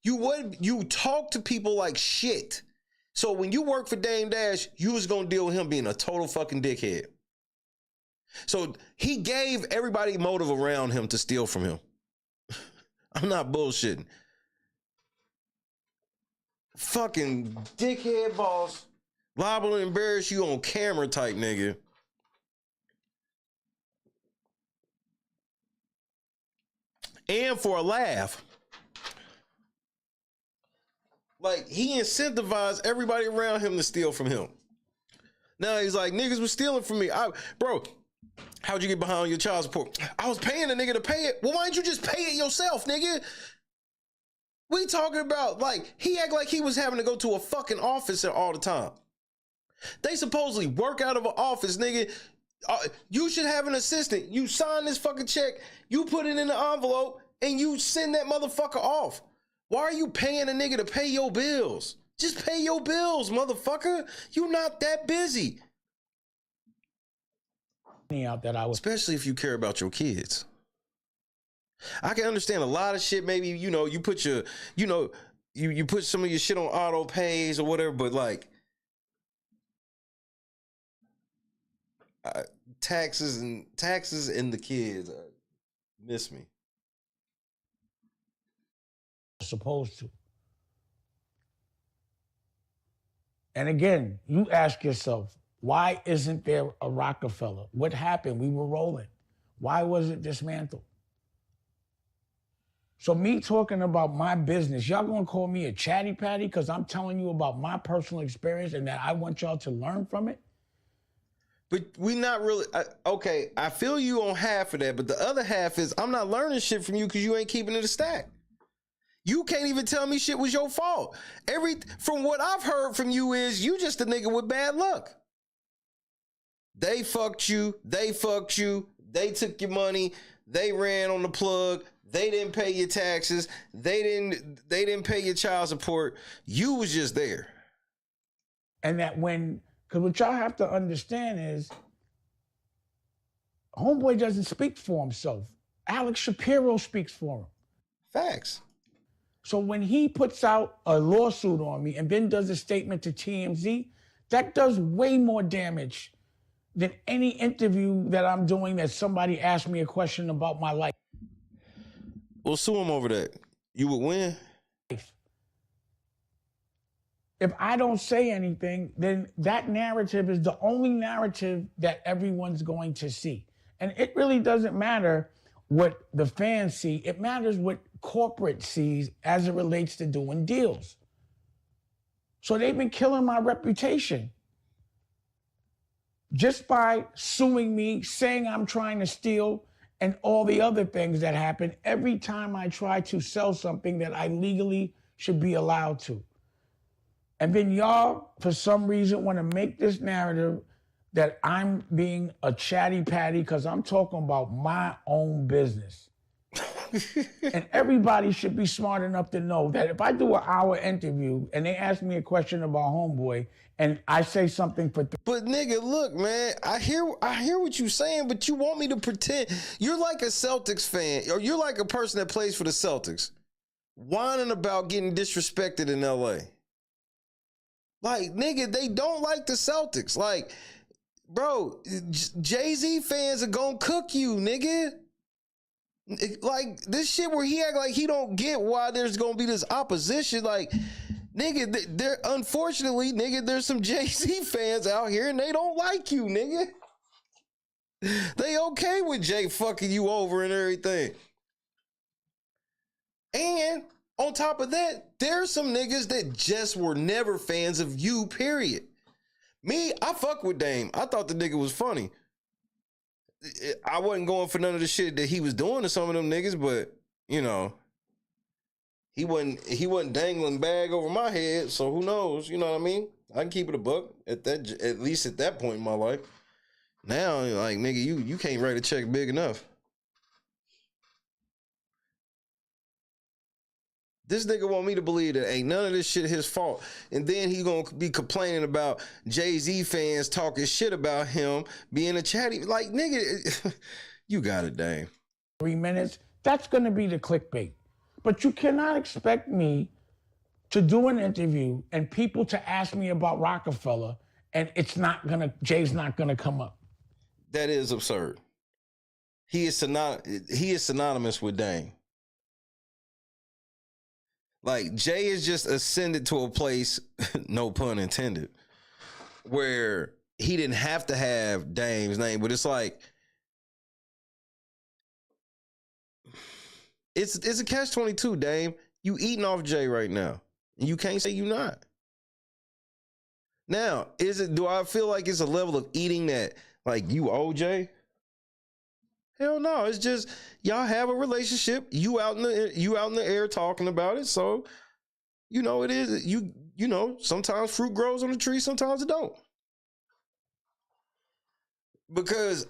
You talk to people like shit. So when you work for Dame Dash, you was gonna deal with him being a total fucking dickhead. So he gave everybody motive around him to steal from him. I'm not bullshitting. Fucking dickhead boss, liable to embarrass you on camera type nigga. And for a laugh. Like, he incentivized everybody around him to steal from him. Now he's like, niggas was stealing from me. Bro, how'd you get behind your child support? I was paying a nigga to pay it. Well, why didn't you just pay it yourself, nigga? We talking about, like, he act like he was having to go to a fucking office all the time. They supposedly work out of an office, nigga. You should have an assistant. You sign this fucking check, you put it in the envelope, and you send that motherfucker off. Why are you paying a nigga to pay your bills? Just pay your bills, motherfucker. You're not that busy. Out that I was, especially if you care about your kids. I can understand a lot of shit. Maybe, you know, you put your, you know, you put some of your shit on auto pays or whatever, but like taxes and the kids miss me. Supposed to. And again, you ask yourself, why isn't there a Rockefeller? What happened? We were rolling. Why was it dismantled? So me talking about my business, y'all gonna call me a chatty patty because I'm telling you about my personal experience and that I want y'all to learn from it? But we not really, okay, I feel you on half of that, but the other half is I'm not learning shit from you because you ain't keeping it a stack. You can't even tell me shit was your fault. From what I've heard from you is you just a nigga with bad luck. They fucked you, they took your money, they ran on the plug, they didn't pay your taxes, they didn't pay your child support. You was just there. And that because what y'all have to understand is, homeboy doesn't speak for himself. Alex Shapiro speaks for him. Facts. So when he puts out a lawsuit on me and then does a statement to TMZ, that does way more damage than any interview that I'm doing that somebody asked me a question about my life. We'll sue him over that. You would win. If I don't say anything, then that narrative is the only narrative that everyone's going to see. And it really doesn't matter what the fans see. It matters what corporate sees as it relates to doing deals. So they've been killing my reputation. just by suing me, saying I'm trying to steal, and all the other things that happen every time I try to sell something that I legally should be allowed to. And then y'all, for some reason, want to make this narrative that I'm being a chatty patty because I'm talking about my own business. And everybody should be smart enough to know that if I do an hour interview and they ask me a question about Homeboy and I say something for... But nigga, look, man, I hear what you're saying, but you want me to pretend you're like a Celtics fan, or you're like a person that plays for the Celtics, whining about getting disrespected in LA. Like, nigga, they don't like the Celtics. Like, bro, Jay-Z fans are gonna cook you, nigga. Like, this shit where he act like he don't get why there's gonna be this opposition. Like, nigga, there unfortunately, nigga, there's some Jay-Z fans out here and they don't like you, nigga. They okay with Jay fucking you over and everything. And on top of that, there's some niggas that just were never fans of you, period. Me, I fuck with Dame. I thought the nigga was funny. I wasn't going for none of the shit that he was doing to some of them niggas, but, you know, he wasn't dangling bag over my head, so who knows, you know what I mean? I can keep it a buck at least at that point in my life. Now, like, nigga, you can't write a check big enough. This nigga want me to believe that ain't none of this shit his fault. And then he gonna be complaining about Jay-Z fans talking shit about him being a chatty. Like, nigga, you got it, Dame. 3 minutes, that's gonna be the clickbait. But you cannot expect me to do an interview and people to ask me about Rockefeller and Jay's not gonna come up. That is absurd. He is synonymous with Dame. Like, Jay is just ascended to a place, no pun intended, where he didn't have to have Dame's name, but it's like, it's a catch-22, Dame. You eating off Jay right now, and you can't say you not. Now, do I feel like it's a level of eating that, like, you owe Jay? Hell no, it's just y'all have a relationship. You out in the air talking about it, so you know it is. You know sometimes fruit grows on the tree, sometimes it don't. Because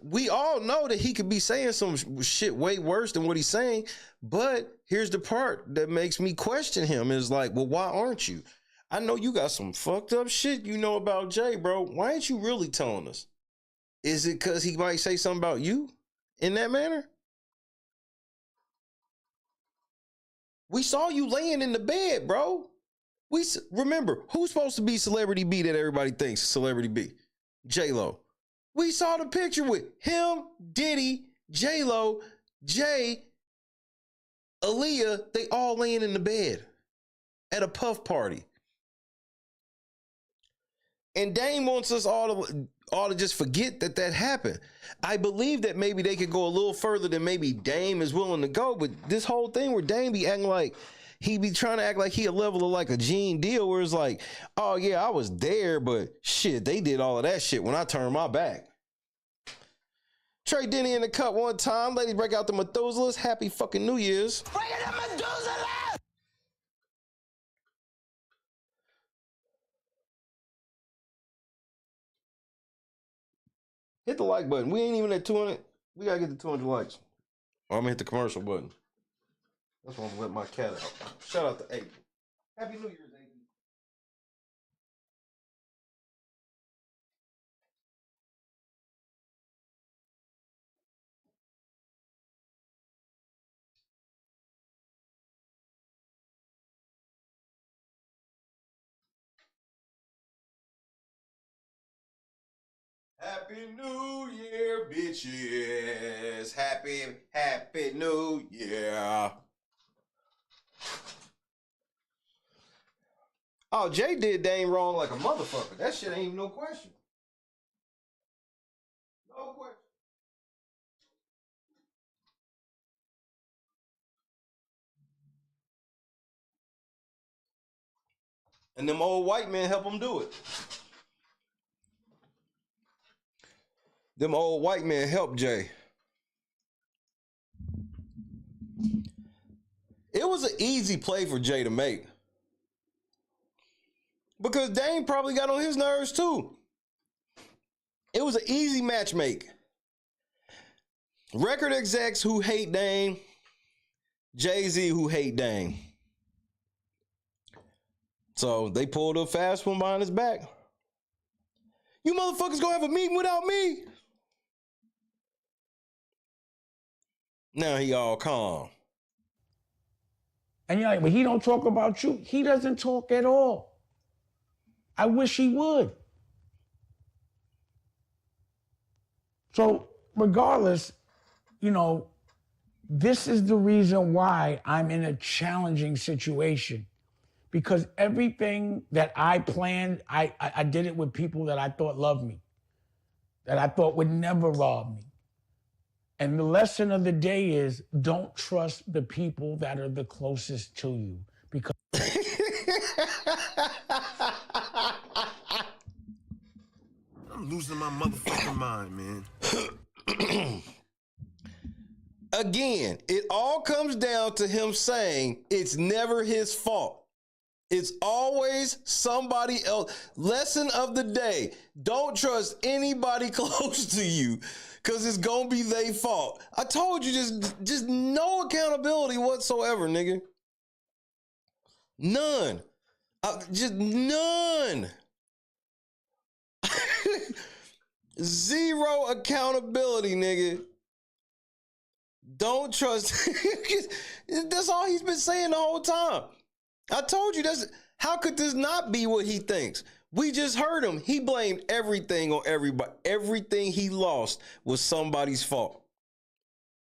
we all know that he could be saying some shit way worse than what he's saying. But here's the part that makes me question him: is like, well, why aren't you? I know you got some fucked up shit you know about Jay, bro. Why ain't you really telling us? Is it because he might say something about you in that manner? We saw you laying in the bed, bro. Remember, who's supposed to be Celebrity B that everybody thinks is Celebrity B? J-Lo. We saw the picture with him, Diddy, J-Lo, Jay, Aaliyah. They all laying in the bed at a puff party. And Dame wants us all to just forget that happened. I believe that maybe they could go a little further than maybe Dame is willing to go, but this whole thing where Dame be acting like, he be trying to act like he a level of like a Gene Deal where it's like, oh yeah, I was there, but shit, they did all of that shit when I turned my back. Trey Denny in the cut one time. Ladies, break out the Methuselahs. Happy fucking New Year's. Hit the like button. We ain't even at 200. We gotta get to 200 likes. Or I'm gonna hit the commercial button. That's why I'm gonna let my cat out. Shout out to April. Happy New Year's, April. Happy New Year, bitches. Happy New Year. Oh, Jay did Dame wrong like a motherfucker. That shit ain't even no question. No question. And them old white men help him do it. them old white men helped Jay. It was an easy play for Jay to make. Because Dame probably got on his nerves too. It was an easy match make. Record execs who hate Dame, Jay-Z who hate Dame. So they pulled a fast one behind his back. You motherfuckers gonna have a meeting without me? Now he all calm. And you're like, but he don't talk about you. He doesn't talk at all. I wish he would. So regardless, you know, this is the reason why I'm in a challenging situation. Because everything that I planned, I did it with people that I thought loved me, that I thought would never rob me. And the lesson of the day is don't trust the people that are the closest to you. Because I'm losing my motherfucking mind, man. Again, it all comes down to him saying it's never his fault. It's always somebody else. Lesson of the day. Don't trust anybody close to you because it's going to be their fault. I told you, just no accountability whatsoever, nigga. None. Just none. Zero accountability, nigga. Don't trust. That's all he's been saying the whole time. I told you, how could this not be what he thinks? We just heard him. He blamed everything on everybody. Everything he lost was somebody's fault.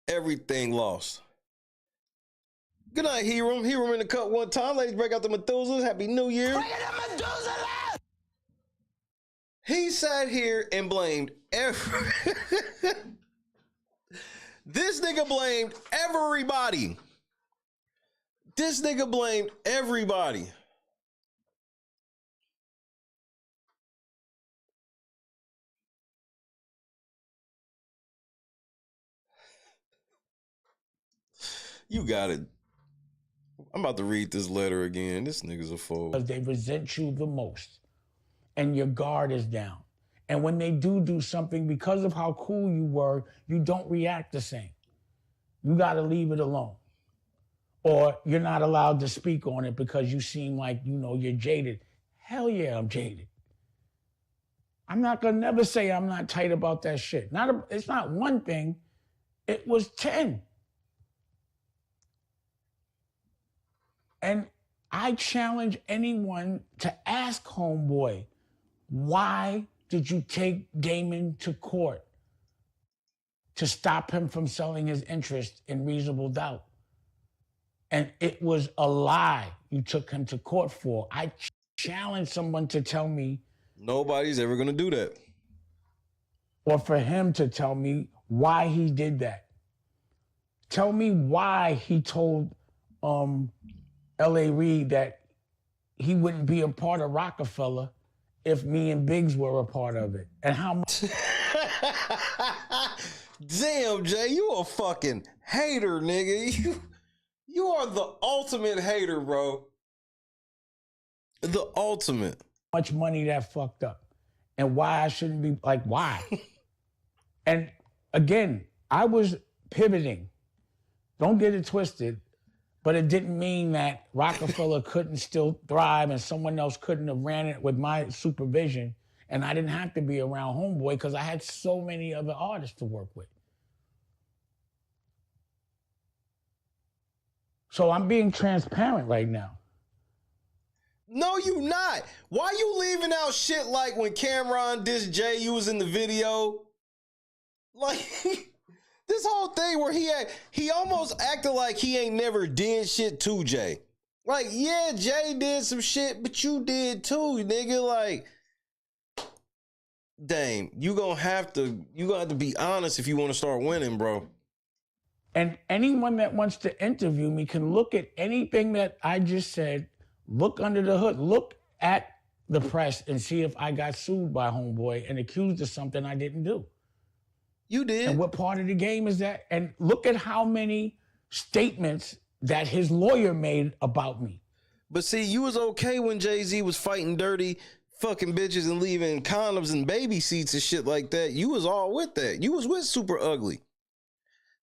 Everything lost. Good night, Hiram. Hiram in the cut one time. Ladies, break out the Methuselahs. Happy New Year. He sat here and blamed this nigga blamed everybody. This nigga blamed everybody. You got it. I'm about to read this letter again. This nigga's a fool. Because they resent you the most. And your guard is down. And when they do something, because of how cool you were, you don't react the same. You got to leave it alone. Or you're not allowed to speak on it because you seem like, you know, you're jaded. Hell yeah, I'm jaded. I'm not going to never say I'm not tight about that shit. It's not one thing. It was 10. And I challenge anyone to ask Homeboy, why did you take Damon to court to stop him from selling his interest in Reasonable Doubt? And it was a lie you took him to court for. I challenge someone to tell me. Nobody's ever going to do that. Or for him to tell me why he did that. Tell me why he told L.A. Reid that he wouldn't be a part of Rockefeller if me and Biggs were a part of it. And how much... Damn, Jay, you a fucking hater, nigga. You are the ultimate hater, bro. The ultimate. Much money that fucked up. And why I shouldn't be, like, why? And again, I was pivoting. Don't get it twisted. But it didn't mean that Rockefeller couldn't still thrive and someone else couldn't have ran it with my supervision. And I didn't have to be around Homeboy because I had so many other artists to work with. So I'm being transparent right now. No, you not. Why you leaving out shit like when Cameron dissed Jay, you was in the video? Like, this whole thing where he almost acted like he ain't never did shit to Jay. Like, yeah, Jay did some shit, but you did too, nigga. Like, dang, you gonna have to be honest if you want to start winning, bro. And anyone that wants to interview me can look at anything that I just said, look under the hood, look at the press and see if I got sued by Homeboy and accused of something I didn't do. You did. And what part of the game is that? And look at how many statements that his lawyer made about me. But see, you was okay when Jay-Z was fighting dirty fucking bitches and leaving condoms and baby seats and shit like that. You was all with that. You was with Super Ugly.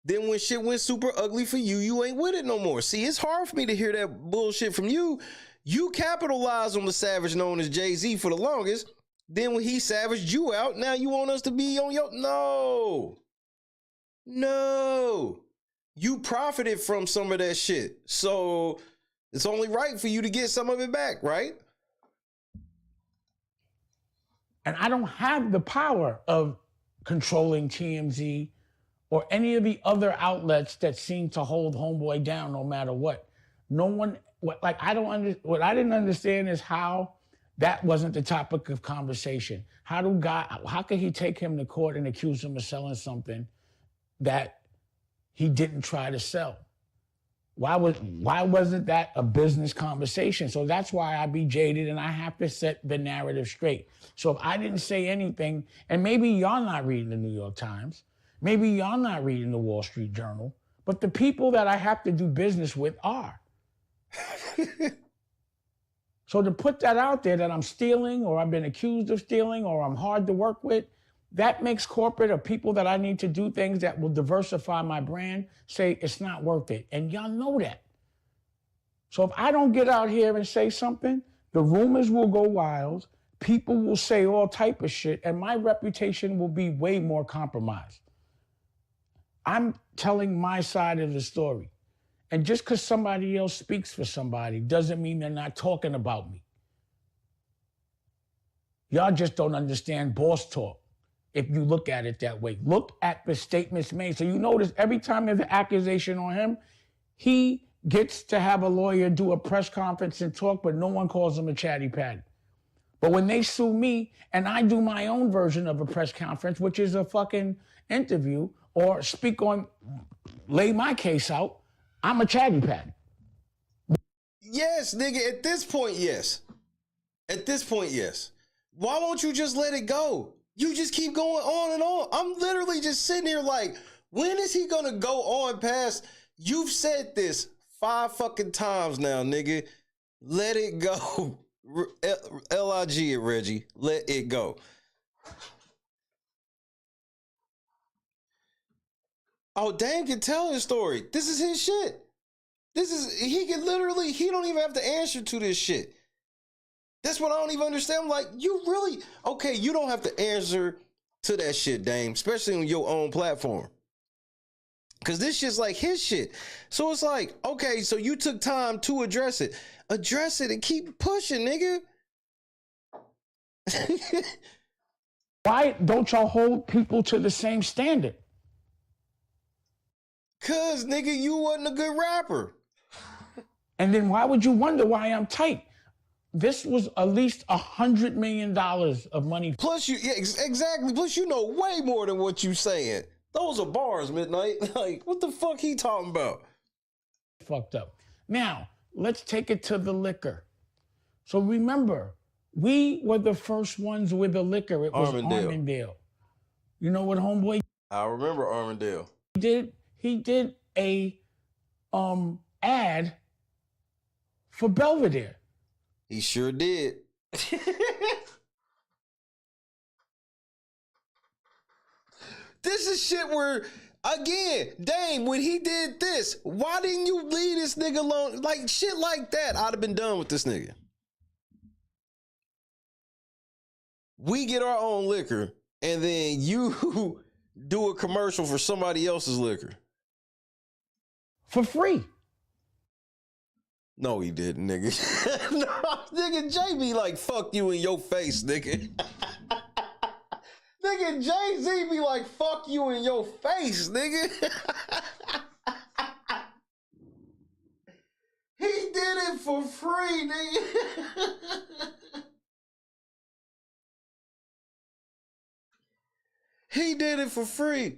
Then when shit went super ugly for you, you ain't with it no more. See, it's hard for me to hear that bullshit from you. You capitalized on the savage known as Jay-Z for the longest. Then when he savaged you out, now you want us to be on your... No. No. You profited from some of that shit. So it's only right for you to get some of it back, right? And I don't have the power of controlling TMZ or any of the other outlets that seem to hold Homeboy down no matter what. No one, what I didn't understand is how that wasn't the topic of conversation. How could he take him to court and accuse him of selling something that he didn't try to sell? Why wasn't that a business conversation? So that's why I be jaded and I have to set the narrative straight. So if I didn't say anything, and maybe y'all not reading the New York Times, maybe y'all not reading the Wall Street Journal, but the people that I have to do business with are. So to put that out there that I'm stealing or I've been accused of stealing or I'm hard to work with, that makes corporate or people that I need to do things that will diversify my brand say it's not worth it. And y'all know that. So if I don't get out here and say something, the rumors will go wild, people will say all type of shit, and my reputation will be way more compromised. I'm telling my side of the story. And just because somebody else speaks for somebody doesn't mean they're not talking about me. Y'all just don't understand boss talk if you look at it that way. Look at the statements made. So you notice every time there's an accusation on him, he gets to have a lawyer do a press conference and talk, but no one calls him a chatty patty. But when they sue me and I do my own version of a press conference, which is a fucking interview or lay my case out, I'm a chatty patty. Yes, nigga, at this point, yes. At this point, yes. Why won't you just let it go? You just keep going on and on. I'm literally just sitting here like, when is he gonna go on past? You've said this 5 fucking times now, nigga. Let it go. L-I-G it, Reggie. Let it go. Oh, Dan can tell his story. This is his shit. He don't even have to answer to this shit. That's what I don't even understand. I'm like, you don't have to answer to that shit, Dame, especially on your own platform. Cause this shit's like his shit. So it's like, okay, so you took time to address it. Address it and keep pushing, nigga. Why don't y'all hold people to the same standard? Cause nigga, you wasn't a good rapper. And then why would you wonder why I'm tight? This was at least $100 million of money. Plus exactly. Plus you know way more than what you saying. Those are bars, Midnight. Like, what the fuck he talking about? Fucked up. Now, let's take it to the liquor. So remember, we were the first ones with the liquor. It was Armandale. You know what homeboy? I remember Armandale. He did a ad for Belvedere. He sure did. This is shit where, again, Dame, when he did this, why didn't you leave this nigga alone? Like, shit like that, I'd have been done with this nigga. We get our own liquor, and then you do a commercial for somebody else's liquor. For free. No, he didn't, nigga. No, nigga, Jay be like, fuck you in your face, nigga. Nigga, Jay-Z be like, fuck you in your face, nigga. He did it for free, nigga. He did it for free.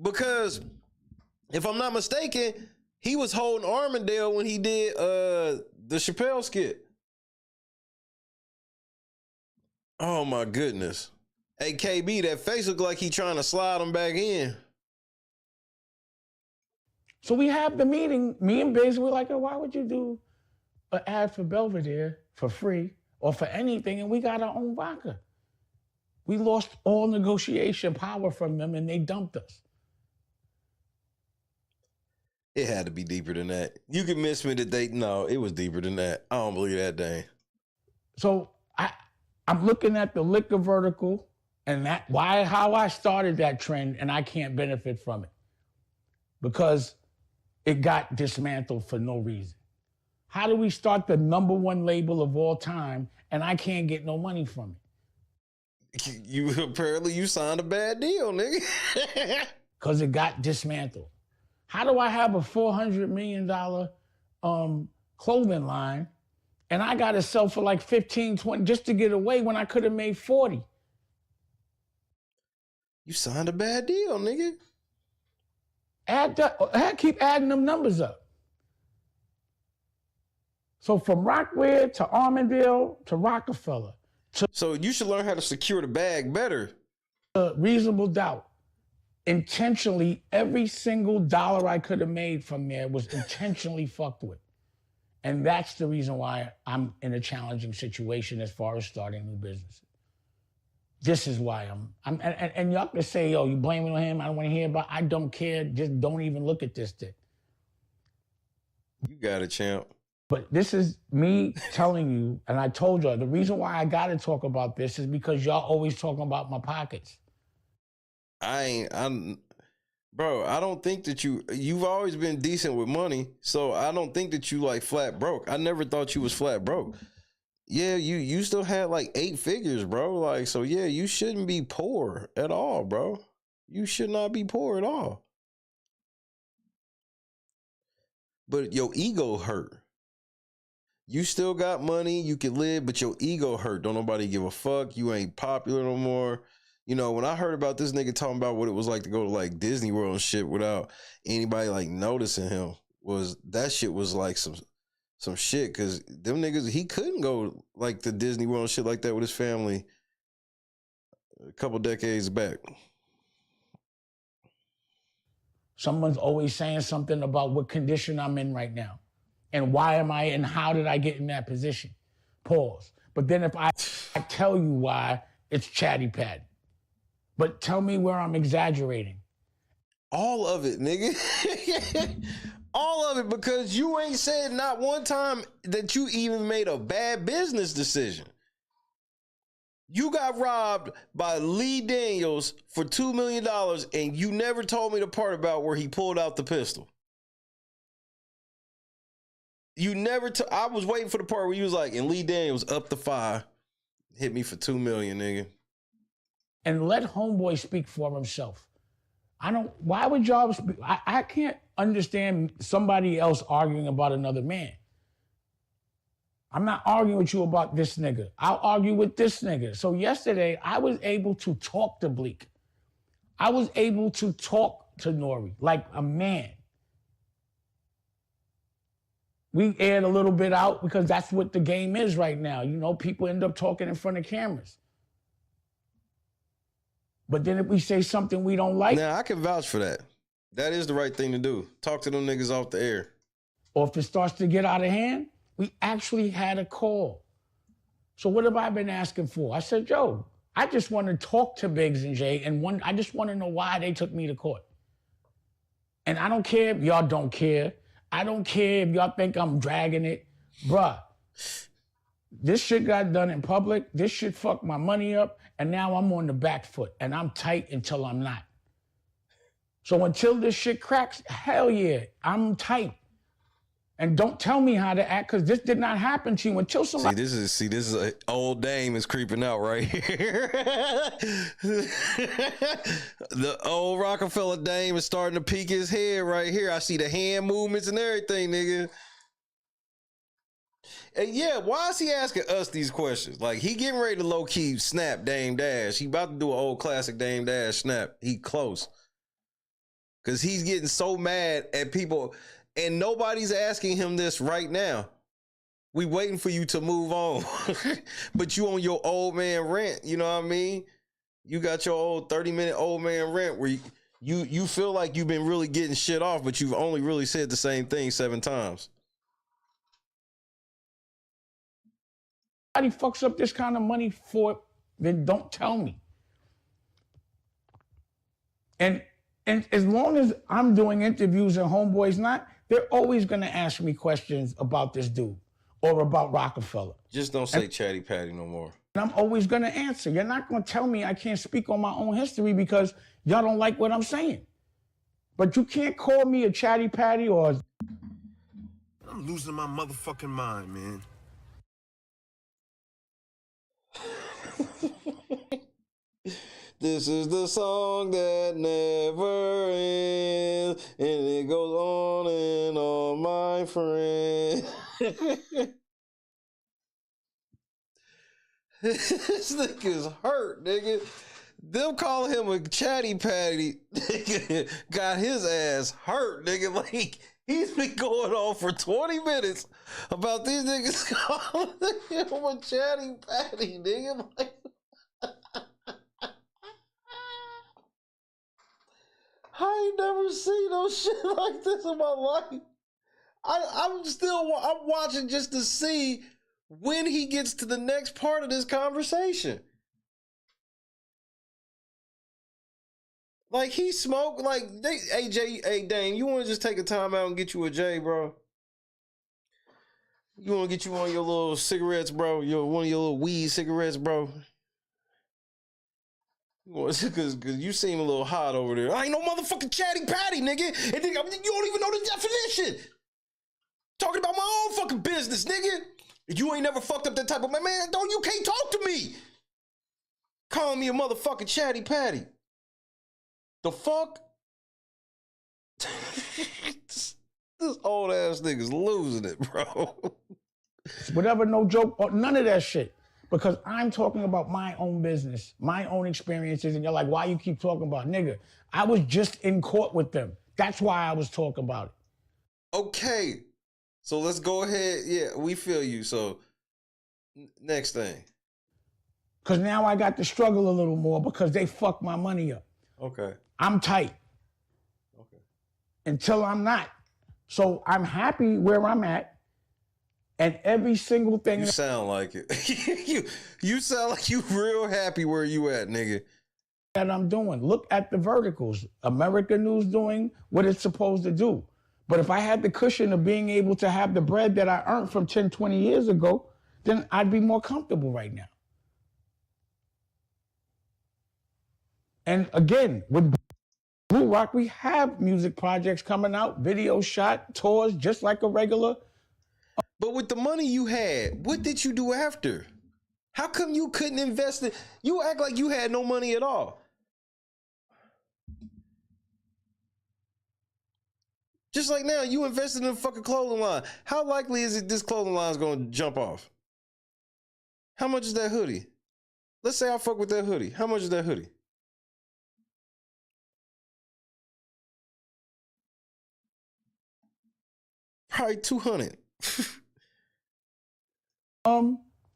Because, if I'm not mistaken, he was holding Armandale when he did the Chappelle skit. Oh my goodness. Hey, KB, that face look like he trying to slide him back in. So we have the meeting. Me and Biz were like, oh, why would you do an ad for Belvedere for free or for anything? And we got our own vodka. We lost all negotiation power from them and they dumped us. It had to be deeper than that. You can miss me today. No, it was deeper than that. I don't believe that thing. So I'm looking at the liquor vertical and how I started that trend, and I can't benefit from it because it got dismantled for no reason. How do we start the #1 label of all time and I can't get no money from it? You apparently you signed a bad deal, nigga. Because it got dismantled. How do I have a $400 million clothing line and I got to sell for like 15, 20 just to get away when I could have made 40? You signed a bad deal, nigga. Keep adding them numbers up. So from Rockwear to Armadale to Rockefeller. So you should learn how to secure the bag better. Reasonable doubt. Intentionally, every single dollar I could have made from there was intentionally fucked with. And that's the reason why I'm in a challenging situation as far as starting new businesses. This is why and y'all can say, yo, you blaming on him, I don't want to hear about, I don't care, just don't even look at this thing. You got it, champ. But this is me telling you, and I told y'all, the reason why I got to talk about this is because y'all always talking about my pockets. Bro, I don't think that you've always been decent with money, so I don't think that you like flat broke. I never thought you was flat broke. Yeah, you still had like 8 figures, bro. Like, so yeah, you shouldn't be poor at all, bro. You should not be poor at all. But your ego hurt. You still got money, you can live, but your ego hurt. Don't nobody give a fuck. You ain't popular no more. You know, when I heard about this nigga talking about what it was like to go to like Disney World and shit without anybody like noticing him, that shit was like some shit, because them niggas, he couldn't go like to Disney World and shit like that with his family a couple decades back. Someone's always saying something about what condition I'm in right now. And why am I, and how did I get in that position? Pause. But then if I tell you why, it's chatty patty. But tell me where I'm exaggerating. All of it, nigga. All of it, because you ain't said not one time that you even made a bad business decision. You got robbed by Lee Daniels for $2 million, and you never told me the part about where he pulled out the pistol. You never I was waiting for the part where you was like, and Lee Daniels up the fire, hit me for $2 million, nigga. And let homeboy speak for himself. Why would y'all speak? I can't understand somebody else arguing about another man. I'm not arguing with you about this nigga. I'll argue with this nigga. So yesterday, I was able to talk to Bleak. I was able to talk to N.O.R.E. like a man. We aired a little bit out because that's what the game is right now. You know, people end up talking in front of cameras. But then if we say something we don't like. Now, I can vouch for that. That is the right thing to do. Talk to them niggas off the air. Or if it starts to get out of hand, we actually had a call. So what have I been asking for? I said, Joe, I just want to talk to Biggs and Jay, and I just want to know why they took me to court. And I don't care if y'all don't care. I don't care if y'all think I'm dragging it. Bruh, this shit got done in public. This shit fucked my money up. And now I'm on the back foot. And I'm tight until I'm not. So until this shit cracks, hell yeah, I'm tight. And don't tell me how to act, because this did not happen to you until somebody... This is an old dame is creeping out right here. The old Rockefeller dame is starting to peek his head right here. I see the hand movements and everything, nigga. And yeah, why is he asking us these questions? Like, he getting ready to low-key snap Dame Dash. He about to do an old classic Dame Dash snap. He close. Because he's getting so mad at people... And nobody's asking him this right now. We waiting for you to move on. But you on your old man rant, you know what I mean? You got your old 30-minute old man rant where you feel like you've been really getting shit off, but you've only really said the same thing 7 times. Somebody fucks up this kind of money for it, then don't tell me. And as long as I'm doing interviews and Homeboy's not, they're always gonna ask me questions about this dude or about Rockefeller. Just don't say Chatty Patty no more. And I'm always gonna answer. You're not gonna tell me I can't speak on my own history because y'all don't like what I'm saying. But you can't call me a Chatty Patty or... I'm losing my motherfucking mind, man. This is the song that never ends, and it goes on and on, my friend. This nigga's hurt, nigga. Them calling him a Chatty Patty, nigga, got his ass hurt, nigga. Like, he's been going on for 20 minutes about these niggas calling him a Chatty Patty, nigga. Like, I ain't never seen no shit like this in my life. I'm watching just to see when he gets to the next part of this conversation. Like, he smoked, like, hey, Jay, hey, Dane, you want to just take a time out and get you a J, bro? You want to get you one of your little cigarettes, bro? One of your little weed cigarettes, bro? Because you seem a little hot over there. I ain't no motherfucking Chatty Patty, nigga. And you don't even know the definition. Talking about my own fucking business, nigga. You ain't never fucked up that type of man. You can't talk to me. Calling me a motherfucking Chatty Patty. The fuck? This old ass nigga's losing it, bro. Whatever, no joke, or none of that shit. Because I'm talking about my own business, my own experiences, and you're like, why you keep talking about it? Nigga, I was just in court with them. That's why I was talking about it. Okay. So let's go ahead. Yeah, we feel you. So next thing. Because now I got to struggle a little more because they fucked my money up. Okay. I'm tight. Okay. Until I'm not. So I'm happy where I'm at. And every single thing... You sound like it. you sound like you real happy where you at, nigga. That I'm doing. Look at the verticals. America News doing what it's supposed to do. But if I had the cushion of being able to have the bread that I earned from 10, 20 years ago, then I'd be more comfortable right now. And again, with Blue Rock, we have music projects coming out, video shot, tours, just like a regular... But with the money you had, what did you do after? How come you couldn't invest it? You act like you had no money at all. Just like now, you invested in a fucking clothing line. How likely is it this clothing line is going to jump off? How much is that hoodie? Let's say I fuck with that hoodie. How much is that hoodie? Probably 200.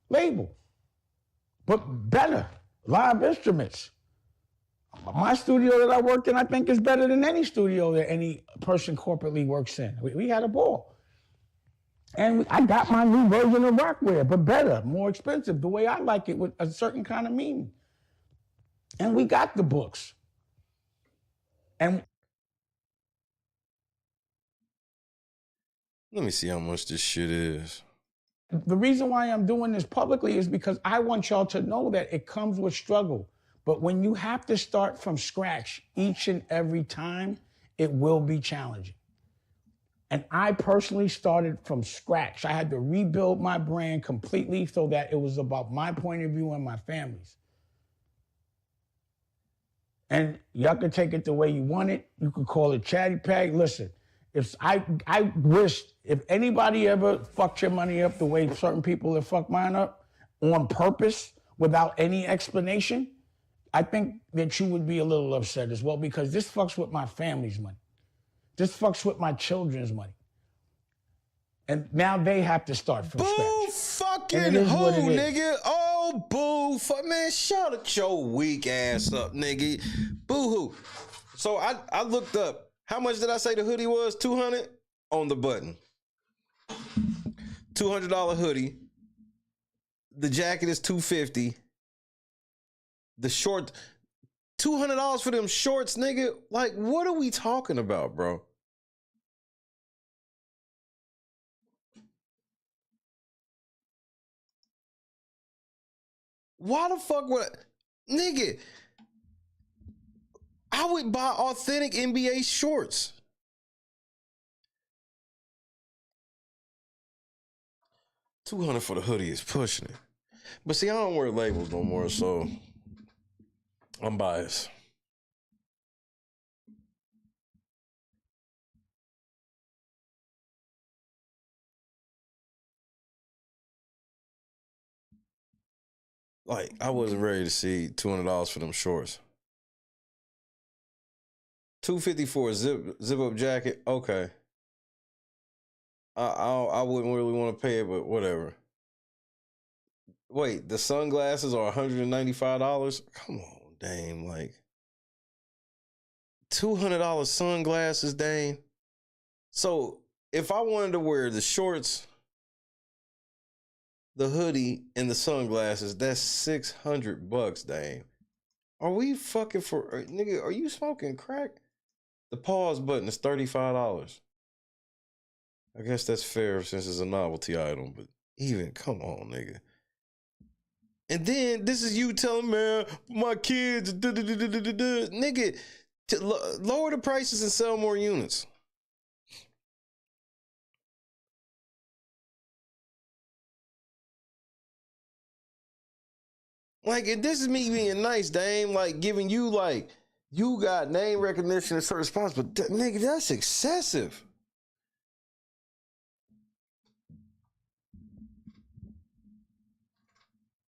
Label, but better live instruments. My studio that I worked in, I think, is better than any studio that any person corporately works in. We had a ball. And I got my new version of Rockwear, but better, more expensive, the way I like it, with a certain kind of meaning. And we got the books. And let me see how much this shit is. The reason why I'm doing this publicly is because I want y'all to know that it comes with struggle. But when you have to start from scratch each and every time, it will be challenging. And I personally started from scratch. I had to rebuild my brand completely so that it was about my point of view and my family's. And y'all can take it the way you want it. You could call it Chatty Patty. Listen, I wish if anybody ever fucked your money up the way certain people have fucked mine up on purpose without any explanation, I think that you would be a little upset as well, because this fucks with my family's money. This fucks with my children's money. And now they have to start from scratch. Boo fucking who, nigga? Oh Oh, boo. Man, shut your weak ass up, nigga. Boo-hoo. So I looked up. How much did I say the hoodie was? $200 on the button. $200 hoodie. The jacket is $250. The short, $200 for them shorts, nigga. Like, what are we talking about, bro? Why the fuck would nigga? I would buy authentic NBA shorts. $200 for the hoodie is pushing it. But see, I don't wear labels no more, so I'm biased. Like, I wasn't ready to see $200 for them shorts. $250 for a zip up jacket. Okay. I wouldn't really want to pay it, but whatever. Wait, the sunglasses are $195? Come on, Dame. Like, $200 sunglasses, Dame. So if I wanted to wear the shorts, the hoodie, and the sunglasses, that's $600, Dame. Are we fucking for nigga? Are you smoking crack? The pause button is $35. I guess that's fair since it's a novelty item, but even come on, nigga. And then this is you telling me, my kids, nigga, lower the prices and sell more units. Like, and this is me being nice, Dame, like giving you, like, you got name recognition in certain spots, but nigga, that's excessive.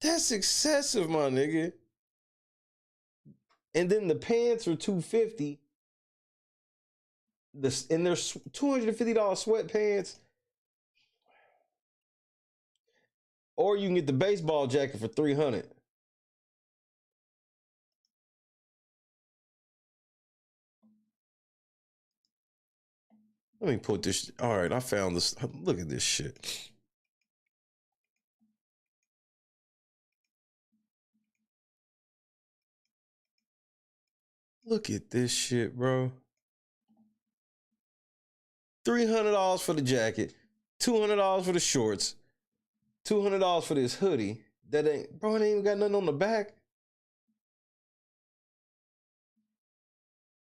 That's excessive, my nigga. And then the pants are $250. And there's $250 sweatpants. Or you can get the baseball jacket for $300. Let me put this. All right, I found this. Look at this shit. Look at this shit, bro. $300 for the jacket, $200 for the shorts, $200 for this hoodie. That ain't, bro, it ain't even got nothing on the back.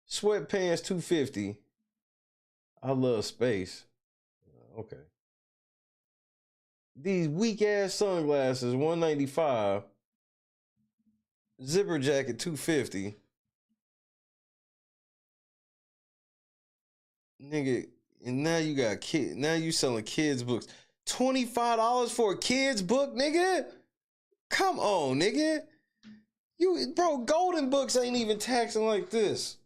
Sweatpants, $250. I love space. Okay. These weak ass sunglasses, $195. Zipper jacket, $250. Nigga, and now you got kid. Now you selling kids books. $25 for a kid's book, nigga? Come on, nigga. Bro, golden books ain't even taxing like this.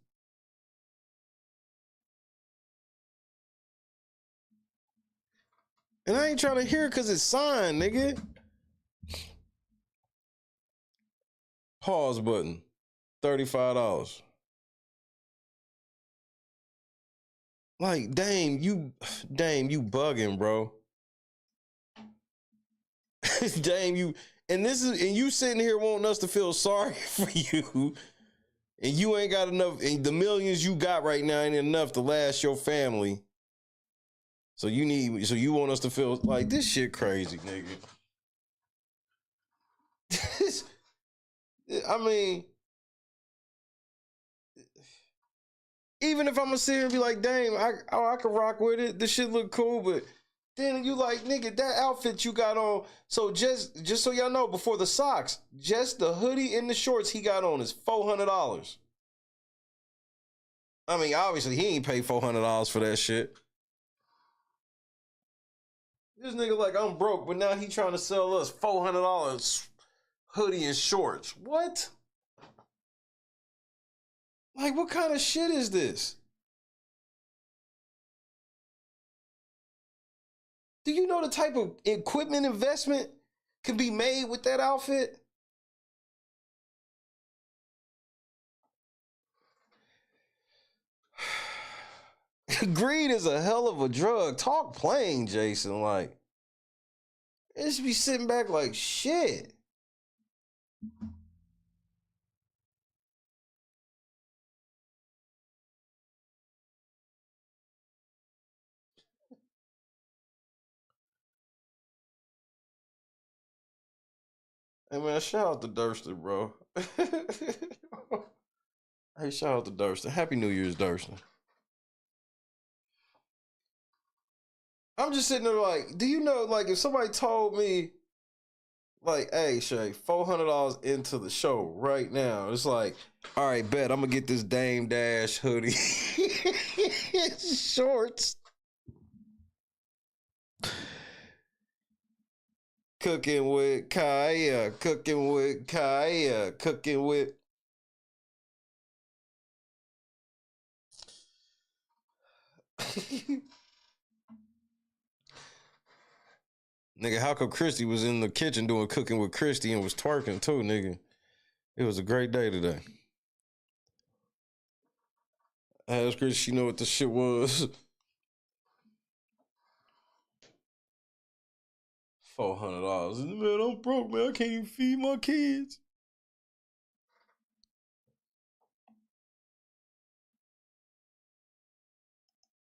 And I ain't trying to hear it because it's signed, nigga. Pause button, $35. Like, Dame, you bugging, bro. Dame, you sitting here wanting us to feel sorry for you, and you ain't got enough. And the millions you got right now ain't enough to last your family. So you want us to feel like this shit crazy, nigga. I mean, even if I'm gonna sit here and be like, damn, I can rock with it. This shit look cool, but then you like, nigga, that outfit you got on. So just so y'all know, before the socks, just the hoodie and the shorts he got on is $400. I mean, obviously he ain't paid $400 for that shit. This nigga like, I'm broke, but now he trying to sell us $400 hoodie and shorts. What? Like, what kind of shit is this? Do you know the type of equipment investment can be made with that outfit? Greed is a hell of a drug. Talk plain, Jason. Like, it just be sitting back like shit. Hey man, shout out to Durston, bro. Hey, shout out to Durston. Happy New Year's, Durston. I'm just sitting there like, do you know, like, if somebody told me, like, hey, Shay, $400 into the show right now, it's like, all right, bet, I'm gonna get this Dame Dash hoodie, shorts, cooking with Kaya, cooking with Kaya, cooking with. Nigga, how come Christy was in the kitchen doing cooking with Christy and was twerking too, nigga? It was a great day today. I asked Christy, she know what the shit was. $400. Man, I'm broke, man. I can't even feed my kids.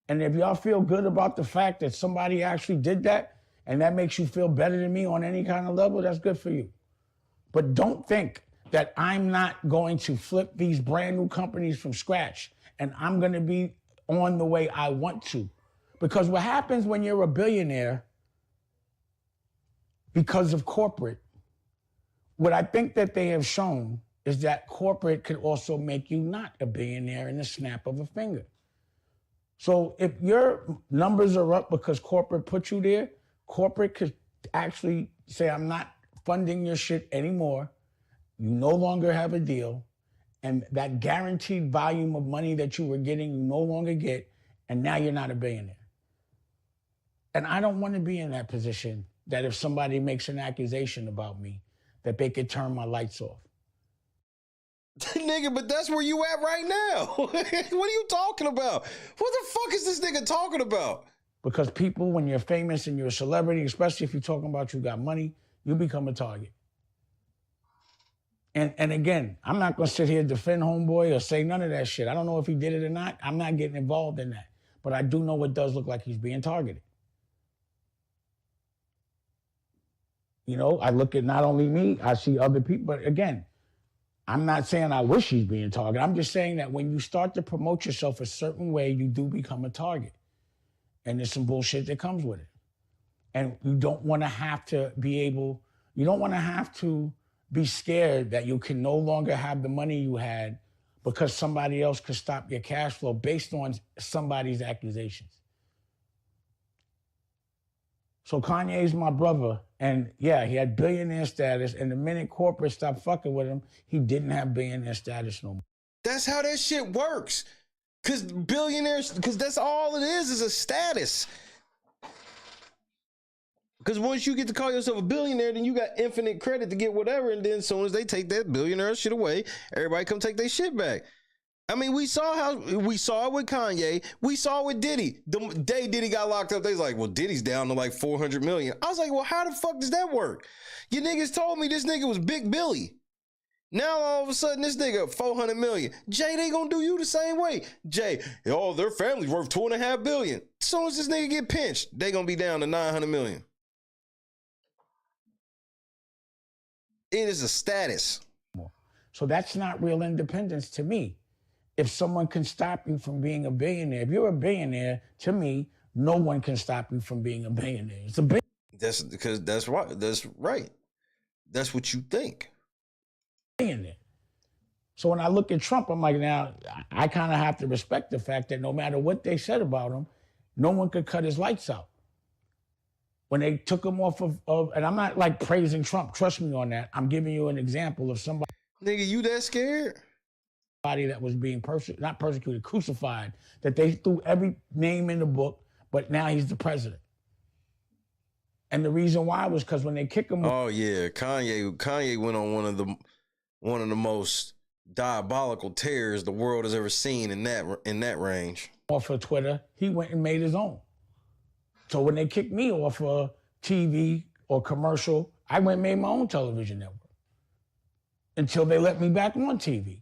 And if y'all feel good about the fact that somebody actually did that, and that makes you feel better than me on any kind of level, that's good for you. But don't think that I'm not going to flip these brand new companies from scratch and I'm going to be on the way I want to. Because what happens when you're a billionaire because of corporate, what I think that they have shown is that corporate could also make you not a billionaire in the snap of a finger. So if your numbers are up because corporate put you there, corporate could actually say, I'm not funding your shit anymore. You no longer have a deal. And that guaranteed volume of money that you were getting, you no longer get. And now you're not a billionaire. And I don't want to be in that position that if somebody makes an accusation about me, that they could turn my lights off. Nigga, but that's where you at right now. What are you talking about? What the fuck is this nigga talking about? Because people, when you're famous and you're a celebrity, especially if you're talking about you got money, you become a target. And again, I'm not gonna sit here and defend homeboy or say none of that shit. I don't know if he did it or not. I'm not getting involved in that. But I do know it does look like he's being targeted. You know, I look at not only me, I see other people, but again, I'm not saying I wish he's being targeted. I'm just saying that when you start to promote yourself a certain way, you do become a target. And there's some bullshit that comes with it. And you don't want to have to be able, you don't want to have to be scared that you can no longer have the money you had because somebody else could stop your cash flow based on somebody's accusations. So Kanye's my brother, and yeah, he had billionaire status, and the minute corporate stopped fucking with him, he didn't have billionaire status no more. That's how that shit works. Cause billionaires, cause that's all it is a status. Because once you get to call yourself a billionaire, then you got infinite credit to get whatever, and then as soon as they take that billionaire shit away, everybody come take their shit back. I mean, we saw it with Kanye. We saw it with Diddy. The day Diddy got locked up, they was like, well, Diddy's down to like 400 million. I was like, well, how the fuck does that work? You niggas told me this nigga was Big Billy. Now all of a sudden this nigga 400 million. Jay, they gonna do you the same way. Jay, oh, their family's worth $2.5 billion. As soon as this nigga get pinched, they gonna be down to 900 million. It is a status. So that's not real independence to me. If someone can stop you from being a billionaire, if you're a billionaire, to me, no one can stop you from being a billionaire. It's a billionaire. That's because that's right. That's right. That's what you think. Billionaire. So when I look at Trump, I'm like, now, I kind of have to respect the fact that no matter what they said about him, no one could cut his lights out. When they took him off of and I'm not like praising Trump, trust me on that. I'm giving you an example of somebody. Nigga, you that scared? Somebody that was being not persecuted, crucified, that they threw every name in the book, but now he's the president. And the reason why was because when they kick him Oh yeah, Kanye went on one of the most diabolical tears the world has ever seen in that range. off of Twitter, he went and made his own. So when they kicked me off of TV or commercial, I went and made my own television network until they let me back on TV.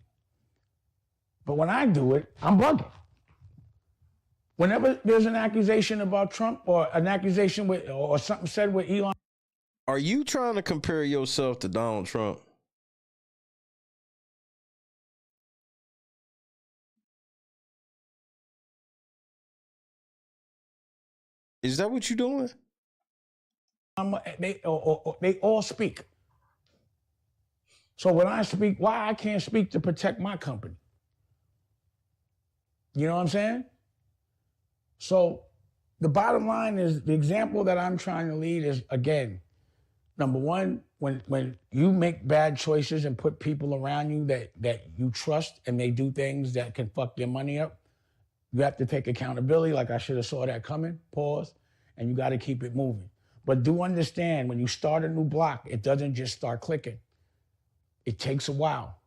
But when I do it, I'm bugging. Whenever there's an accusation about Trump or an accusation with or something said with Elon. Are you trying to compare yourself to Donald Trump? Is that what you're doing? They all speak. So when I speak, why I can't speak to protect my company? You know what I'm saying? So the bottom line is the example that I'm trying to lead is, again, number one, when you make bad choices and put people around you that you trust and they do things that can fuck your money up, you have to take accountability. Like, I should have saw that coming, pause, and you got to keep it moving. But do understand, when you start a new block, it doesn't just start clicking. It takes a while.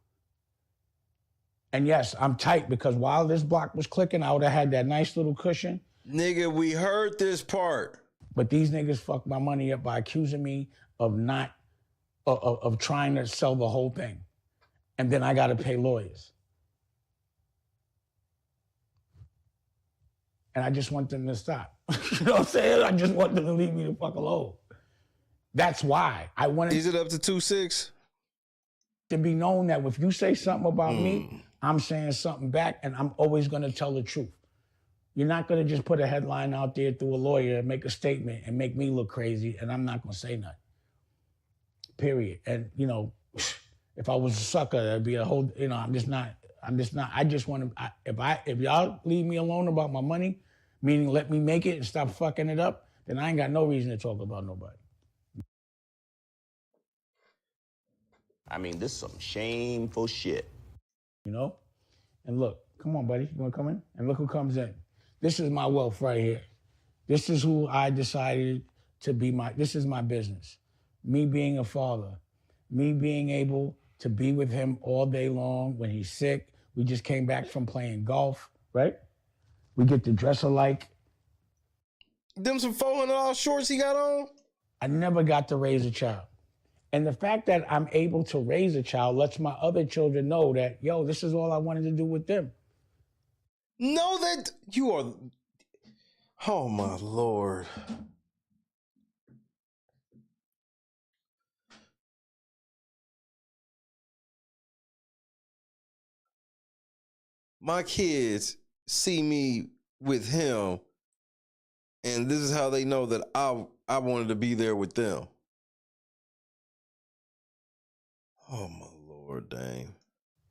And yes, I'm tight because while this block was clicking, I would have had that nice little cushion. Nigga, we heard this part. But these niggas fucked my money up by accusing me of of trying to sell the whole thing. And then I got to pay lawyers. And I just want them to stop. You know what I'm saying? I just want them to leave me the fuck alone. That's why I wanted. Is it up to 2-6? To be known that if you say something about me, I'm saying something back, and I'm always going to tell the truth. You're not going to just put a headline out there through a lawyer, make a statement, and make me look crazy, and I'm not going to say nothing. Period. And, you know, if I was a sucker, that'd be a whole, you know, I'm just not. I just want to, if y'all leave me alone about my money, meaning let me make it and stop fucking it up, then I ain't got no reason to talk about nobody. I mean, this is some shameful shit. You know? And look, come on, buddy. You want to come in? And look who comes in. This is my wealth right here. This is who I decided to be this is my business. Me being a father. Me being able to be with him all day long when he's sick. We just came back from playing golf, right? We get to dress alike. Them some $400 shorts he got on? I never got to raise a child. And the fact that I'm able to raise a child lets my other children know that, yo, this is all I wanted to do with them. Know that you are, oh my Lord. My kids see me with him, and this is how they know that I wanted to be there with them. Oh my Lord, dang.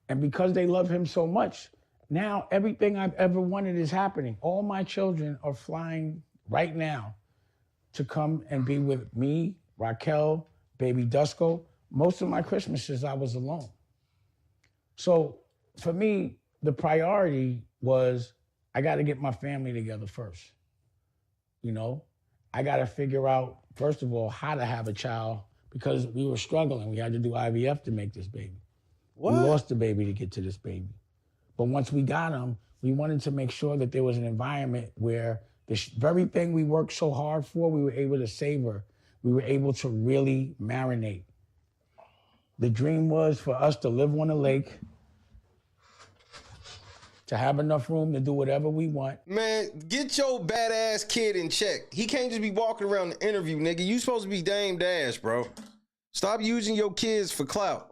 And because they love him so much, now everything I've ever wanted is happening. All my children are flying right now to come and be with me, Raquel, baby Dusko. Most of my Christmases, I was alone. So for me, the priority was I got to get my family together first. You know, I got to figure out, first of all, how to have a child because we were struggling. We had to do IVF to make this baby. What? We lost the baby to get to this baby. But once we got him, we wanted to make sure that there was an environment where the very thing we worked so hard for, we were able to savor. We were able to really marinate. The dream was for us to live on a lake, to have enough room to do whatever we want. Man, get your badass kid in check. He can't just be walking around the interview, nigga. You supposed to be Dame Dash, bro. Stop using your kids for clout.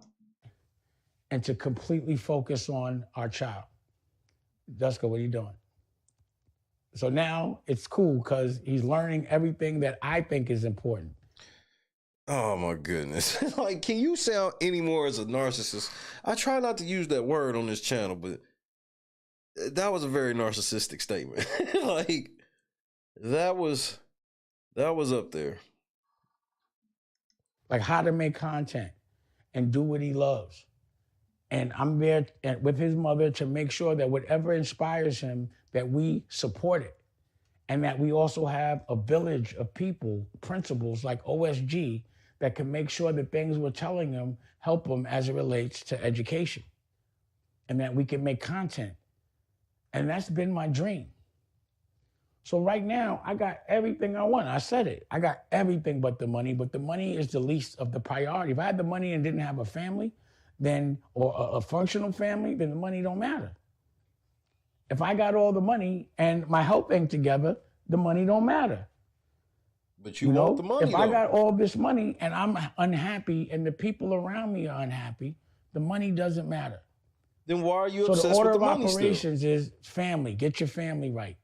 And to completely focus on our child. Dusko, what are you doing? So now it's cool because he's learning everything that I think is important. Oh my goodness. Like, can you sound any more as a narcissist? I try not to use that word on this channel, but that was a very narcissistic statement. Like, that was up there. Like how to make content and do what he loves. And I'm there with his mother to make sure that whatever inspires him, that we support it. and that we also have a village of people, principals like OSG, that can make sure that things we're telling them help them as it relates to education, and that we can make content. And that's been my dream. So right now, I got everything I want. I said it. I got everything but the money is the least of the priority. If I had the money and didn't have a family, then, or a functional family, then the money don't matter. If I got all the money and my health ain't together, the money don't matter. But you want the money, If I got all this money and I'm unhappy and the people around me are unhappy, the money doesn't matter. Then why are you So the obsessed order with the of money still? operations is family. Get your family right.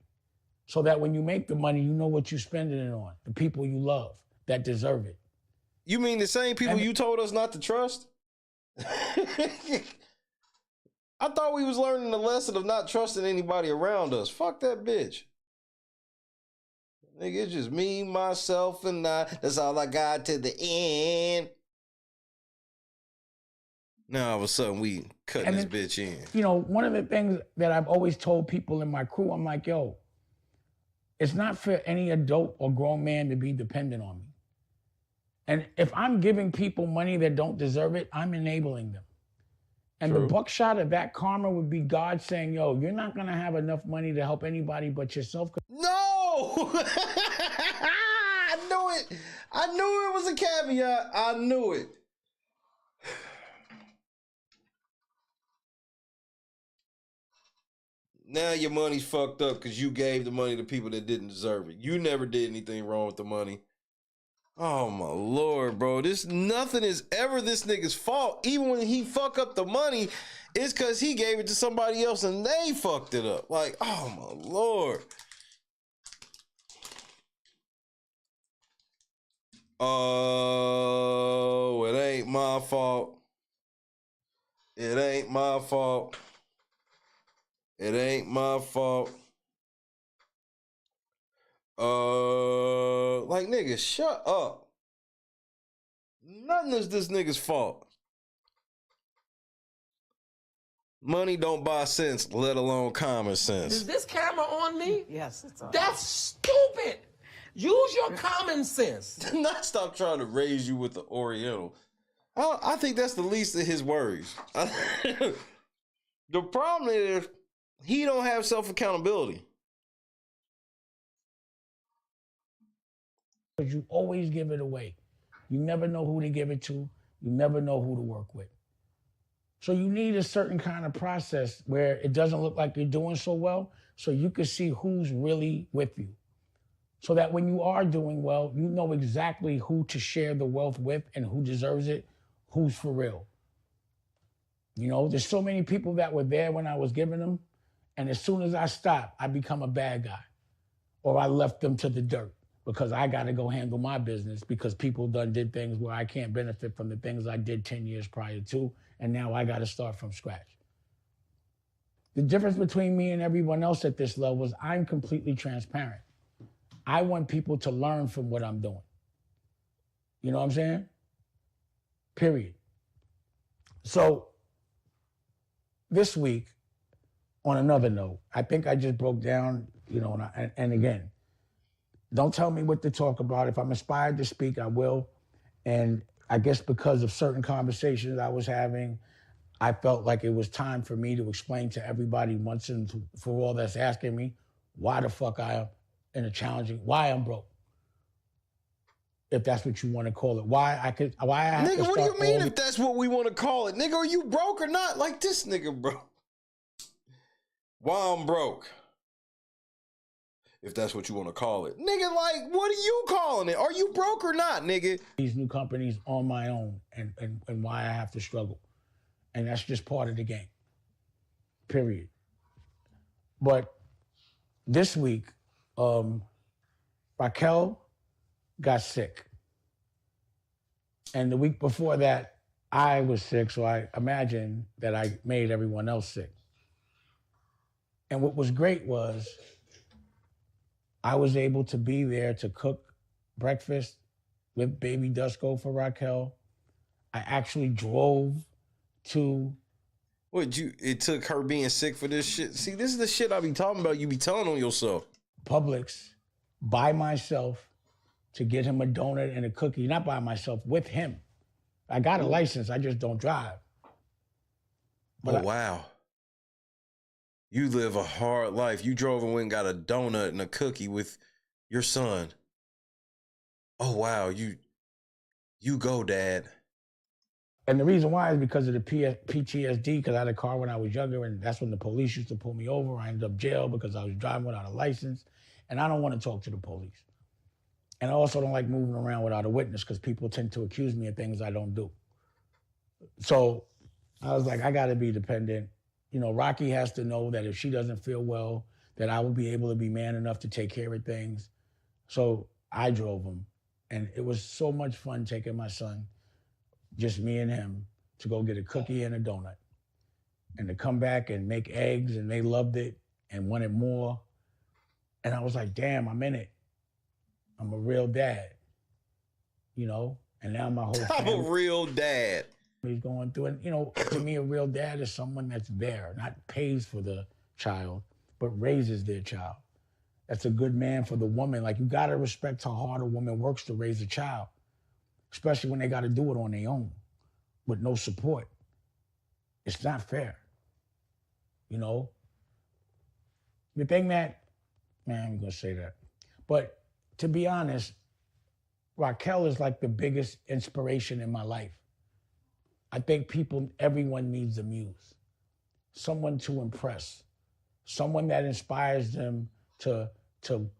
So that when you make the money, you know what you're spending it on. The people you love that deserve it. You mean the same people you told us not to trust? I thought we was learning the lesson of not trusting anybody around us. Fuck that bitch. Nigga, it's just me, myself, and I. That's all I got to the end. Now all of a sudden we cutting this bitch in. You know, one of the things that I've always told people in my crew, I'm like, yo, it's not for any adult or grown man to be dependent on me. And if I'm giving people money that don't deserve it, I'm enabling them. And the buckshot of that karma would be God saying, yo, you're not going to have enough money to help anybody but yourself. No! I knew it. I knew it was a caveat. I knew it. Now your money's fucked up because you gave the money to people that didn't deserve it. You never did anything wrong with the money. Oh my Lord, bro. Nothing is ever this nigga's fault. Even when he fuck up the money, it's because he gave it to somebody else and they fucked it up. Like, oh my Lord. Oh, it ain't my fault. It ain't my fault. It ain't my fault. Like, nigga, shut up. Nothing is this nigga's fault. Money don't buy sense, let alone common sense. Is this camera on me? Yes, it's on. That's stupid. Use your common sense. Do not stop trying to raise you with the Oriental. I think that's the least of his worries. The problem is he don't have self-accountability. Because you always give it away. You never know who to give it to. You never know who to work with. So you need a certain kind of process where it doesn't look like you're doing so well, so you can see who's really with you. So that when you are doing well, you know exactly who to share the wealth with and who deserves it, who's for real. You know, there's so many people that were there when I was giving them, and as soon as I stop, I become a bad guy. Or I left them to the dirt because I got to go handle my business because people did things where I can't benefit from the things I did 10 years prior to, and now I got to start from scratch. The difference between me and everyone else at this level is I'm completely transparent. I want people to learn from what I'm doing. You know what I'm saying? Period. So this week, on another note, I think I just broke down, you know, and again, don't tell me what to talk about. If I'm inspired to speak, I will. And I guess because of certain conversations I was having, I felt like it was time for me to explain to everybody once and for all that's asking me why the fuck I am in a challenging, why I'm broke. If that's what you want to call it. Why I have to Nigga, what do you mean all if that's what we want to call it? Nigga, are you broke or not? Like this nigga, bro. Why I'm broke. If that's what you want to call it. Nigga, like, what are you calling it? Are you broke or not, nigga? these new companies on my own and why I have to struggle. And that's just part of the game. Period. But this week, Raquel got sick. And the week before that, I was sick, so I imagine that I made everyone else sick. And what was great was I was able to be there to cook breakfast with baby Dusko for Raquel. I actually drove to... It took her being sick for this shit? See, this is the shit I be talking about. You be telling on yourself. Publix by myself to get him a donut and a cookie, not by myself, with him. I got a license, I just don't drive. But wow. You live a hard life. You drove and went and got a donut and a cookie with your son. Oh, wow. You go, Dad. And the reason why is because of the PTSD, because I had a car when I was younger, and that's when the police used to pull me over. I ended up jail because I was driving without a license, and I don't want to talk to the police. And I also don't like moving around without a witness because people tend to accuse me of things I don't do. So I was like, I got to be dependent. You know, Rocky has to know that if she doesn't feel well, that I will be able to be man enough to take care of things. So I drove him, and it was so much fun taking my son, just me and him, to go get a cookie and a donut and to come back and make eggs, and they loved it and wanted more. And I was like, damn, I'm in it. I'm a real dad, you know? And now my whole family. I'm a real dad. He's going through, and you know, to me, a real dad is someone that's there, not pays for the child, but raises their child. That's a good man for the woman. Like, you gotta respect how hard a woman works to raise a child, especially when they gotta do it on their own with no support. It's not fair, you know? The thing that, man, I'm gonna say that. But to be honest, Raquel is like the biggest inspiration in my life. I think everyone needs a muse, someone to impress, someone that inspires them to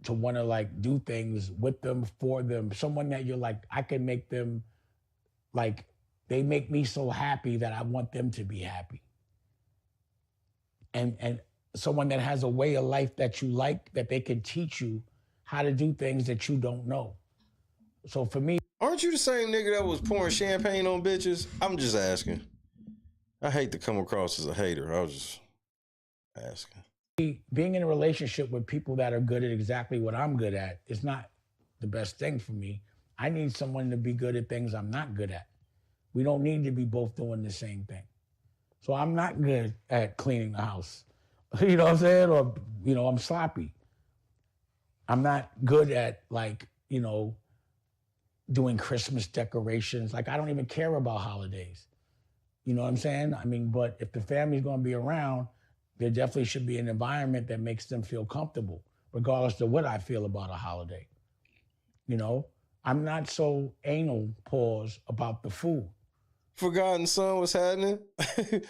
want to like do things with them, for them, someone that you're like, I can make them, like, they make me so happy that I want them to be happy. And someone that has a way of life that you like, that they can teach you how to do things that you don't know. So for me, aren't you the same nigga that was pouring champagne on bitches? I'm just asking. I hate to come across as a hater. I was just asking. Being in a relationship with people that are good at exactly what I'm good at is not the best thing for me. I need someone to be good at things I'm not good at. We don't need to be both doing the same thing. So I'm not good at cleaning the house. You know what I'm saying? Or, you know, I'm sloppy. I'm not good at, like, you know, doing Christmas decorations. Like, I don't even care about holidays. You know what I'm saying? I mean, but if the family's gonna be around, there definitely should be an environment that makes them feel comfortable, regardless of what I feel about a holiday. You know, I'm not so anal, pause, about the food. Forgotten Son, what's happening? To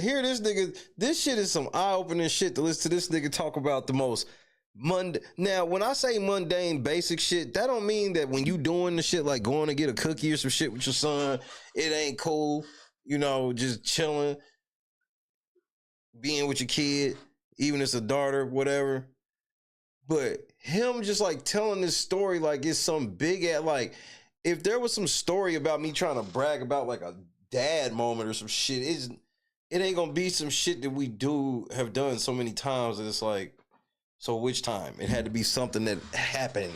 hear this nigga, this shit is some eye-opening shit to listen to this nigga talk about the most Now, when I say mundane, basic shit, that don't mean that when you doing the shit like going to get a cookie or some shit with your son, it ain't cool, you know, just chilling, being with your kid, even if it's a daughter, whatever. But him just like telling this story like it's some big ass, like if there was some story about me trying to brag about like a dad moment or some shit, it ain't gonna be some shit that we have done so many times that it's like, so which time? It had to be something that happened.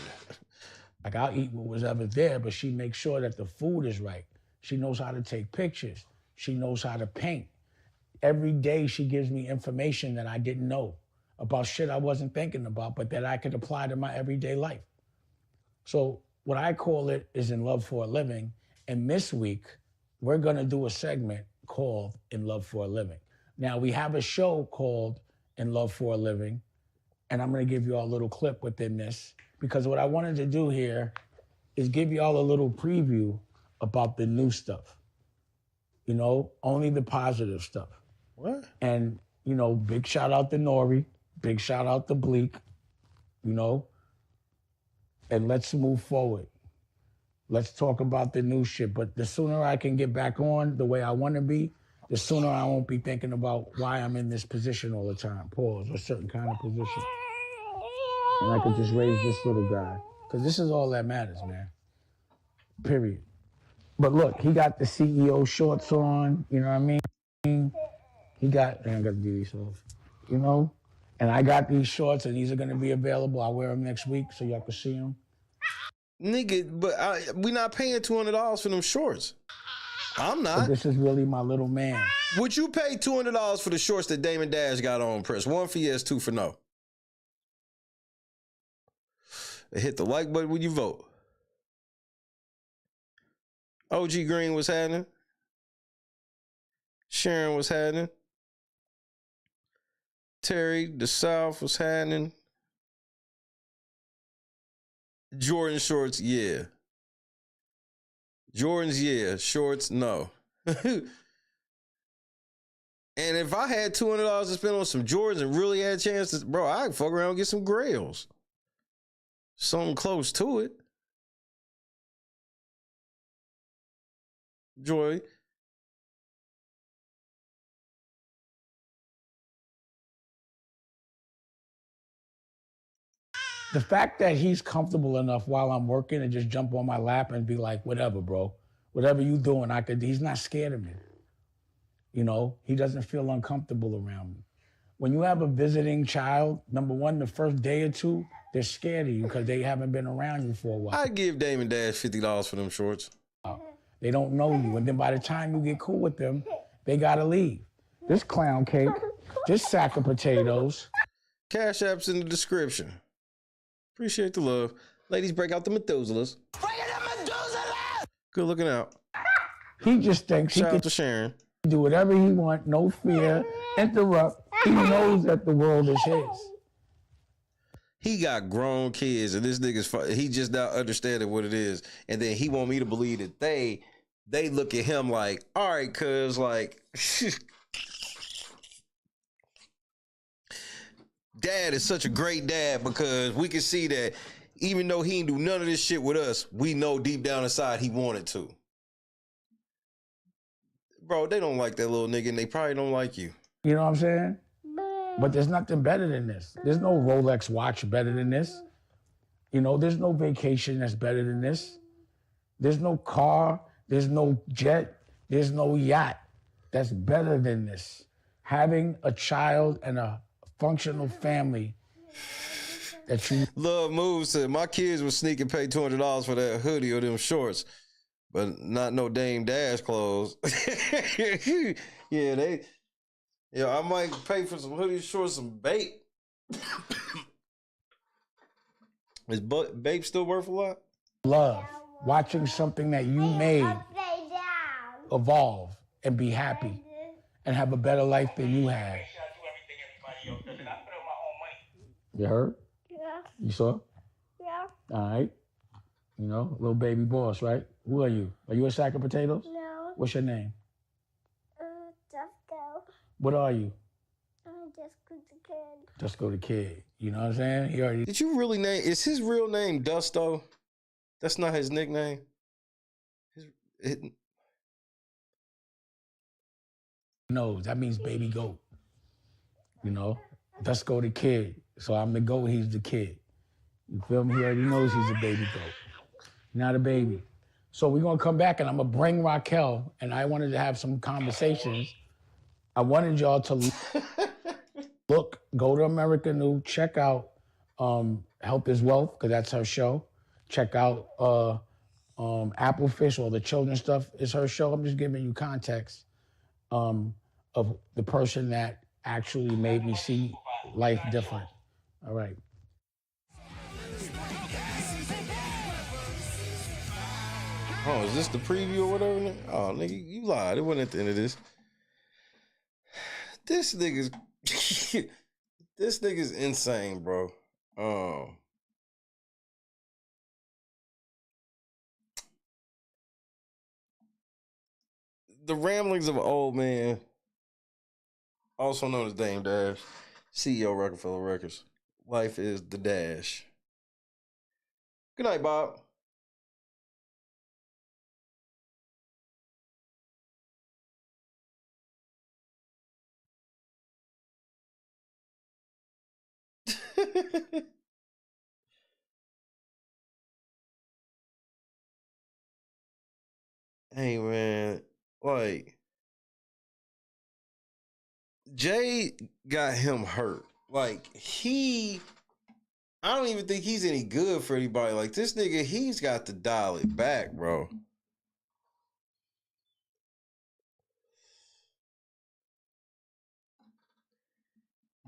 Like, I'll eat what was ever there, but she makes sure that the food is right. She knows how to take pictures. She knows how to paint. Every day she gives me information that I didn't know about shit I wasn't thinking about, but that I could apply to my everyday life. So what I call it is In Love for a Living. And this week, we're gonna do a segment called In Love for a Living. Now, we have a show called In Love for a Living, and I'm gonna give you all a little clip within this, because what I wanted to do here is give you all a little preview about the new stuff. You know, only the positive stuff. What? And, you know, big shout out to N.O.R.E, big shout out to Bleak, you know, and let's move forward. Let's talk about the new shit. But the sooner I can get back on the way I wanna be, the sooner I won't be thinking about why I'm in this position all the time, pause, or certain kind of position. And I could just raise this little guy. Because this is all that matters, man. Period. But look, he got the CEO shorts on, you know what I mean? He got, I got to do these off, you know? And I got these shorts, and these are going to be available. I'll wear them next week so y'all can see them. Nigga, but we not paying $200 for them shorts. I'm not. But this is really my little man. Would you pay $200 for the shorts that Damon Dash got on? Press 1 for yes, 2 for no. Hit the like button when you vote. OG Green was happening. Sharon was happening. Terry the South was happening. Jordan shorts, yeah. Jordans, yeah. Shorts, no. And if I had $200 to spend on some Jordans and really had a chance to, bro, I'd fuck around and get some Grails. Something close to it. Joy. The fact that he's comfortable enough while I'm working and just jump on my lap and be like, whatever, bro. Whatever you doing, he's not scared of me. You know, he doesn't feel uncomfortable around me. When you have a visiting child, number one, the first day or two, they're scared of you because they haven't been around you for a while. I'd give Dame and Dash $50 for them shorts. They don't know you. And then by the time you get cool with them, they gotta leave. This clown cake, this sack of potatoes. Cash App's in the description. Appreciate the love. Ladies, break out the Methuselahs. Good looking out. He just thinks Shout he can out to Sharon. Do whatever he wants, no fear, interrupt. He knows that the world is his. He got grown kids, and this nigga's he just not understanding what it is. And then he want me to believe that they look at him like, all right, cuz like dad is such a great dad because we can see that even though he ain't do none of this shit with us, we know deep down inside he wanted to. Bro, they don't like that little nigga, and they probably don't like you. You know what I'm saying? But there's nothing better than this. There's no Rolex watch better than this. You know, there's no vacation that's better than this. There's no car, there's no jet, there's no yacht that's better than this. Having a child and a functional family that you... Love Moves said, my kids would sneak and pay $200 for that hoodie or them shorts, but not no Dame Dash clothes. I might pay for some hoodies, shorts, some bait. Is Bape still worth a lot? Love watching something that you made evolve and be happy and have a better life than you had. You heard? Yeah. You saw? Yeah. All right. You know, little baby boss, right? Who are you? Are you a sack of potatoes? No. What's your name? Just go. What are you? Just go the kid. Just go the kid. You know what I'm saying? He already... Did you really name... Is his real name Dusto? That's not his nickname? No, that means baby goat. You know? Just go the kid. So I'm the goat, he's the kid. You feel me? He already knows he's a baby goat. Not a baby. So we're going to come back and I'm going to bring Raquel, and I wanted to have some conversations. I wanted y'all to look, go to America New, check out Health is Wealth, because that's her show. Check out Applefish, all the children's stuff is her show. I'm just giving you context of the person that actually made me see life different. All right. Oh, is this the preview or whatever? Oh, nigga, you lied. It wasn't at the end of this. This nigga's this nigga's insane, bro. The ramblings of an old man, also known as Dame Dash, CEO Rockefeller Records. Life is the dash. Good night, Bob. Hey, man, like, Jay got him hurt. Like, I don't even think he's any good for anybody. Like, this nigga, he's got to dial it back, bro.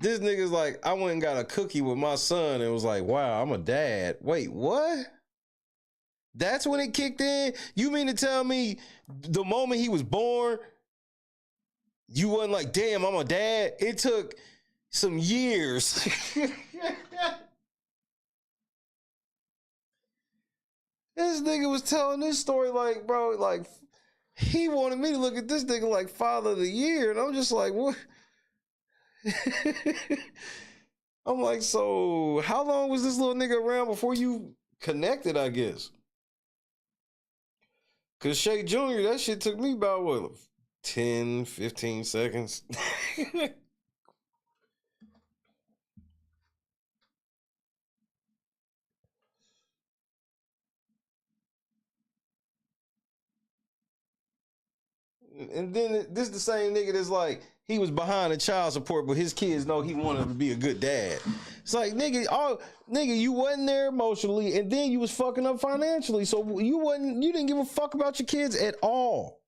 This nigga's like, I went and got a cookie with my son and was like, wow, I'm a dad. Wait, what? That's when it kicked in? You mean to tell me the moment he was born, you wasn't like, damn, I'm a dad? It took some years. This nigga was telling this story like, bro, like, he wanted me to look at this nigga like father of the year. And I'm just like, what? I'm like, so how long was this little nigga around before you connected, I guess? Because Shay Jr., that shit took me about, what, 10, 15 seconds? And then this is the same nigga that's like, he was behind the child support, but his kids know he wanted to be a good dad. It's like, nigga, you wasn't there emotionally, and then you was fucking up financially. So you didn't give a fuck about your kids at all.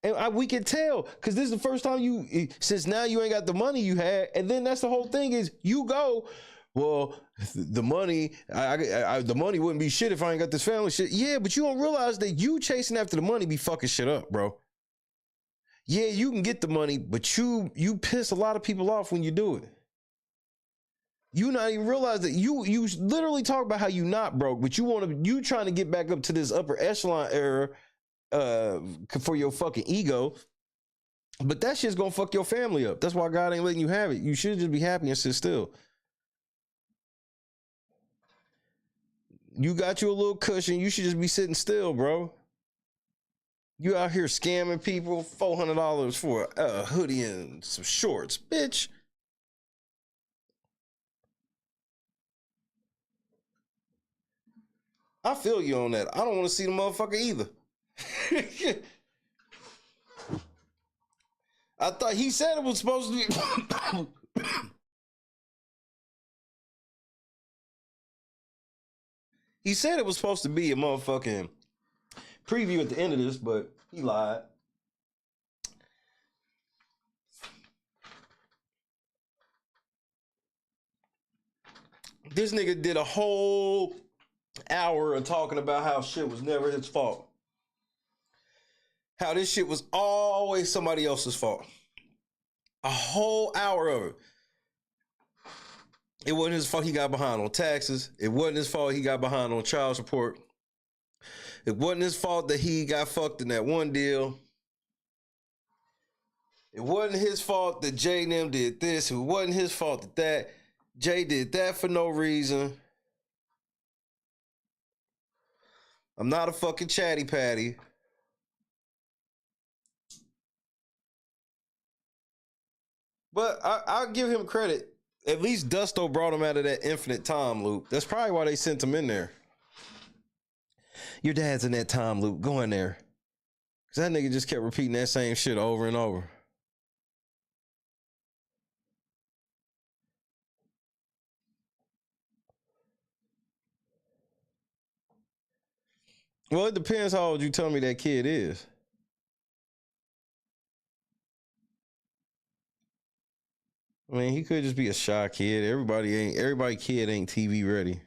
And we can tell, because this is the first time since now you ain't got the money you had. And then that's the whole thing is you go, well, the money, the money wouldn't be shit if I ain't got this family shit. Yeah, but you don't realize that you chasing after the money be fucking shit up, bro. Yeah, you can get the money, but you piss a lot of people off when you do it. You not even realize that you literally talk about how you not broke, but you trying to get back up to this upper echelon era for your fucking ego. But that shit's gonna fuck your family up. That's why God ain't letting you have it. You should just be happy and sit still. You got you a little cushion. You should just be sitting still, bro. You out here scamming people, $400 for a hoodie and some shorts, bitch. I feel you on that. I don't want to see the motherfucker either. I thought he said it was supposed to be. He said it was supposed to be a motherfucking preview at the end of this, but he lied. This nigga did a whole hour of talking about how shit was never his fault. How this shit was always somebody else's fault. A whole hour of it. It wasn't his fault he got behind on taxes. It wasn't his fault he got behind on child support. It wasn't his fault that he got fucked in that one deal. It wasn't his fault that Jay and them did this. It wasn't his fault that Jay did that for no reason. I'm not a fucking chatty patty. But I'll give him credit. At least Dusto brought him out of that infinite time loop. That's probably why they sent him in there. Your dad's in that time loop. Go in there. Because that nigga just kept repeating that same shit over and over. Well, it depends how old you tell me that kid is. I mean, he could just be a shy kid. Everybody kid ain't TV ready.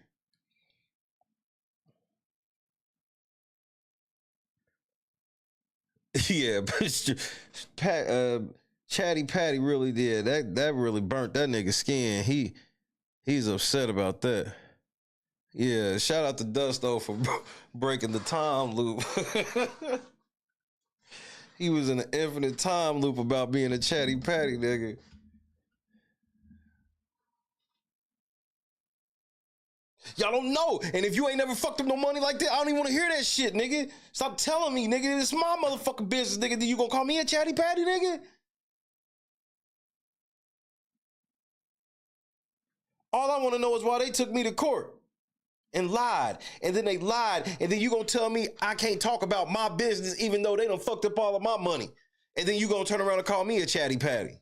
Yeah, but Chatty Patty really did. That really burnt that nigga's skin. He's upset about that. Yeah, shout out to Dusto for breaking the time loop. He was in an infinite time loop about being a Chatty Patty nigga. Y'all don't know. And if you ain't never fucked up no money like that, I don't even want to hear that shit, nigga. Stop telling me, nigga. It's my motherfucking business, nigga. Then you gonna call me a Chatty Patty, nigga? All I want to know is why they took me to court and lied. And then they lied. And then you gonna tell me I can't talk about my business even though they done fucked up all of my money. And then you gonna turn around and call me a Chatty Patty.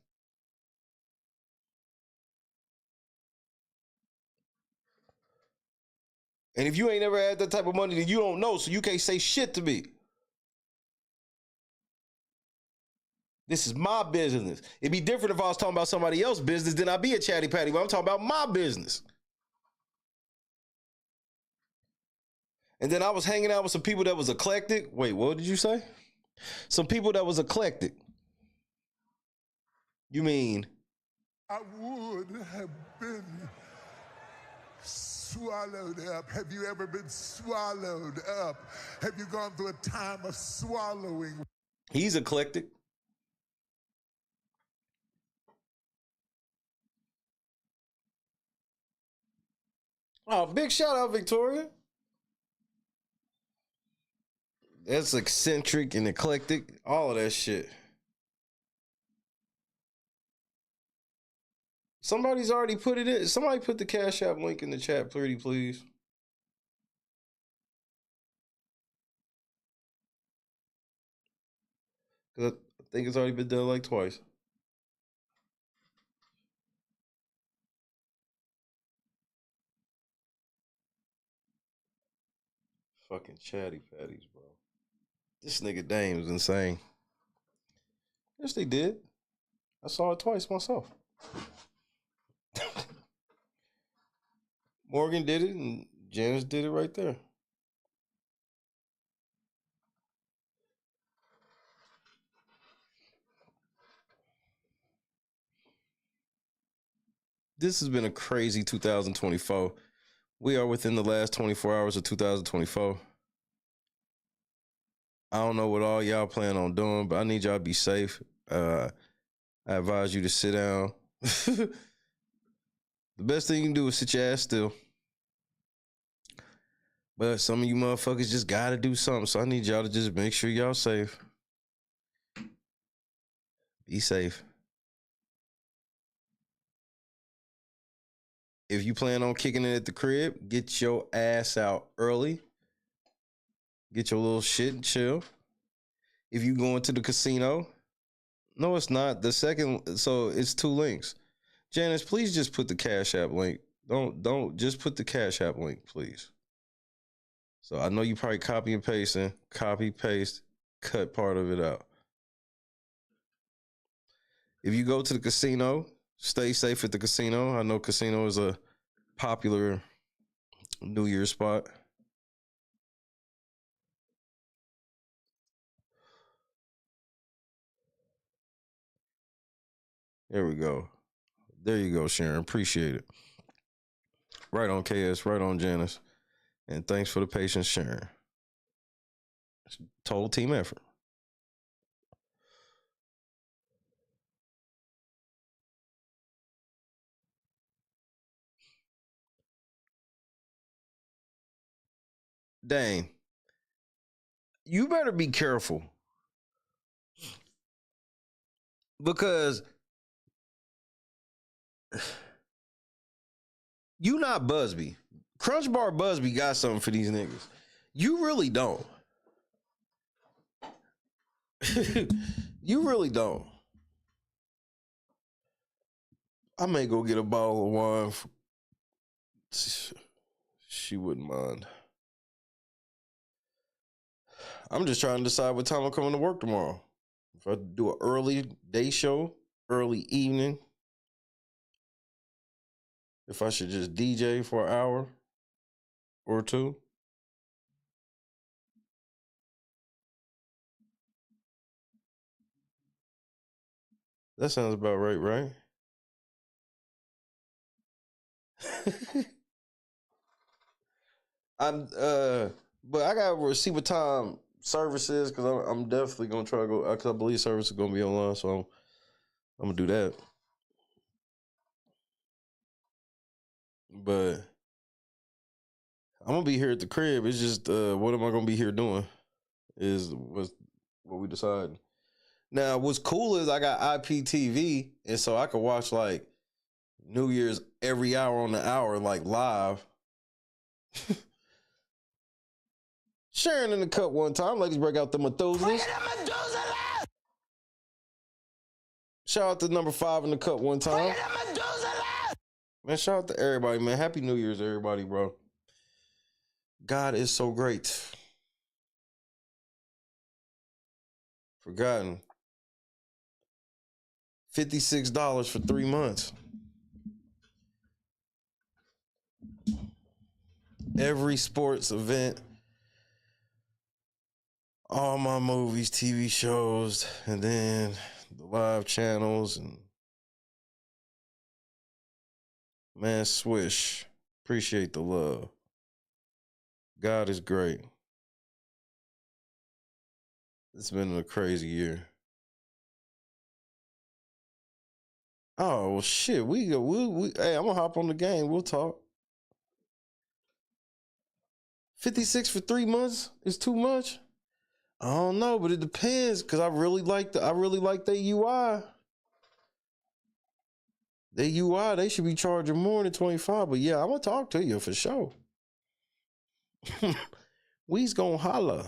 And if you ain't never had that type of money, then you don't know, so you can't say shit to me. This is my business. It'd be different if I was talking about somebody else's business, then I'd be a chatty patty, but I'm talking about my business. And then I was hanging out with some people that was eclectic. Wait, what did you say? Some people that was eclectic. You mean? I would have been swallowed up. Have you ever been swallowed up? Have you gone through a time of swallowing? He's eclectic. Oh, big shout out, Victoria. That's eccentric and eclectic. All of that shit. Somebody's already put it in. Somebody put the Cash App link in the chat, pretty please. Because I think it's already been done like twice. Fucking chatty patties, bro. This nigga Dame is insane. Yes, they did. I saw it twice myself. Morgan did it, and Janice did it right there. This has been a crazy 2024. We are within the last 24 hours of 2024. I don't know what all y'all plan on doing, but I need y'all to be safe. I advise you to sit down. The best thing you can do is sit your ass still. But some of you motherfuckers just gotta do something. So I need y'all to just make sure y'all safe. Be safe. If you plan on kicking it at the crib, get your ass out early. Get your little shit and chill. If you going to the casino, no, it's not. The second, so it's two links. Janice, please just put the Cash App link. Don't just put the Cash App link, please. So I know you probably copy, paste, cut part of it out. If you go to the casino, stay safe at the casino. I know casino is a popular New Year's spot. There we go. There you go, Sharon. Appreciate it. Right on, KS. Right on, Janice. And thanks for the patience, Sharon. It's a total team effort. Dang. You better be careful. Because you not Busby. Crunch Bar Busby got something for these niggas. You really don't. You really don't. I may go get a bottle of wine. She wouldn't mind. I'm just trying to decide what time I'm coming to work tomorrow. If I do an early day show, early evening. If I should just DJ for an hour or two. That sounds about right, right? But I gotta see what time service is because I'm definitely gonna try to go. Cause I believe service is gonna be online, so I'm gonna do that. But I'm gonna be here at the crib. It's just what am I gonna be here doing? Is what we decided. Now, what's cool is I got IPTV, and so I can watch like New Year's every hour on the hour, like live. Sharing in the cut one time. Ladies, break out the Methuselahs. Shout out to number 5 in the cut one time. Man, shout out to everybody, man. Happy New Year's, everybody, bro. God is so great. Forgotten. $56 for 3 months. Every sports event, all my movies, TV shows, and then the live channels. And man, swish. Appreciate the love. God is great. It's been a crazy year. Oh well, shit. Hey, I'm gonna hop on the game. We'll talk. 56 for 3 months is too much. I don't know, but it depends. Cause I really like their UI. Their UI, they should be charging more than 25. But yeah, I'm gonna talk to you for sure. We's gonna holla.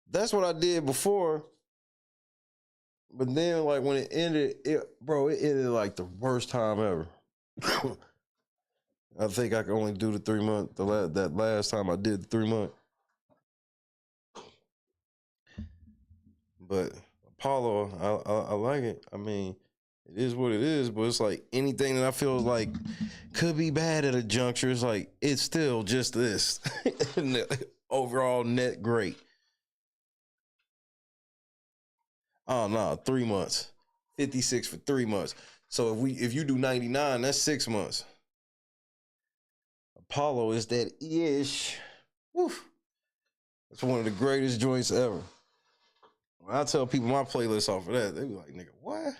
That's what I did before. But then, like, when it ended, it ended like the worst time ever. I think I could only do the 3 month. That last time I did the 3 month. But Apollo, I like it. I mean, it is what it is. But it's like anything that I feel like could be bad at a juncture. It's like it's still just this. Overall net great. Oh no, 3 months. 56 for 3 months. So if you do 99, that's 6 months. Apollo is that ish. Woof. That's one of the greatest joints ever. When I tell people my playlist off of that, they be like, nigga, what?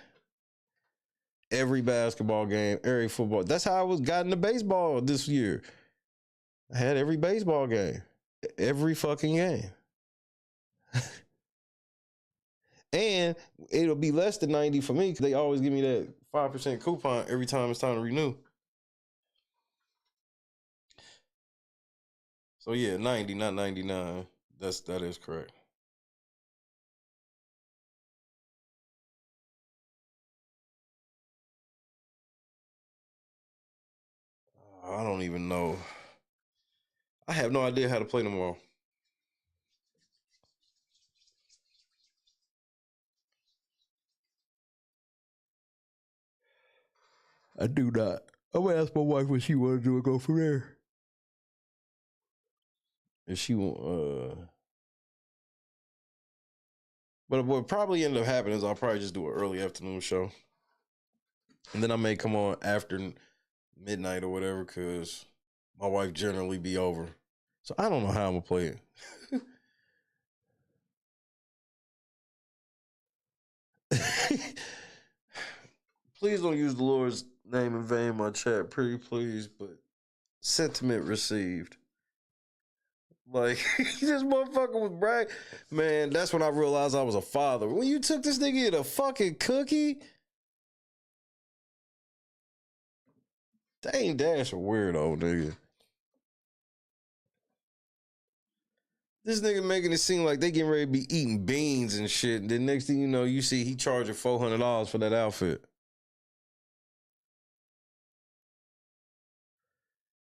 Every basketball game, every football. That's how I got into baseball this year. I had every baseball game. Every fucking game. And it'll be less than 90 for me because they always give me that 5% coupon every time it's time to renew. So yeah, 90, not 99. That is correct. I don't even know. I have no idea how to play tomorrow. I do not. I'm gonna ask my wife what she want to do and go from there. If she want, but what probably end up happening is I'll probably just do an early afternoon show, and then I may come on after midnight or whatever, cause my wife generally be over. So I don't know how I'm gonna play it. Please don't use the Lord's name in vain in my chat, pretty please, but sentiment received. Like, this motherfucker was brag. Man, that's when I realized I was a father. When you took this nigga in a fucking cookie. Dang, Dash a weirdo, nigga. This nigga making it seem like they getting ready to be eating beans and shit. And then next thing you know, you see he charging $400 for that outfit.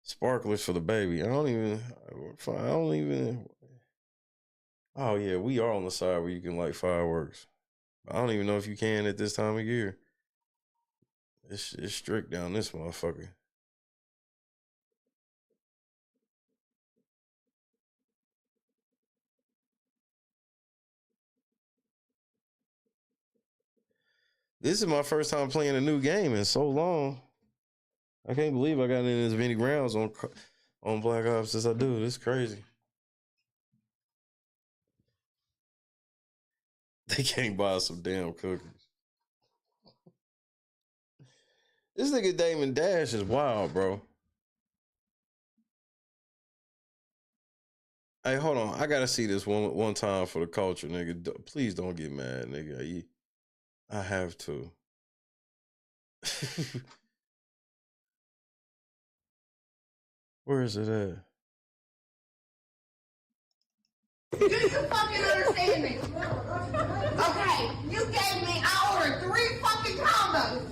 Sparklers for the baby. I don't even. Oh yeah, we are on the side where you can light fireworks. I don't even know if you can at this time of year. It's strict down this motherfucker. This is my first time playing a new game in so long. I can't believe I got in as many rounds on Black Ops as I do. This is crazy. They can't buy some damn cookies. This nigga Damon Dash is wild, bro. Hey, hold on. I gotta see this one time for the culture, nigga. Please don't get mad, nigga. I have to. Where is it at? Do you fucking understand me? Okay, you gave me, I ordered 3 fucking combos.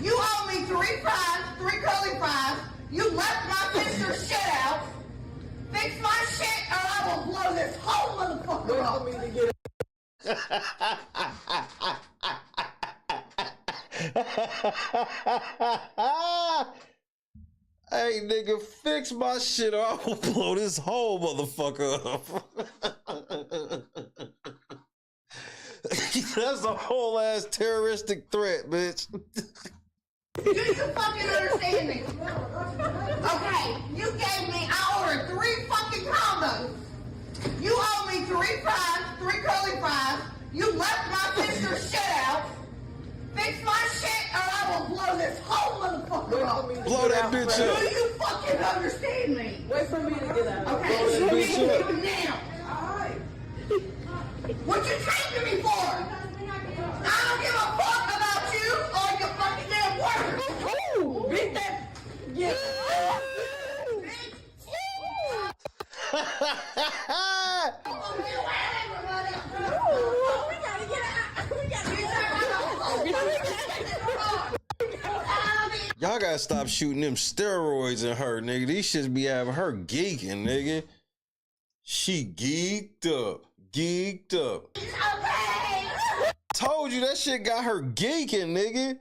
You owe me 3 fries, 3 curly fries. You left my sister's shit out. Fix my shit or I will blow this whole motherfucker up. Hey, nigga, fix my shit or I will blow this whole motherfucker up. That's a whole ass terroristic threat, bitch. Do you fucking understand me? Okay, you gave me, I ordered 3 fucking combos. You owe me 3 fries, 3 curly fries. You left my sister's shit out. Fix my shit or I will blow this whole motherfucker up. Blow that bitch up. Do you fucking understand me? Wait for me to get out. Okay, Blow that you bitch need up. to now. What you taking me for? I don't give a fuck about you or your fucking damn work. Ooh, beat that. Yeah. Y'all gotta stop shooting them steroids in her, nigga. These shits be having her geeking, nigga. She geeked up. Geeked up. Told you that shit got her geeking, nigga.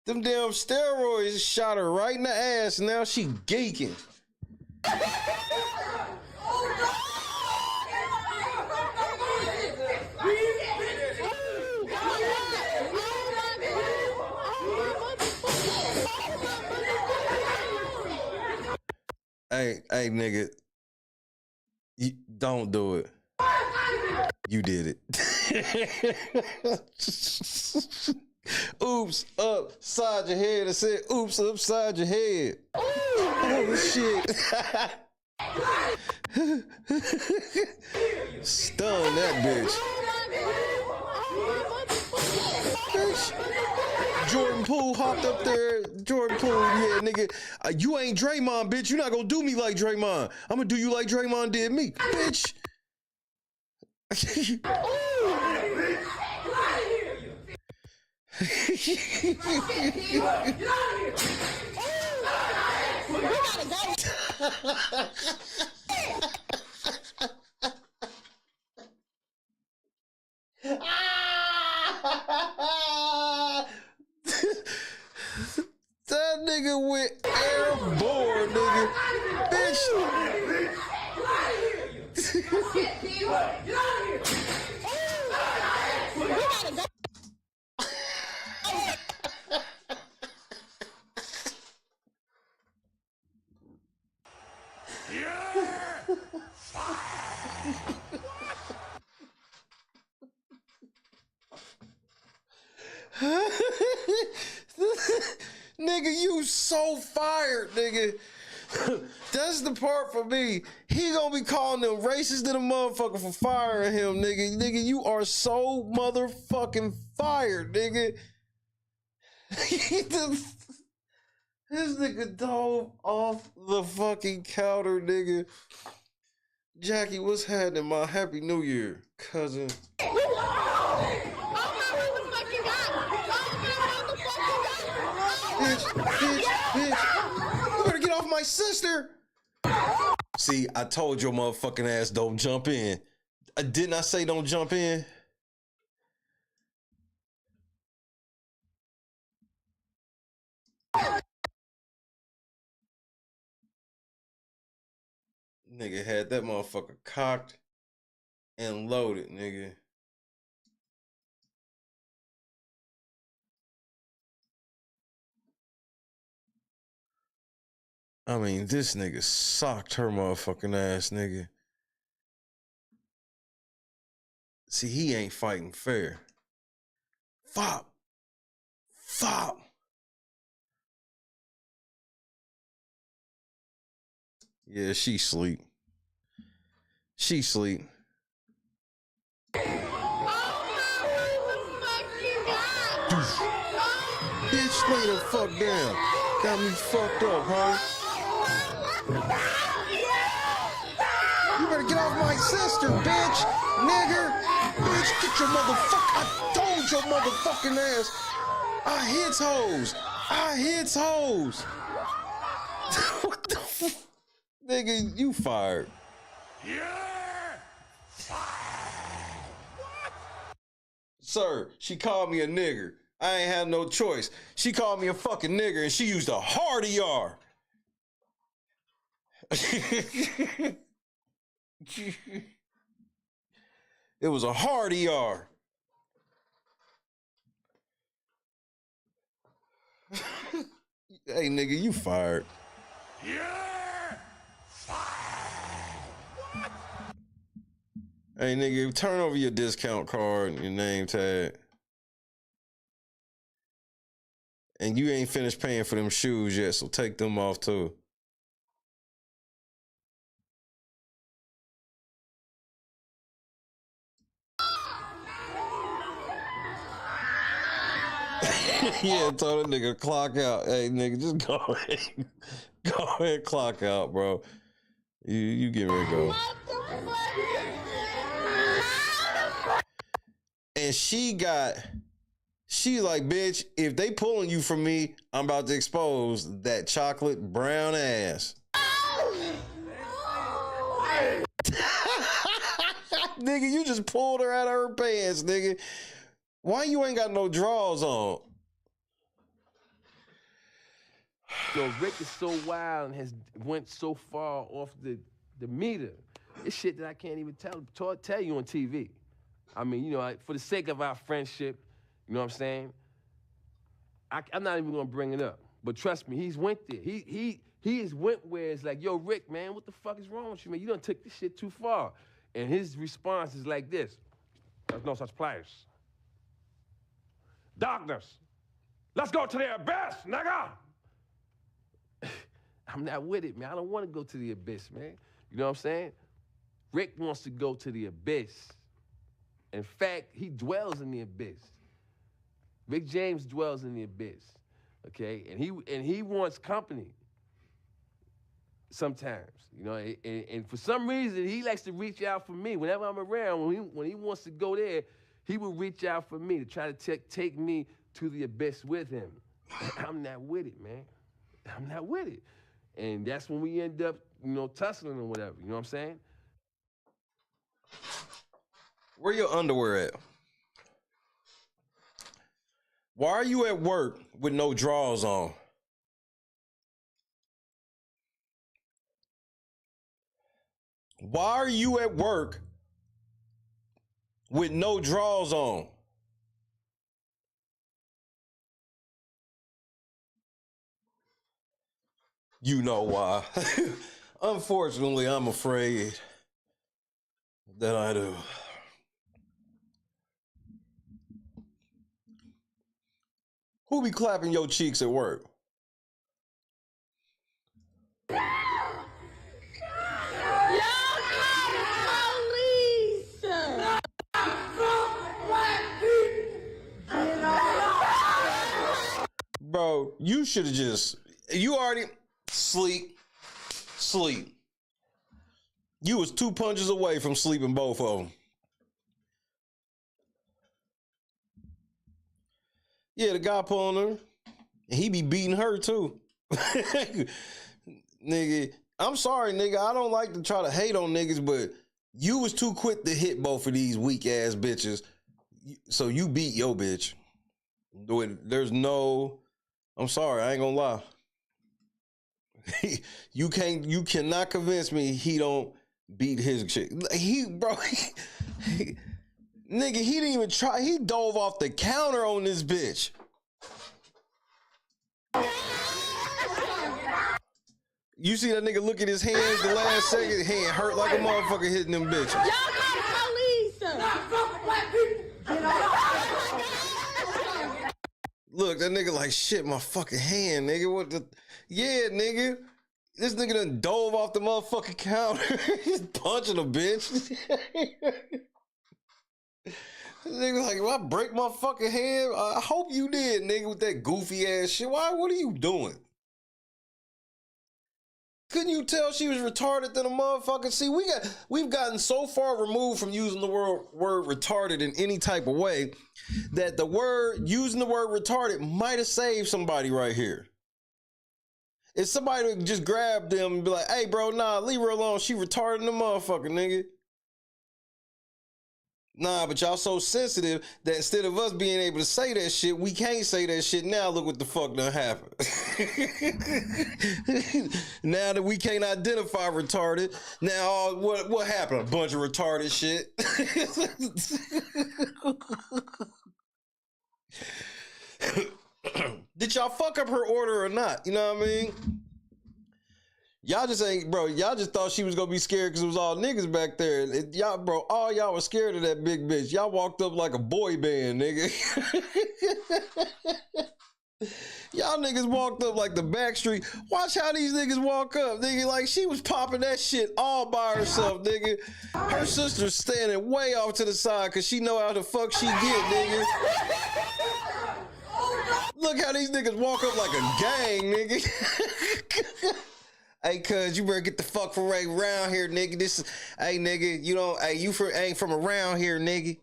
Them damn steroids shot her right in the ass, and now she geeking. Hey, nigga. You don't do it. You did it. Oops, upside your head. I said, oops, upside your head. Oh, shit. Stun that bitch. Jordan Poole hopped up there. Jordan Poole, yeah, nigga. You ain't Draymond, bitch. You're not gonna do me like Draymond. I'm gonna do you like Draymond did me, bitch. That nigga went airborne, nigga. Bitch. Nigga, you so fired, nigga. That's the part for me. He gonna be calling them racist to the motherfucker for firing him, nigga. Nigga, you are so motherfucking fired, nigga. This nigga dove off the fucking counter, nigga. Jackie, what's happening, my Happy New Year, cousin? Bitch. You better get off my sister. See, I told your motherfucking ass don't jump in. Didn't I say don't jump in? Nigga had that motherfucker cocked and loaded, nigga. I mean, this nigga socked her motherfucking ass, nigga. See, he ain't fighting fair. Fop. Fop. Yeah, she sleep. She sleep. Bitch, lay the fuck down. Got me fucked up, huh? You better get off my sister, bitch, nigger. Bitch, get your motherfucker. I told your motherfucking ass. I hits hoes. I hits hoes. What the fuck? Nigga, you fired. Yeah! Sir, she called me a nigger. I ain't had no choice. She called me a fucking nigger and she used a hard ER. It was a hard ER. Hey, nigga, you fired. Yeah! Hey, nigga, turn over your discount card and your name tag. And you ain't finished paying for them shoes yet, so take them off too. Yeah, told that nigga clock out. Hey, nigga, just go ahead, clock out, bro. You get ready to go. And she like, bitch, if they pulling you from me, I'm about to expose that chocolate brown ass. Nigga, you just pulled her out of her pants, nigga. Why you ain't got no drawers on? Yo, Rick is so wild and has went so far off the meter. It's shit that I can't even tell you on TV. I mean, you know, for the sake of our friendship, you know what I'm saying? I'm not even gonna bring it up. But trust me, he's went there. He has went where it's like, yo, Rick, man, what the fuck is wrong with you, man? You done took this shit too far. And his response is like this: there's no such place. Darkness. Let's go to the abyss, nigga. I'm not with it, man. I don't want to go to the abyss, man. You know what I'm saying? Rick wants to go to the abyss. In fact, he dwells in the abyss. Rick James dwells in the abyss, okay? And he wants company sometimes, you know? And for some reason, he likes to reach out for me. Whenever I'm around, when he wants to go there, he will reach out for me to try to take me to the abyss with him. I'm not with it, man. I'm not with it. And that's when we end up, you know, tussling or whatever, you know what I'm saying? Where your underwear at? Why are you at work with no drawers on? Why are you at work with no drawers on? You know why. Unfortunately, I'm afraid that I do. Who be clapping your cheeks at work? Bro, you should have you already sleep. You was 2 punches away from sleeping both of them. Yeah, the guy pulling her, and he be beating her too. Nigga, I'm sorry, nigga. I don't like to try to hate on niggas, but you was too quick to hit both of these weak ass bitches. So you beat your bitch. There's no, I'm sorry, I ain't gonna lie. You cannot convince me he don't beat his chick. Nigga, he didn't even try. He dove off the counter on this bitch. You see that nigga look at his hands the last second? Hand hurt like a motherfucker hitting them bitches. Y'all call the police. Not fucking black people. Look, that nigga like, shit, my fucking hand, nigga. What the? Yeah, nigga. This nigga done dove off the motherfucking counter. He's punching a bitch. Nigga like, if I break my fucking hand, I hope you did, nigga, with that goofy ass shit. What are you doing? Couldn't you tell she was retarded than a motherfucker? See, we've gotten so far removed from using the word retarded in any type of way that using the word retarded might have saved somebody right here. If somebody would just grab them and be like, hey, bro, nah, leave her alone. She retarded the motherfucker, nigga. Nah, but y'all so sensitive that instead of us being able to say that shit, we can't say that shit now. Look what the fuck done happened. Now that we can't identify retarded, now what happened? A bunch of retarded shit. Did y'all fuck up her order or not? You know what I mean? Y'all just ain't, bro, y'all just thought she was gonna be scared because it was all niggas back there. Y'all, bro, all y'all was scared of that big bitch. Y'all walked up like a boy band, nigga. Y'all niggas walked up like the Backstreet. Watch how these niggas walk up, nigga. Like she was popping that shit all by herself, nigga. Her sister's standing way off to the side because she know how the fuck she get, nigga. Look how these niggas walk up like a gang, nigga. Hey, cuz, you better get the fuck from right around here, nigga. This is, hey, nigga, you don't, hey, you ain't from around here, nigga.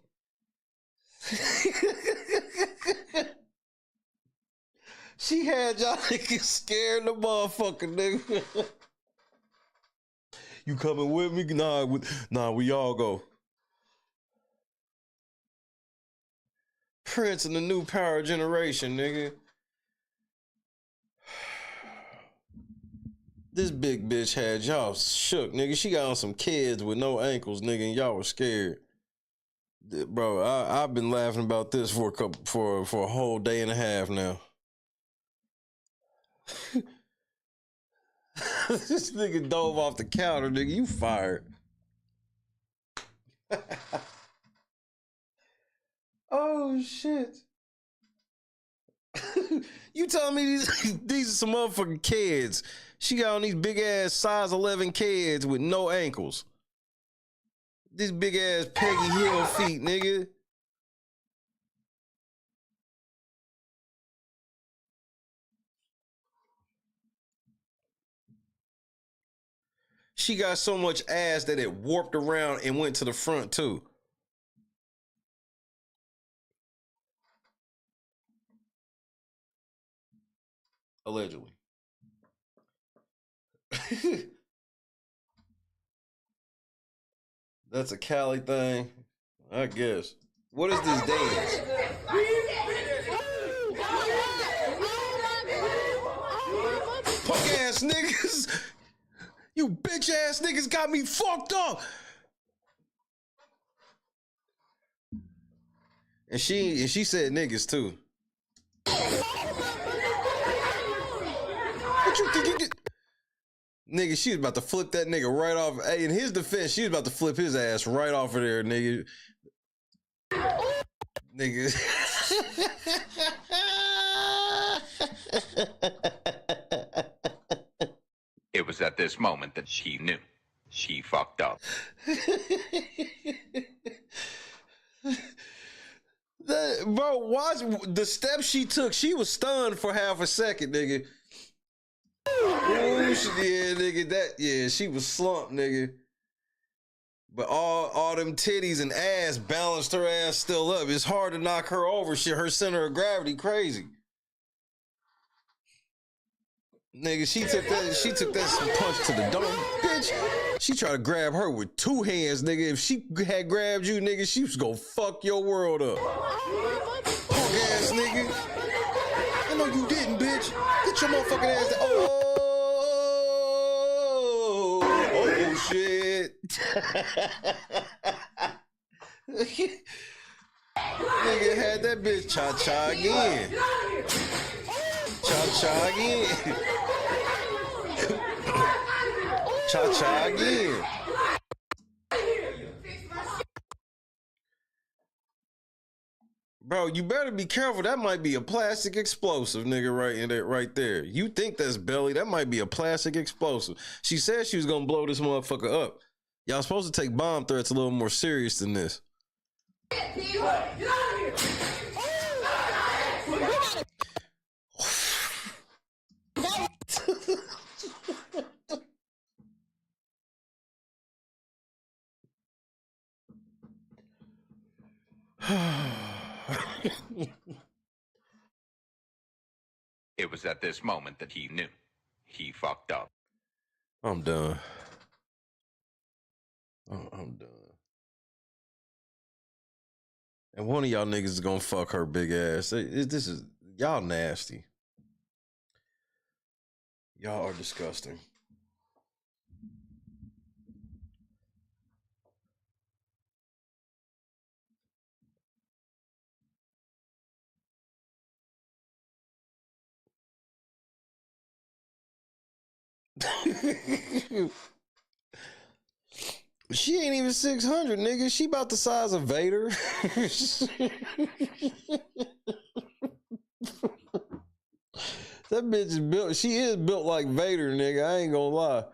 She had y'all niggas scared the motherfucker, nigga. You coming with me? Nah, we all go. Prince and the new power generation, nigga. This big bitch had y'all shook, nigga. She got on some kids with no ankles, nigga, and y'all were scared. Bro, I've been laughing about this for a whole day and a half now. This nigga dove off the counter, nigga. You fired. Oh shit. You telling me these are some motherfucking kids? She got on these big ass size 11 kids with no ankles. These big ass Peggy Hill feet, nigga. She got so much ass that it warped around and went to the front too. Allegedly. That's a Cali thing, I guess. What is this dance? Punk ass niggas! You bitch ass niggas got me fucked up! And she said niggas too. What you think you get? Nigga, she was about to flip that nigga right off. Hey, in his defense, she was about to flip his ass right off of there, nigga. Nigga. It was at this moment that she knew. She fucked up. Bro, watch the steps she took. She was stunned for half a second, nigga. Ooh, yeah, nigga, she was slumped, nigga. But all them titties and ass balanced her ass still up. It's hard to knock her over. Her center of gravity crazy. Nigga, she took that punch to the dome, bitch. She tried to grab her with two hands, nigga. If she had grabbed you, nigga, she was gonna fuck your world up. Punk ass nigga. I know you didn't, bitch. Get your motherfucking ass down. Oh shit. Nigga had that bitch cha-cha again. Cha-cha again. Cha-cha again. Bro, you better be careful. That might be a plastic explosive, nigga, right there. You think that's belly. That might be a plastic explosive. She said she was gonna blow this motherfucker up. Y'all supposed to take bomb threats a little more serious than this. It was at this moment that he knew. he fucked up. I'm done. I'm done. And one of y'all niggas is gonna fuck her big ass. This is y'all nasty. Y'all are disgusting. She ain't even 600, nigga. She about the size of Vader. That bitch is built. She is built like Vader, nigga. I ain't gonna lie.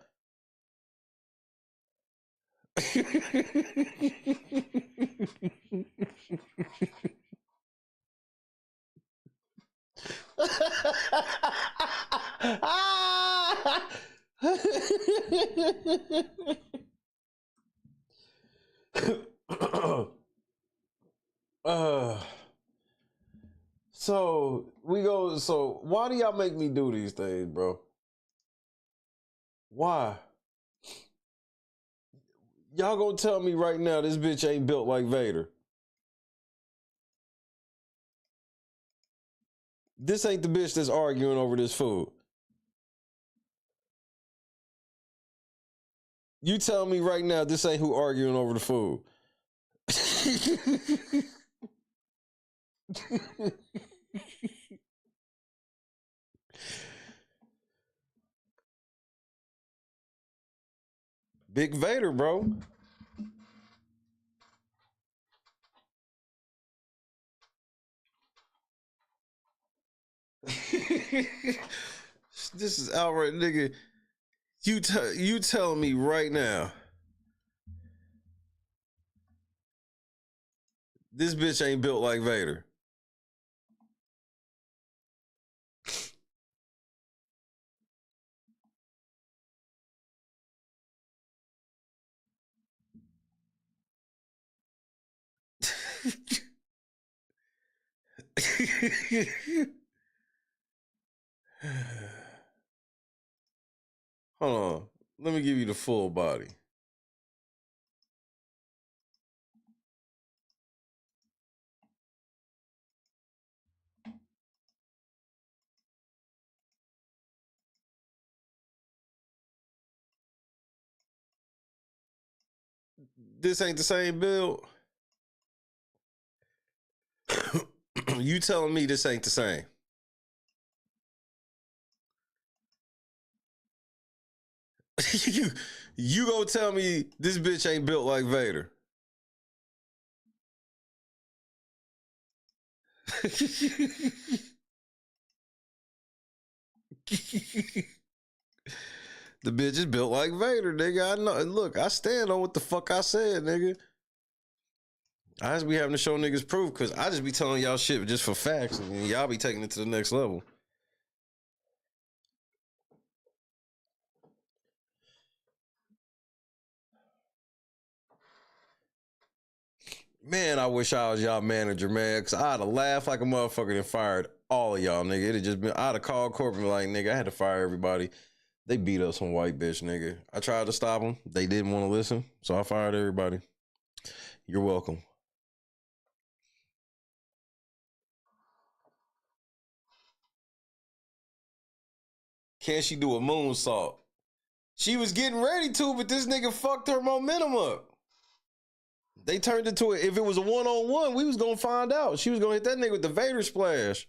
So why do y'all make me do these things, bro? Why? Y'all gonna tell me right now this bitch ain't built like Vader? This ain't the bitch that's arguing over this food. You tell me right now this ain't who arguing over the food. Big Vader, bro. This is outright, nigga. You telling me right now this bitch ain't built like Vader? Hold on. Let me give you the full body. This ain't the same build. You telling me this ain't the same? you gonna tell me this bitch ain't built like Vader? The bitch is built like Vader, nigga. I know. Look, I stand on what the fuck I said, nigga. I just be having to show niggas proof because I just be telling y'all shit just for facts and y'all be taking it to the next level. Man, I wish I was y'all manager, man, because I'd have laughed like a motherfucker and fired all of y'all, nigga. It'd have just been, I'd have called corporate like, nigga, I had to fire everybody. They beat up some white bitch, nigga. I tried to stop them. They didn't want to listen, so I fired everybody. You're welcome. Can she do a moonsault? She was getting ready to, but this nigga fucked her momentum up. They turned it to it. If it was a one-on-one, we was gonna find out. She was gonna hit that nigga with the Vader splash.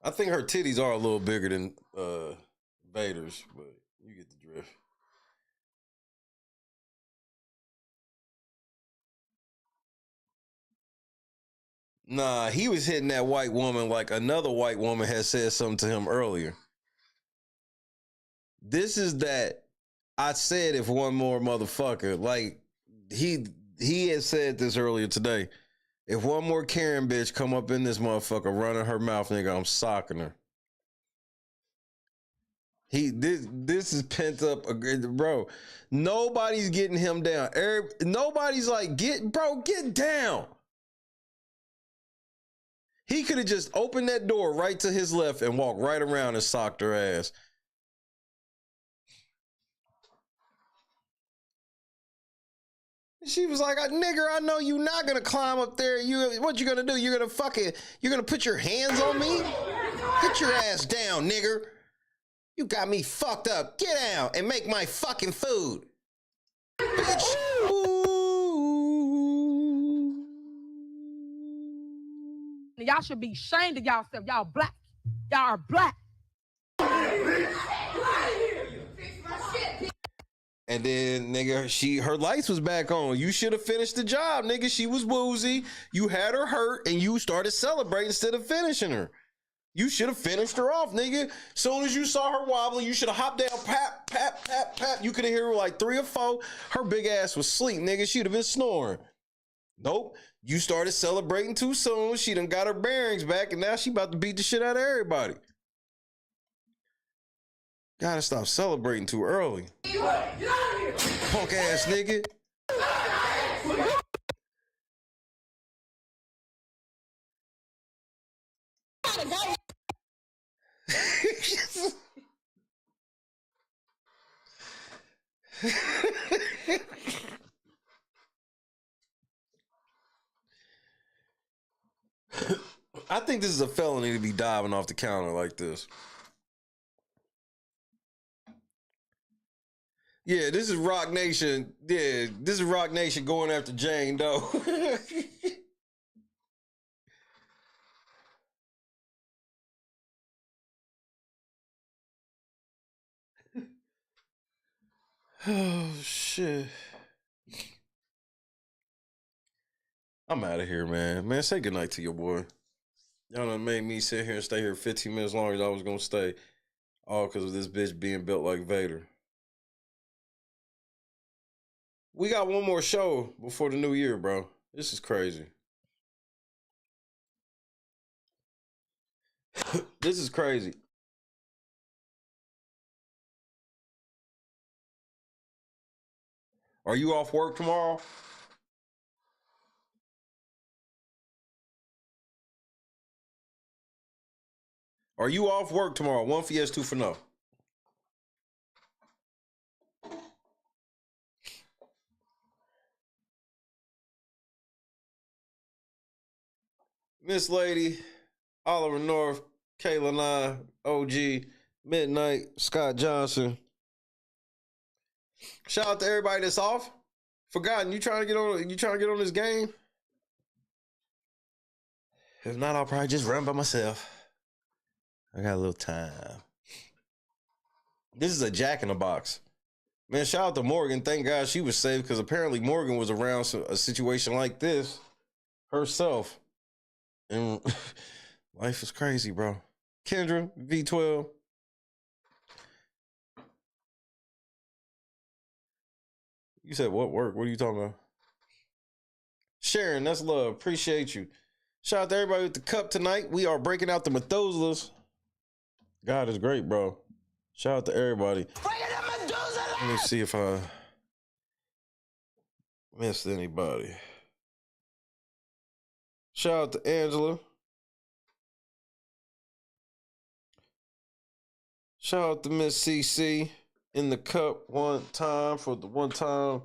I think her titties are a little bigger than Vader's, but you get the drift. Nah, he was hitting that white woman like another white woman had said something to him earlier. This is that I said if one more motherfucker, like he had said this earlier today. If one more Karen bitch come up in this motherfucker running her mouth, nigga, I'm socking her. This is pent up, bro. Nobody's getting him down. Nobody's like, get down. He could have just opened that door right to his left and walked right around and socked her ass. She was like, nigger, I know you not gonna climb up there. What you gonna do? You're gonna put your hands on me? Get your ass down, nigger. You got me fucked up. Get down and make my fucking food. Bitch. Y'all should be ashamed of yourself. Y'all black. Y'all are black. And then, nigga, her lights was back on. You should have finished the job, nigga. She was woozy. You had her hurt, and you started celebrating instead of finishing her. You should have finished her off, nigga. Soon as you saw her wobbling, you should have hopped down, pap, pap, pap, pap. You could have heard her like 3 or 4. Her big ass was asleep, nigga. She'd have been snoring. Nope. You started celebrating too soon. She done got her bearings back, and now she about to beat the shit out of everybody. Gotta stop celebrating too early. Punk ass nigga. I think this is a felony to be diving off the counter like this. Yeah, this is Rock Nation. Yeah, this is Rock Nation going after Jane Doe. Oh, shit. I'm out of here, man. Man, say goodnight to your boy. Y'all done made me sit here and stay here 15 minutes longer than I was going to stay. All because of this bitch being built like Vader. We got one more show before the new year, bro. This is crazy. This is crazy. Are you off work tomorrow? Are you off work tomorrow? 1 for yes, 2 for no. Miss Lady, Oliver North, Kayla 9, OG, Midnight, Scott Johnson. Shout out to everybody that's off. Forgotten, you trying to get on this game? If not, I'll probably just run by myself. I got a little time. This is a Jack in the Box. Man, shout out to Morgan. Thank God she was safe because apparently Morgan was around a situation like this herself. And life is crazy, bro. Kendra, V12. You said what work? What are you talking about? Sharon, that's love. Appreciate you. Shout out to everybody with the cup tonight. We are breaking out the Methuselahs. God is great, bro. Shout out to everybody. Let me see if I missed anybody. Shout out to Angela. Shout out to Miss CC in the cup one time for the one time.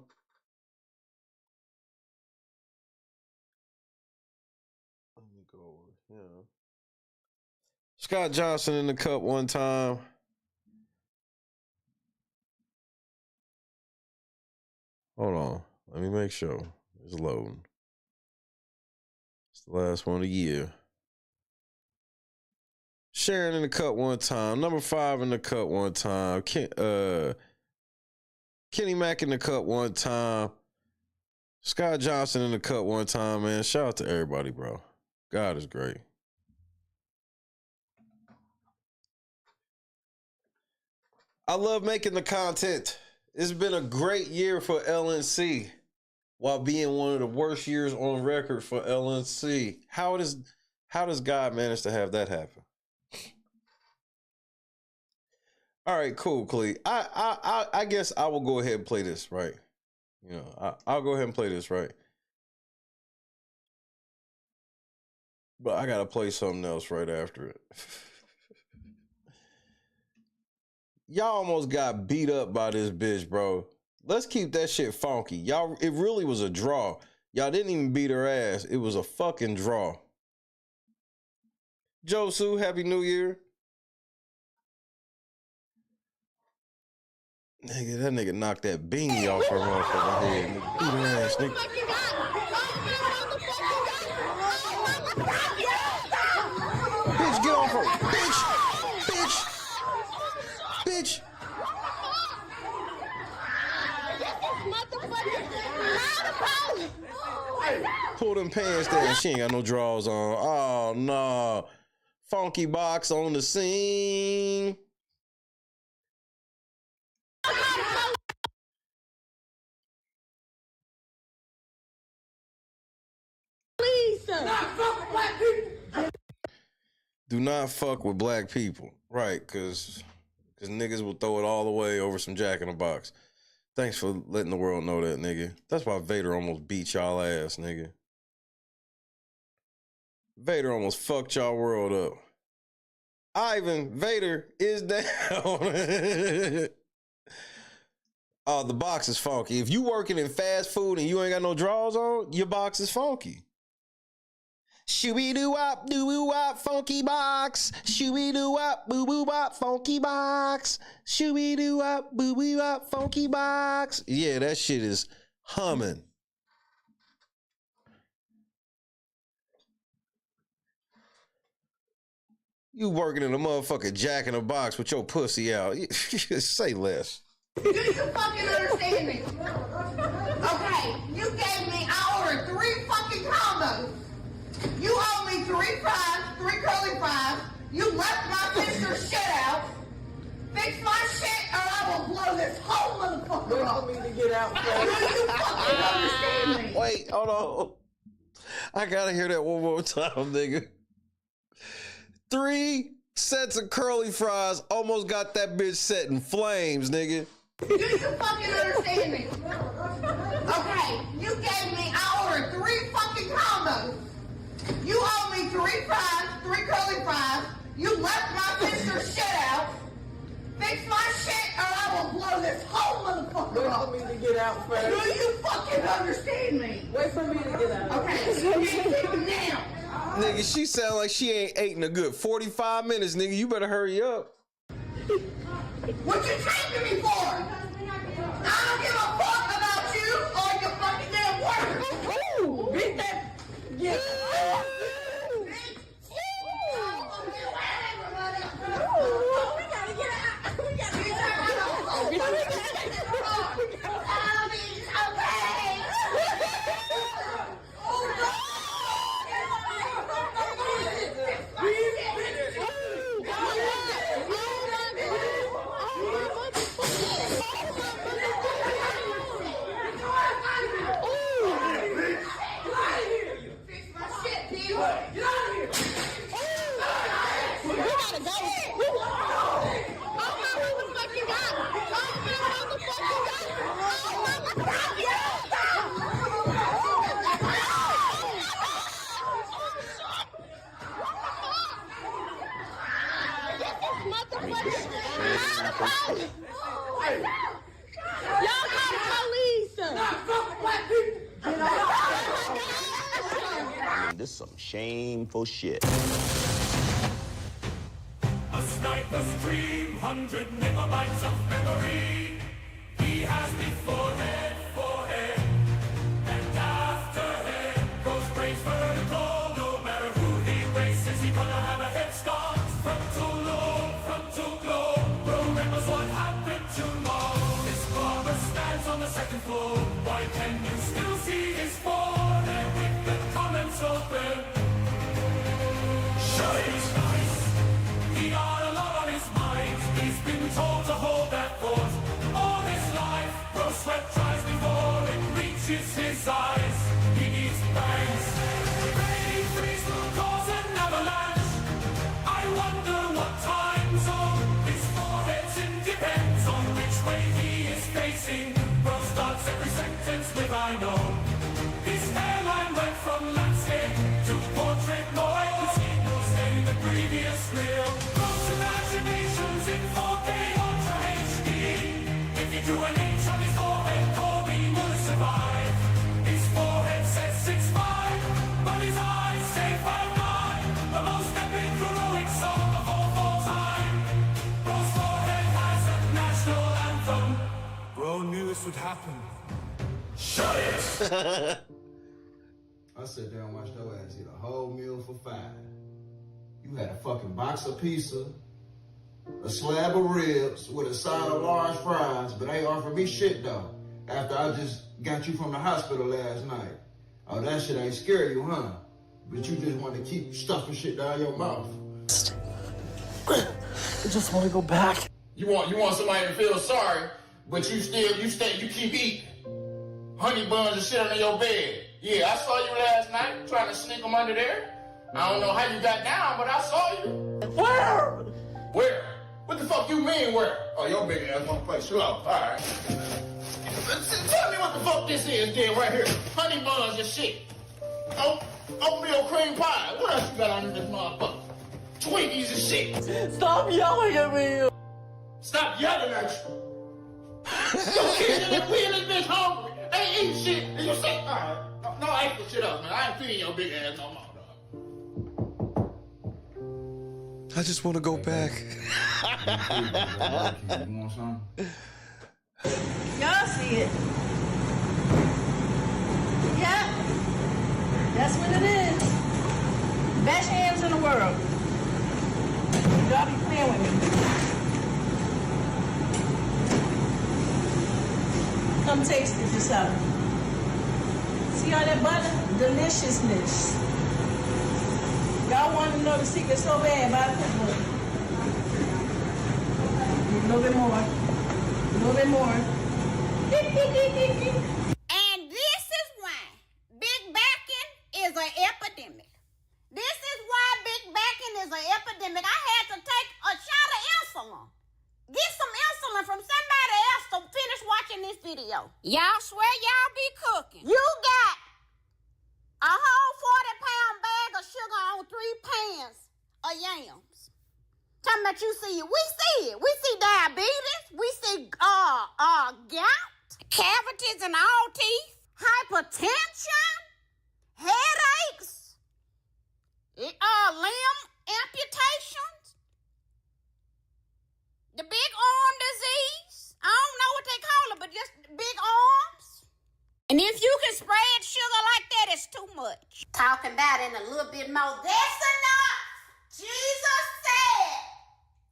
Let me go over here. Scott Johnson in the cup one time. Hold on. Let me make sure it's loading. It's the last one of the year. Sharon in the cut one time. Number 5 in the cut one time. Kenny Mack in the cut one time. Scott Johnson in the cut one time, man. Shout out to everybody, bro. God is great. I love making the content. It's been a great year for LNC while being one of the worst years on record for LNC. How does God manage to have that happen? All right, cool, Clee. I guess I will go ahead and play this, right? You know, I'll go ahead and play this, right? But I gotta play something else right after it. Y'all almost got beat up by this bitch, bro. Let's keep that shit funky. Y'all, it really was a draw. Y'all didn't even beat her ass. It was a fucking draw. Josu, Happy New Year. Nigga, that nigga knocked that beanie off her motherfucking head. Nigga, beat her ass, nigga. Bitch, get off her. Bitch. Pull them pants down. She ain't got no drawers on. Oh, no. Funky box on the scene. Please, sir. Do not fuck with black people. Right, because niggas will throw it all away over some Jack in the Box. Thanks for letting the world know that, nigga. That's why Vader almost beat y'all ass, nigga. Vader almost fucked y'all world up. Ivan, Vader is down. Oh, the box is funky. If you working in fast food and you ain't got no drawers on, your box is funky. Shooby-doo-wop, doo-woo-wop, funky box. Shooby-doo-wop, boo-boo-wop, funky box. Shooby-doo-wop, boo-boo-wop, funky box. Yeah, that shit is humming. You working in a motherfucking Jack in the Box with your pussy out. Say less. Do you fucking understand me? Okay, you gave me, I ordered 3 fucking combos. You owe me 3 fries, 3 curly fries. You left my sister's shit out. Fix my shit or I will blow this whole motherfucker off. Wait for me to get out. Do you fucking understand me? Wait, hold on. I gotta hear that one more time, nigga. 3 sets of curly fries almost got that bitch set in flames, nigga. Do you fucking understand me? Okay, you gave me, I ordered 3 fucking combos. You owe me 3 fries, 3 curly fries. You left my sister's shit out. Fix my shit or I will blow this whole motherfucker off. Wait for me to get out first. Do you fucking understand me? Wait for me to get out. Okay, you can't keep him down. Nigga, she sound like she ain't ate in a good 45 minutes, nigga. You better hurry up. What you taking me for? I don't give a fuck about you or your fucking damn work. Ooh, beat that. Yeah. We gotta get out. We gotta get out. We gotta get out. Oh, no. Y'all call the police, sir. I mean, this is some shameful shit. A sniper's dream, 100 megabytes of memory. He has the forehead, and after head goes brains vertical. No matter who he races, he gonna have a head start. Frontal globe, remembers what happened tomorrow. His barber stands on the 2nd floor. Why can you still see his forehead with the comments open? Sure, he's nice. He got a lot on his mind. He's been told to hold that thought all his life. Bro Sweat tries to happen. Shut it! I sat there and watched your ass eat a whole meal for $5. You had a fucking box of pizza, a slab of ribs with a side of large fries, but ain't offered me shit though. After I just got you from the hospital last night. Oh, that shit ain't scare you, huh? But you just want to keep stuffing shit down your mouth. I just want to go back. You want somebody to feel sorry, but you keep eating. Honey buns are sitting on your bed. Yeah, I saw you last night trying to sneak them under there. I don't know how you got down, but I saw you. Where? Where? What the fuck you mean where? Oh, your big ass wanna play slow. All right. Tell me what the fuck this is then right here. Honey buns and shit. Oatmeal cream pie. What else you got on this motherfucker? Twinkies and shit. Stop yelling at me. Stop yelling at you. Your kids in this bitch hungry. They ain't eating shit. And you say, all right. No, extra shit up, man. I ain't feeding your big ass no more. I just want to go back. You want some? Y'all see it. Yep. That's what it is. Best hands in the world. Y'all be playing with me. Come taste it yourself. See all that butter? Deliciousness. Y'all want to know the secret so bad about it? A little bit more. A little bit more. And this is why big backing is an epidemic. This is why big backing is an epidemic. I had to take a shot of insulin. Get some insulin from somebody else to finish watching this video. Y'all swear y'all be cooking. You got a whole 40-pound bag of sugar on 3 pans of yams. Talking about you see it. We see it. We see diabetes. We see gout, cavities in all teeth, hypertension, headaches, limb amputations, the big arm disease. I don't know what they call it, but just big arms. And if you can spread sugar like that, it's too much. Talking about it in a little bit more. That's enough. Jesus said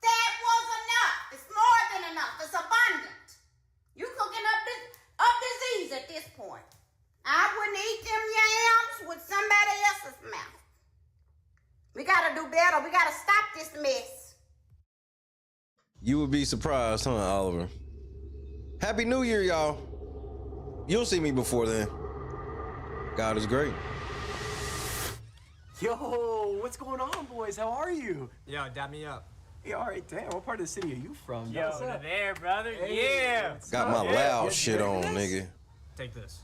that was enough. It's more than enough. It's abundant. You cooking up disease at this point. I wouldn't eat them yams with somebody else's mouth. We gotta do better. We gotta stop this mess. You would be surprised, huh, Oliver? Happy New Year, y'all. You'll see me before then. God is great. Yo, what's going on, boys? How are you? Yo, dap me up. Hey, all right, damn. What part of the city are you from? Yo, What's up? there, brother. Hey, yeah. Got my loud shit on, nigga. Take this.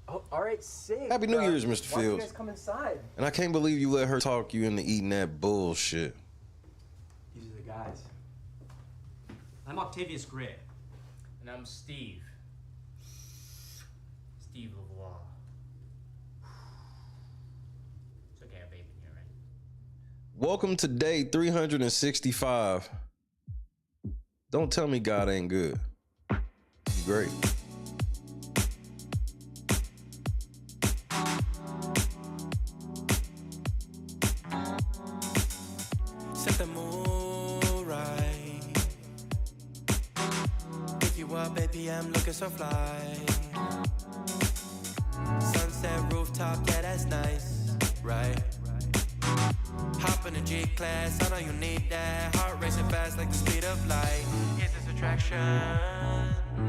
Oh, all right, sick. Happy New Year's, Mr. Why don't you Fields. guys come inside? And I can't believe you let her talk you into eating that bullshit. These are the guys. I'm Octavius Gray. And I'm Steve. Steve LeVois. It's okay, I have vape in here, right? Welcome to day 365. Don't tell me God ain't good. He's great. Set the mood right. Pick you up, baby, I'm looking so fly. Sunset rooftop, yeah, that's nice, right? Hop in the G-Class, I know you need that. Heart racing fast like the speed of light. Is this attraction,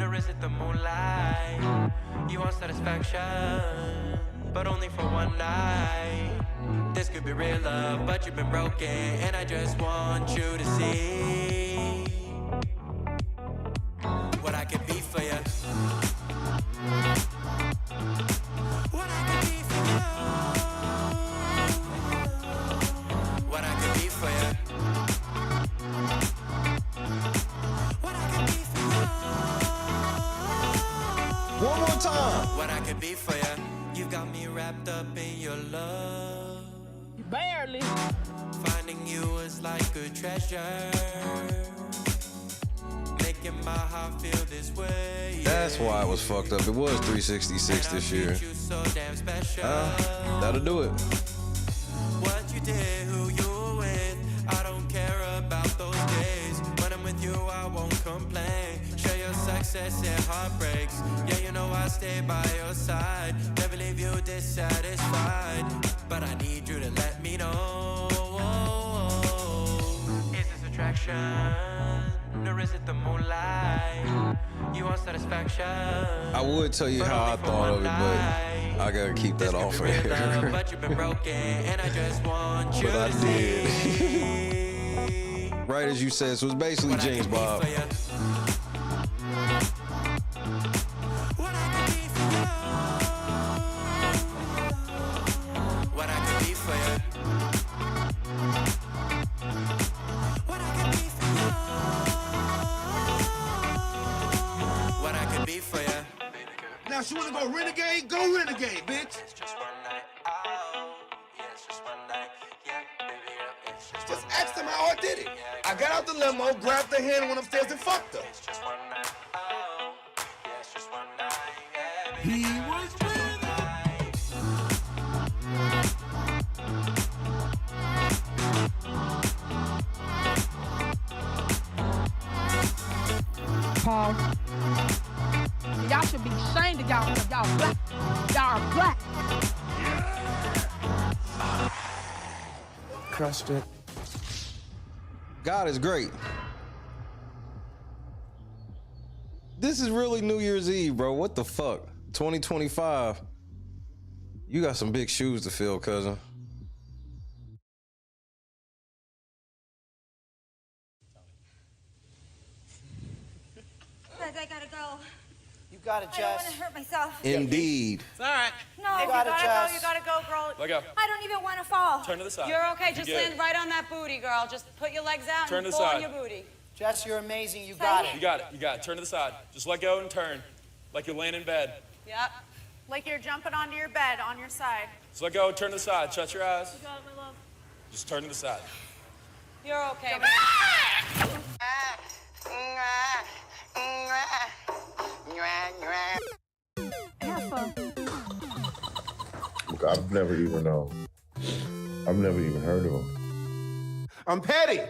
or is it the moonlight? You want satisfaction, but only for one night. This could be real love, but you've been broken, and I just want you to see what I can be for you. What I can be for you. What I can be for you. What I can be for you. One more time. What I can be for you. You got me wrapped up in your love. Barely. Finding you is like a treasure. Making my heart feel this way. That's why it was fucked up. It was 366 this year. So damn special. That'll do it. What you did, who you were with, I don't care about those days. When I'm with you, I won't complain. Share your success and heartbreaks. Yeah, you know I stay by your side. Never leave you dissatisfied. But I need you to let me know. Is this attraction? Or is it the moonlight? You want satisfaction? I would tell you how I thought of it, but I gotta keep that off of here. But you've been broken, and I just want you But I to did. see. Right as you said, so it's basically James Bob. What I could be for you. What I could be for you. What I could be for you. Now, she wanna go renegade? Go renegade, bitch. It's just one night out. Yeah, it's just one night. Yeah, baby, it's just Just ask them how I did it. I got out the limo, grabbed the hand, went upstairs and fucked her. It's just one night out. Yeah, it's just one night. Yeah, baby, He was with Pause. Y'all should be ashamed of y'all. Y'all black. Y'all are black. Crushed it. God is great. This is really New Year's Eve, bro. What the fuck? 2025. You got some big shoes to fill, cousin. Guys, I gotta go. You got it, I don't Jess. want to hurt myself. Indeed. It's all right. No, You got it, Jess. You gotta go, girl. Let go. I don't even want to fall. Turn to the side. You're okay. You Just good. land right on that booty, girl. Just put your legs out Turn and to the pull on side. your booty. Jess, you're amazing. You Say got it. it. You got it. You got it. Turn to the side. Just let go and turn. Like you're laying in bed. Yep. Like you're jumping onto your bed on your side. Just let go and turn to the side. Shut your eyes. You got it, my love. Just turn to the side. You're okay. Have fun. I've never even heard of him. I'm petty.